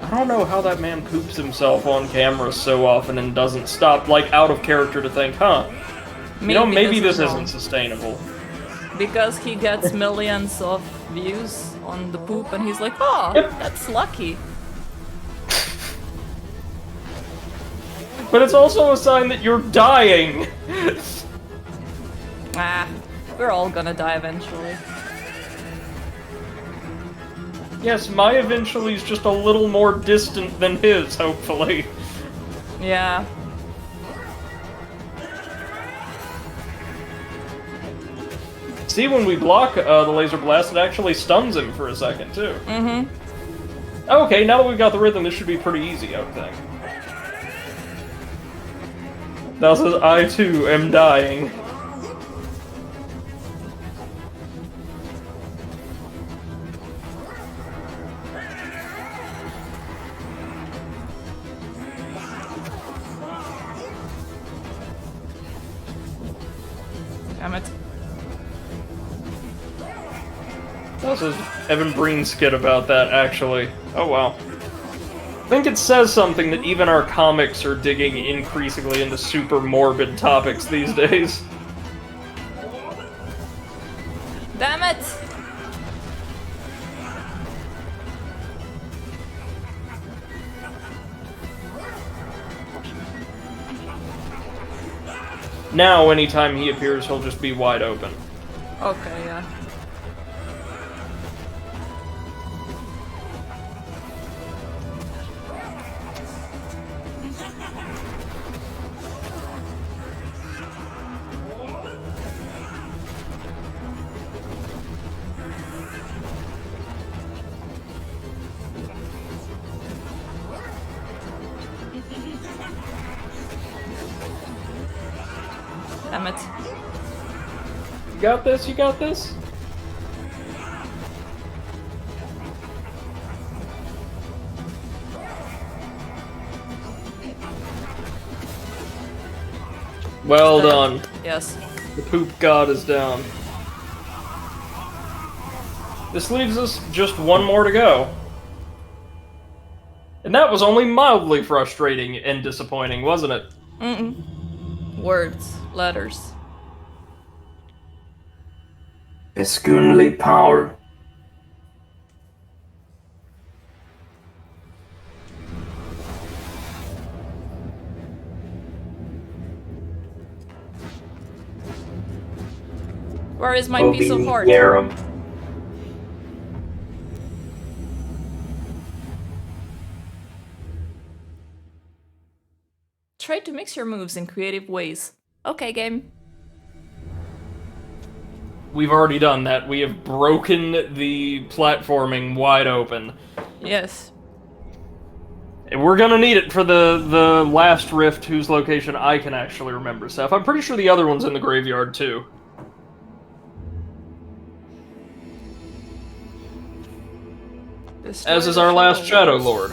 D: I don't know how that man poops himself on camera so often and doesn't stop, out of character to think, huh? Maybe this isn't sustainable.
A: Because he gets millions of views on the poop and he's like, oh, that's lucky.
D: But it's also a sign that you're dying!
A: We're all gonna die eventually.
D: Yes, my eventually is just a little more distant than his, hopefully.
A: Yeah.
D: See, when we block the laser blast, it actually stuns him for a second, too. Okay, now that we've got the rhythm, this should be pretty easy, I would think. Now says, I too am dying.
A: Damn it.
D: This is Evan Breen's skit about that, actually. Oh, wow. I think it says something that even our comics are digging increasingly into super morbid topics these days.
A: Damn it!
D: Now, anytime he appears, he'll just be wide open.
A: Okay, yeah. Damn it.
D: You got this? You got this? Well done.
A: Yes.
D: The poop god is down. This leaves us just one more to go. And that was only mildly frustrating and disappointing, wasn't it?
A: Words, letters.
E: Escunly power.
A: Where is my piece of heart?
E: Yarum.
A: Try to mix your moves in creative ways. Okay, game.
D: We've already done that. We have broken the platforming wide open.
A: Yes.
D: And we're gonna need it for the last rift whose location I can actually remember, Seth. I'm pretty sure the other one's in the graveyard, too. As is our last Shadow Lord.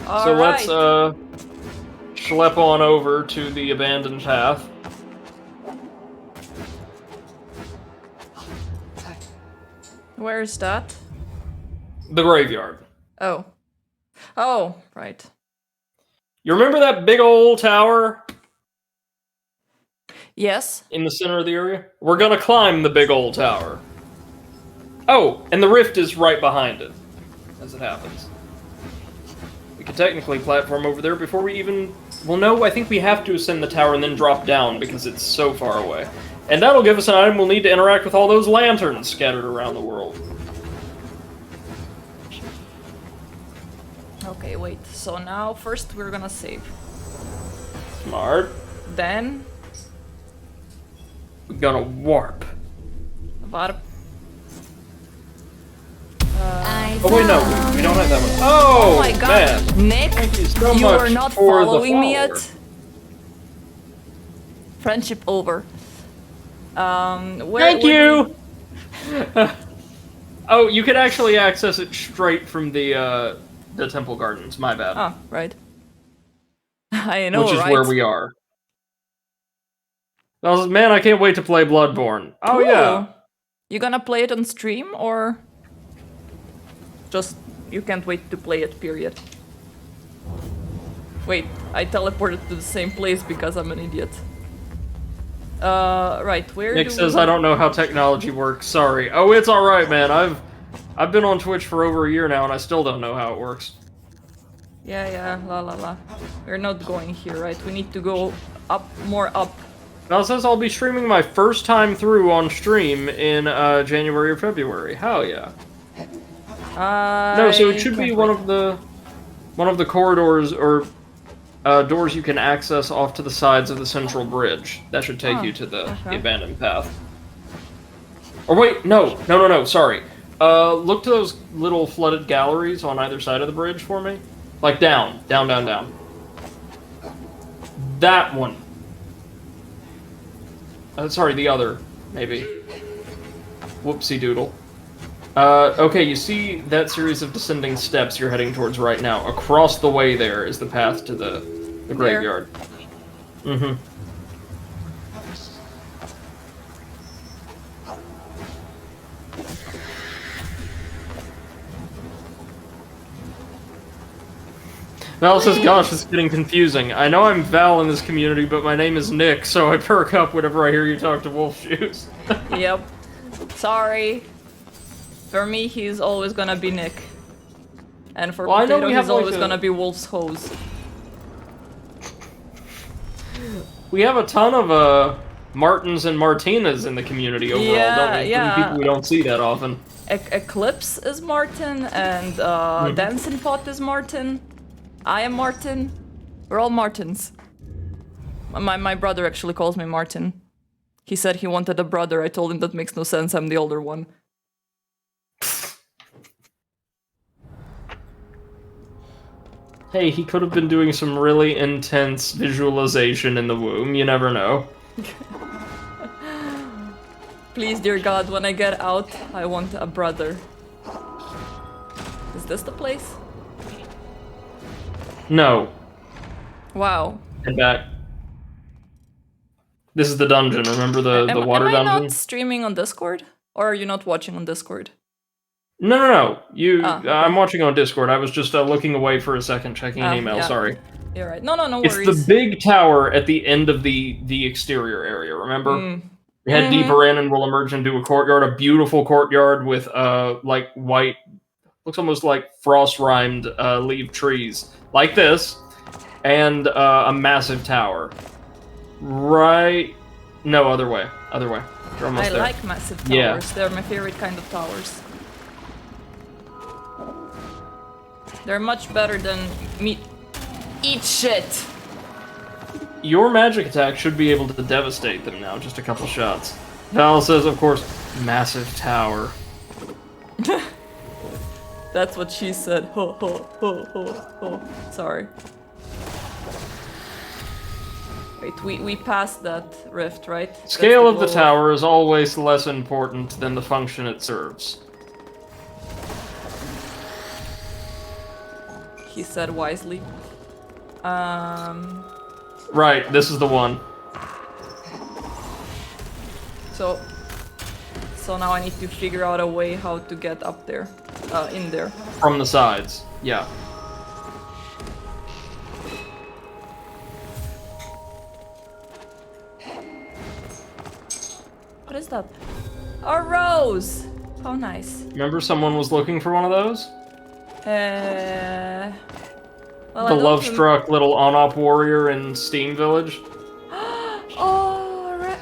D: So let's, schlep on over to the abandoned path.
A: Where's that?
D: The graveyard.
A: Oh. Oh, right.
D: You remember that big old tower?
A: Yes.
D: In the center of the area? We're gonna climb the big old tower. Oh, and the rift is right behind it, as it happens. We could technically platform over there before we even... Well, no, I think we have to ascend the tower and then drop down because it's so far away. And that'll give us an item we'll need to interact with all those lanterns scattered around the world.
A: Okay, wait. So now, first we're gonna save.
D: Smart.
A: Then...
D: We're gonna warp.
A: Warp.
D: Oh wait, no, we don't have that one. Oh,
A: my god,
D: man.
A: Nick,
D: Thank you so
A: you
D: much
A: are not
D: for the
A: following me
D: follower.
A: yet. Friendship over.
D: Thank you! Oh, you can actually access it straight from the Temple Gardens, my bad.
A: Ah, right. I know,
D: Which is
A: right?
D: where we are. I was, man, I can't wait to play Bloodborne. Oh,
A: Cool.
D: yeah.
A: You gonna play it on stream, or... just, you can't wait to play it, period? Wait, I teleported to the same place because I'm an idiot. Right, where
D: Nick
A: do
D: says,
A: we...
D: I don't know how technology works, sorry. Oh, it's alright, man, I've been on Twitch for over a year now, and I still don't know how it works.
A: Yeah, la la la. We're not going here, right? We need to go up, more up.
D: Now it says I'll be streaming my first time through on stream in January or February. Hell yeah. No, so it should be one of the corridors or doors you can access off to the sides of the central bridge. That should take you to the abandoned path. Or wait, no, sorry. Look to those little flooded galleries on either side of the bridge for me. Like down. That one. Sorry, the other, maybe. Whoopsie doodle. Okay, you see that series of descending steps you're heading towards right now. Across the way there is the path to the graveyard. Mm-hmm. Val says, gosh, it's getting confusing. I know I'm Val in this community, but my name is Nick, so I perk up whenever I hear you talk to Wolf Shoes.
A: Yep. Sorry. For me, he's always gonna be Nick. And for
D: Well,
A: Potato, he's
D: like
A: always gonna be Wolf's Hose.
D: We have a ton of Martins and Martinas in the community overall, don't we?
A: Yeah.
D: People we don't see that often.
A: Eclipse is Martin, and Dancing Pot is Martin. I am Martin. We're all Martins. My brother actually calls me Martin. He said he wanted a brother. I told him that makes no sense. I'm the older one.
D: Hey, he could have been doing some really intense visualization in the womb. You never know.
A: Please, dear God, when I get out, I want a brother. Is this the place?
D: No.
A: Wow.
D: Head back. This is the dungeon. Remember the water
A: am I
D: dungeon?
A: not streaming on Discord? Or are you not watching on Discord?
D: No.
A: Okay.
D: I'm watching on Discord. I was just looking away for a second, checking an email.
A: Yeah.
D: Sorry.
A: You're right. No
D: It's
A: worries.
D: the big tower at the end of the exterior area. Remember? We head deeper in, and we'll emerge into a courtyard. A beautiful courtyard with like white, looks almost like frost-rimed leaf trees, like this, and a massive tower. Right? No, other way. Other way. You're almost there.
A: I like massive towers.
D: Yeah.
A: They're my favorite kind of towers. They're much better than me. Eat shit!
D: Your magic attack should be able to devastate them now. Just a couple shots. Val says, of course, massive tower.
A: That's what she said. Ho ho ho ho ho. Sorry. Wait, we passed that rift, right?
D: Scale
A: That's
D: of the
A: goal.
D: tower is always less important than the function it serves.
A: He said wisely.
D: Right, this is the one.
A: So now I need to figure out a way how to get up there, in there.
D: From the sides, yeah.
A: What is that? A rose! How nice.
D: Remember someone was looking for one of those?
A: Well,
D: The love-struck little on-op warrior in Steam Village?
A: Oh, right.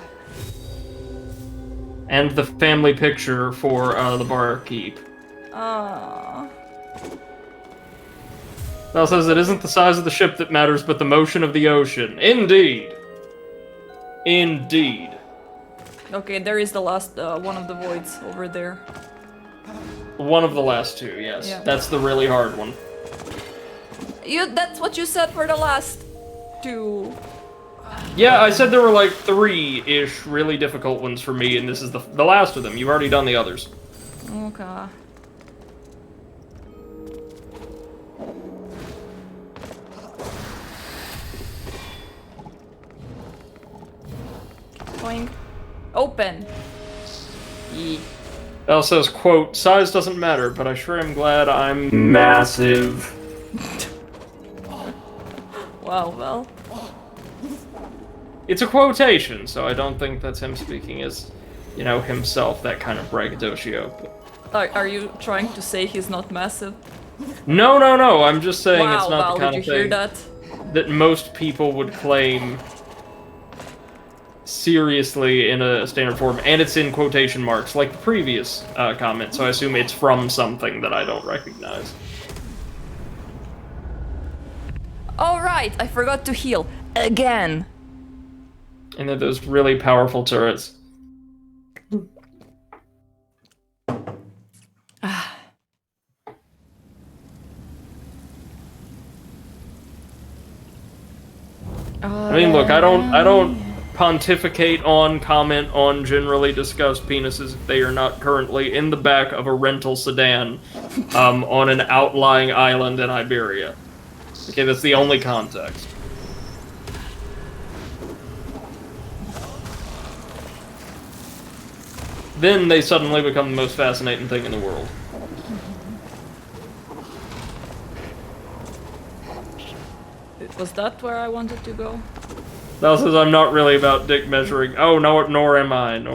D: And the family picture for the barkeep.
A: Aww.
D: Val says it isn't the size of the ship that matters, but the motion of the ocean. Indeed. Indeed.
A: Okay, there is the last one of the voids over there.
D: One of the last two, yes.
A: Yeah.
D: That's the really hard one.
A: That's what you said for the last two.
D: Yeah, I said there were like 3-ish really difficult ones for me, and this is the last of them. You've already done the others.
A: Okay. Going. Open. Yee.
D: Val says, quote, size doesn't matter, but I sure am glad I'm
E: Massive.
A: Wow, well.
D: It's a quotation, so I don't think that's him speaking as, you know, himself, that kind of braggadocio. But...
A: Are you trying to say he's not massive?
D: No, I'm just saying
A: Wow,
D: it's not
A: Val,
D: the kind
A: did
D: of
A: you hear
D: thing
A: that?
D: most people would claim seriously in a standard form, and it's in quotation marks, like the previous comment, so I assume it's from something that I don't recognize.
A: Oh right, I forgot to heal. Again.
D: And then those really powerful turrets. I mean, look, I don't pontificate on, comment on, generally discuss penises if they are not currently in the back of a rental sedan on an outlying island in Iberia. Okay, that's the only context. Then they suddenly become the most fascinating thing in the world.
A: Was that where I wanted to go?
D: Val says I'm not really about dick measuring. Oh, no, nor am I.
A: No,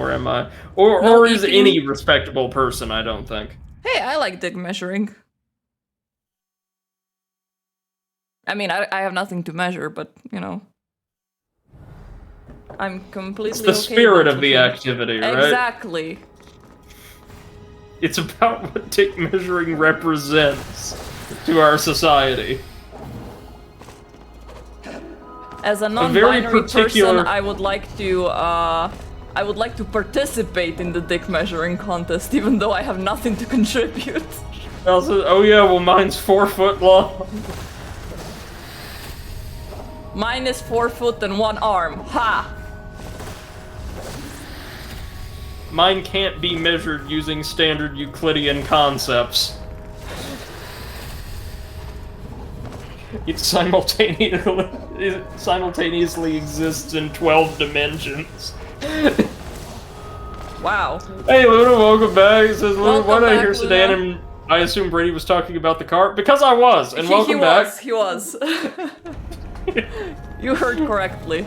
D: Or is
A: eating-
D: any respectable person, I don't think.
A: Hey, I like dick measuring. I mean, I have nothing to measure, but, you know. I'm completely
D: It's the
A: okay
D: spirit
A: with
D: of the
A: looking.
D: activity, right?
A: Exactly.
D: It's about what dick measuring represents to our society.
A: As a
D: very
A: non-binary
D: particular-
A: person, I would like to participate in the dick measuring contest, even though I have nothing to contribute.
D: Val says, oh yeah, well mine's 4 foot long.
A: Mine is 4 foot and 1 arm. Ha!
D: Mine can't be measured using standard Euclidean concepts. It simultaneously exists in 12 dimensions.
A: Wow.
D: Hey Luna, welcome back. It says, Luna,
A: Welcome
D: why did I
A: back,
D: hear Sedan
A: Luna.
D: and I assume Brady was talking about the car? Because I was, and welcome back.
A: He was. You heard correctly.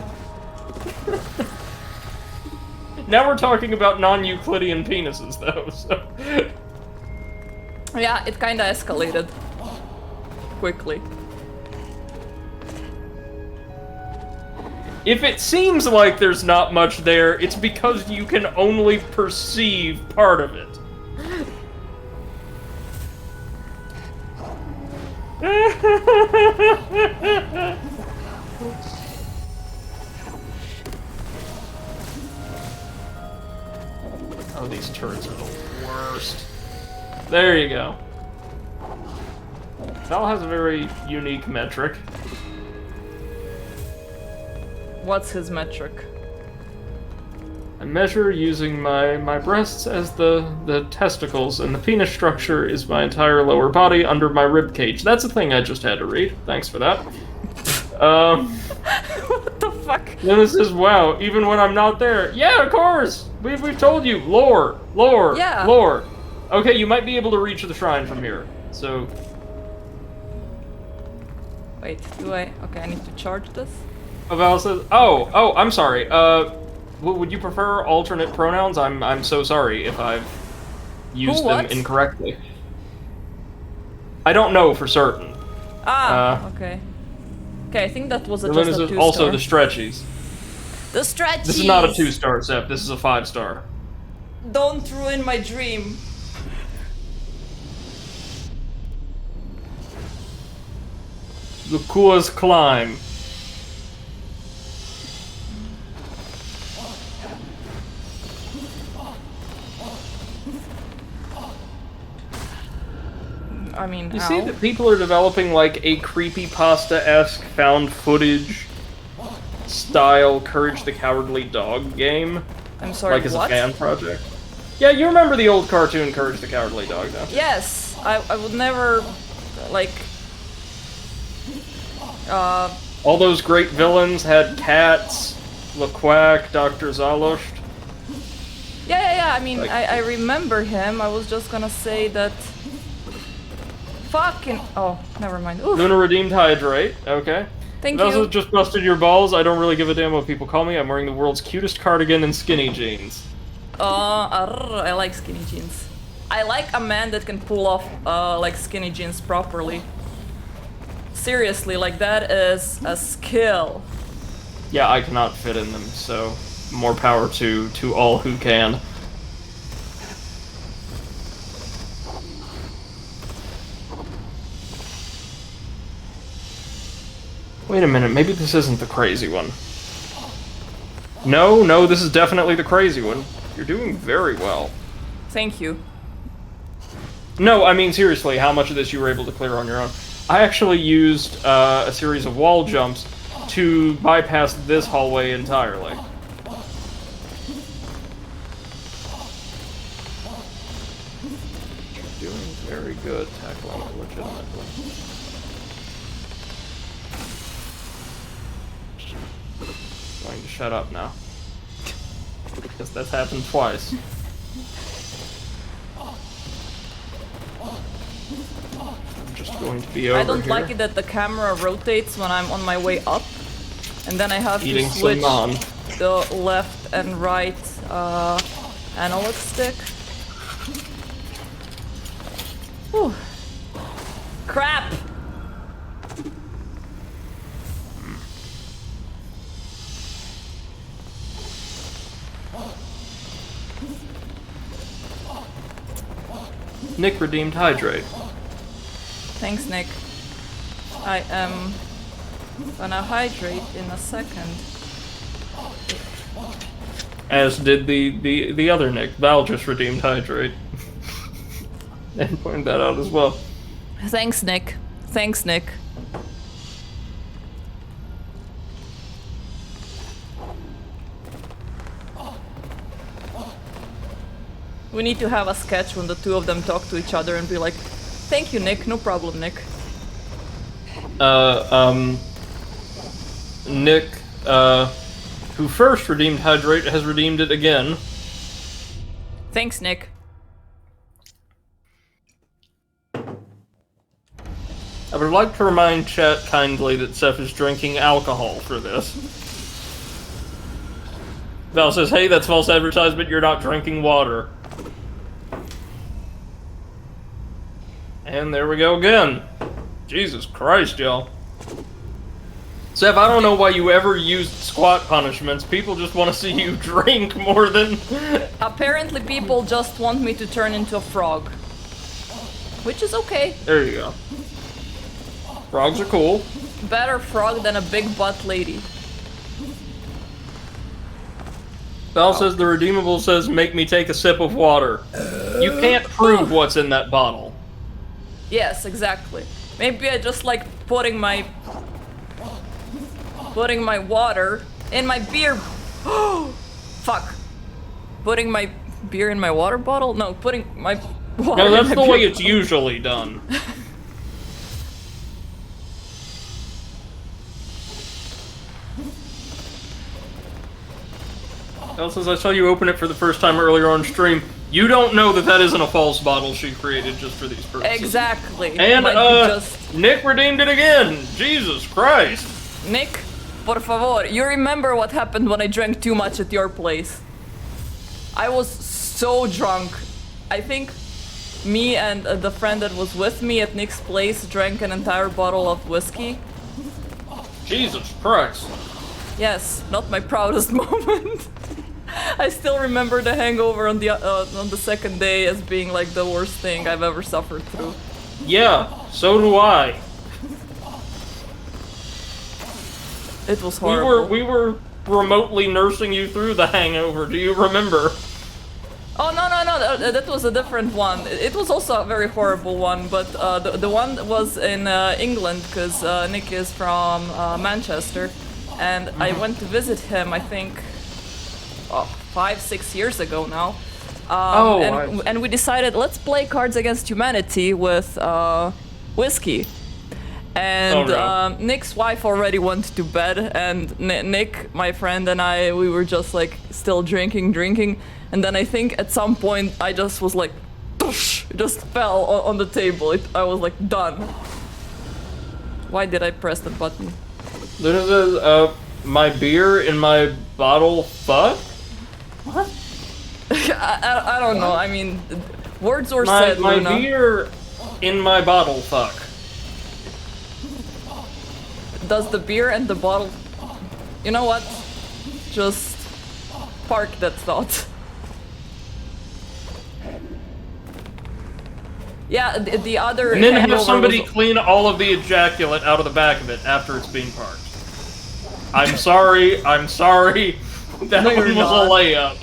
D: Now we're talking about non-Euclidean penises, though, so...
A: Yeah, it kinda escalated. Quickly.
D: If it seems like there's not much there, it's because you can only perceive part of it. Oh, these turrets are the worst. There you go. Val has a very unique metric.
A: What's his metric?
D: I measure using my breasts as the testicles, and the penis structure is my entire lower body under my rib cage. That's a thing I just had to read. Thanks for that.
A: What the fuck?
D: Then it says, wow, even when I'm not there. Yeah, of course! We've told you. Lore.
A: Yeah.
D: Lore. Okay, you might be able to reach the shrine from here. So,
A: Wait, do I? Okay, I need to charge this.
D: Val says, oh, I'm sorry. Would you prefer alternate pronouns? I'm so sorry if I've used them
A: what?
D: incorrectly. I don't know for certain.
A: Okay. Okay, I think that was
D: And
A: just
D: then
A: a
D: there's
A: 2-star.
D: also the stretchies.
A: The stretchies!
D: This is not a 2-star, Seth. This is a 5-star.
A: Don't ruin my dream.
D: The Kua's Climb.
A: I mean,
D: You
A: how?
D: see that people are developing like a creepypasta-esque found footage style Courage the Cowardly Dog game?
A: I'm sorry,
D: Like as
A: what?
D: a fan project? Yeah, you remember the old cartoon Courage the Cowardly Dog, don't you?
A: Yes, I would never, like...
D: All those great villains had cats, LeQuack, Dr. Zalosht.
A: Yeah, I mean,
D: Like-
A: I remember him. I was just gonna say that... Fucking... Oh, never mind. Oof.
D: Luna redeemed Hydrate, okay.
A: Thank
D: It also
A: you.
D: just busted your balls. I don't really give a damn what people call me. I'm wearing the world's cutest cardigan and skinny jeans.
A: I like skinny jeans. I like a man that can pull off, like, skinny jeans properly. Seriously, like, that is a skill.
D: Yeah, I cannot fit in them, so more power to all who can. Wait a minute, maybe this isn't the crazy one. No, this is definitely the crazy one. You're doing very well.
A: Thank you.
D: No, I mean seriously, how much of this you were able to clear on your own? I actually used a series of wall jumps to bypass this hallway entirely. You're doing very good tackling it legitimately. Going to shut up now. Because that's happened twice. just going to be over
A: I don't
D: here.
A: like it that the camera rotates when I'm on my way up, and then I have
D: Eating
A: to switch
D: some
A: the left and right analog stick. Whew. Crap!
D: Nick redeemed hydrate.
A: Thanks, Nick. I am gonna hydrate in a second.
D: As did the other Nick. Val just redeemed hydrate. And pointed that out as well.
A: Thanks, Nick. Thanks, Nick. We need to have a sketch when the two of them talk to each other and be like, thank you, Nick. No problem, Nick.
D: Nick, who first redeemed hydrate, has redeemed it again.
A: Thanks, Nick.
D: I would like to remind chat kindly that Seth is drinking alcohol for this. Val says, hey, that's false advertisement, you're not drinking water. And there we go again. Jesus Christ, y'all. Seth, I don't know why you ever used squat punishments. People just want to see you drink more than...
A: Apparently people just want me to turn into a frog. Which is okay.
D: There you go. Frogs are cool.
A: Better frog than a big butt lady.
D: Val says the redeemable says, make me take a sip of water. You can't prove what's in that bottle.
A: Yes, exactly. Maybe I just like putting my water in my beer. Fuck. Putting my beer in my water bottle? No, putting my water
D: No, that's
A: in
D: the
A: my
D: way
A: beer.
D: it's usually done. Val says, I saw you open it for the first time earlier on stream. You don't know that that isn't a false bottle she created just for these purposes.
A: Exactly.
D: And,
A: Might be just...
D: Nick redeemed it again! Jesus Christ!
A: Nick, por favor, you remember what happened when I drank too much at your place? I was so drunk. I think me and the friend that was with me at Nick's place drank an entire bottle of whiskey.
D: Jesus Christ.
A: Yes, not my proudest moment. I still remember the hangover on the second day as being like the worst thing I've ever suffered through.
D: Yeah, so do I.
A: It was horrible.
D: We were remotely nursing you through the hangover, do you remember?
A: Oh, no, that was a different one. It was also a very horrible one, but the one that was in England, because Nick is from Manchester, and I went to visit him, I think, 5-6 years ago now. And we decided, let's play Cards Against Humanity with whiskey. And Nick's wife already went to bed, and Nick, my friend, and I, we were just like still drinking. And then I think at some point I just was like, it just fell on the table. I was like, done. Why did I press the button?
D: This is, my beer in my bottle fuck? What?
A: I don't know. I mean, words were
D: My
A: said, Luna.
D: beer in my bottle fuck.
A: Does the beer and the bottle... You know what? Just park that thought. Yeah, the other
D: And then have
A: hangover
D: somebody
A: was...
D: clean all of the ejaculate out of the back of it after it's being parked. I'm sorry. That
A: No,
D: one
A: you're
D: was
A: not.
D: a layup.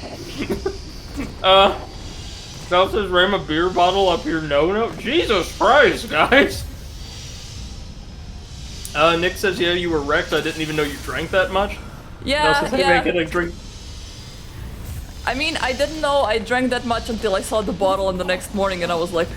D: Val says ram a beer bottle up your no. Jesus Christ, guys. Nick says, yeah, you were wrecked. I didn't even know you drank that much.
A: Yeah,
D: Val says, hey,
A: yeah.
D: man, can I drink?
A: I mean, I didn't know I drank that much until I saw the bottle on the next morning and I was like,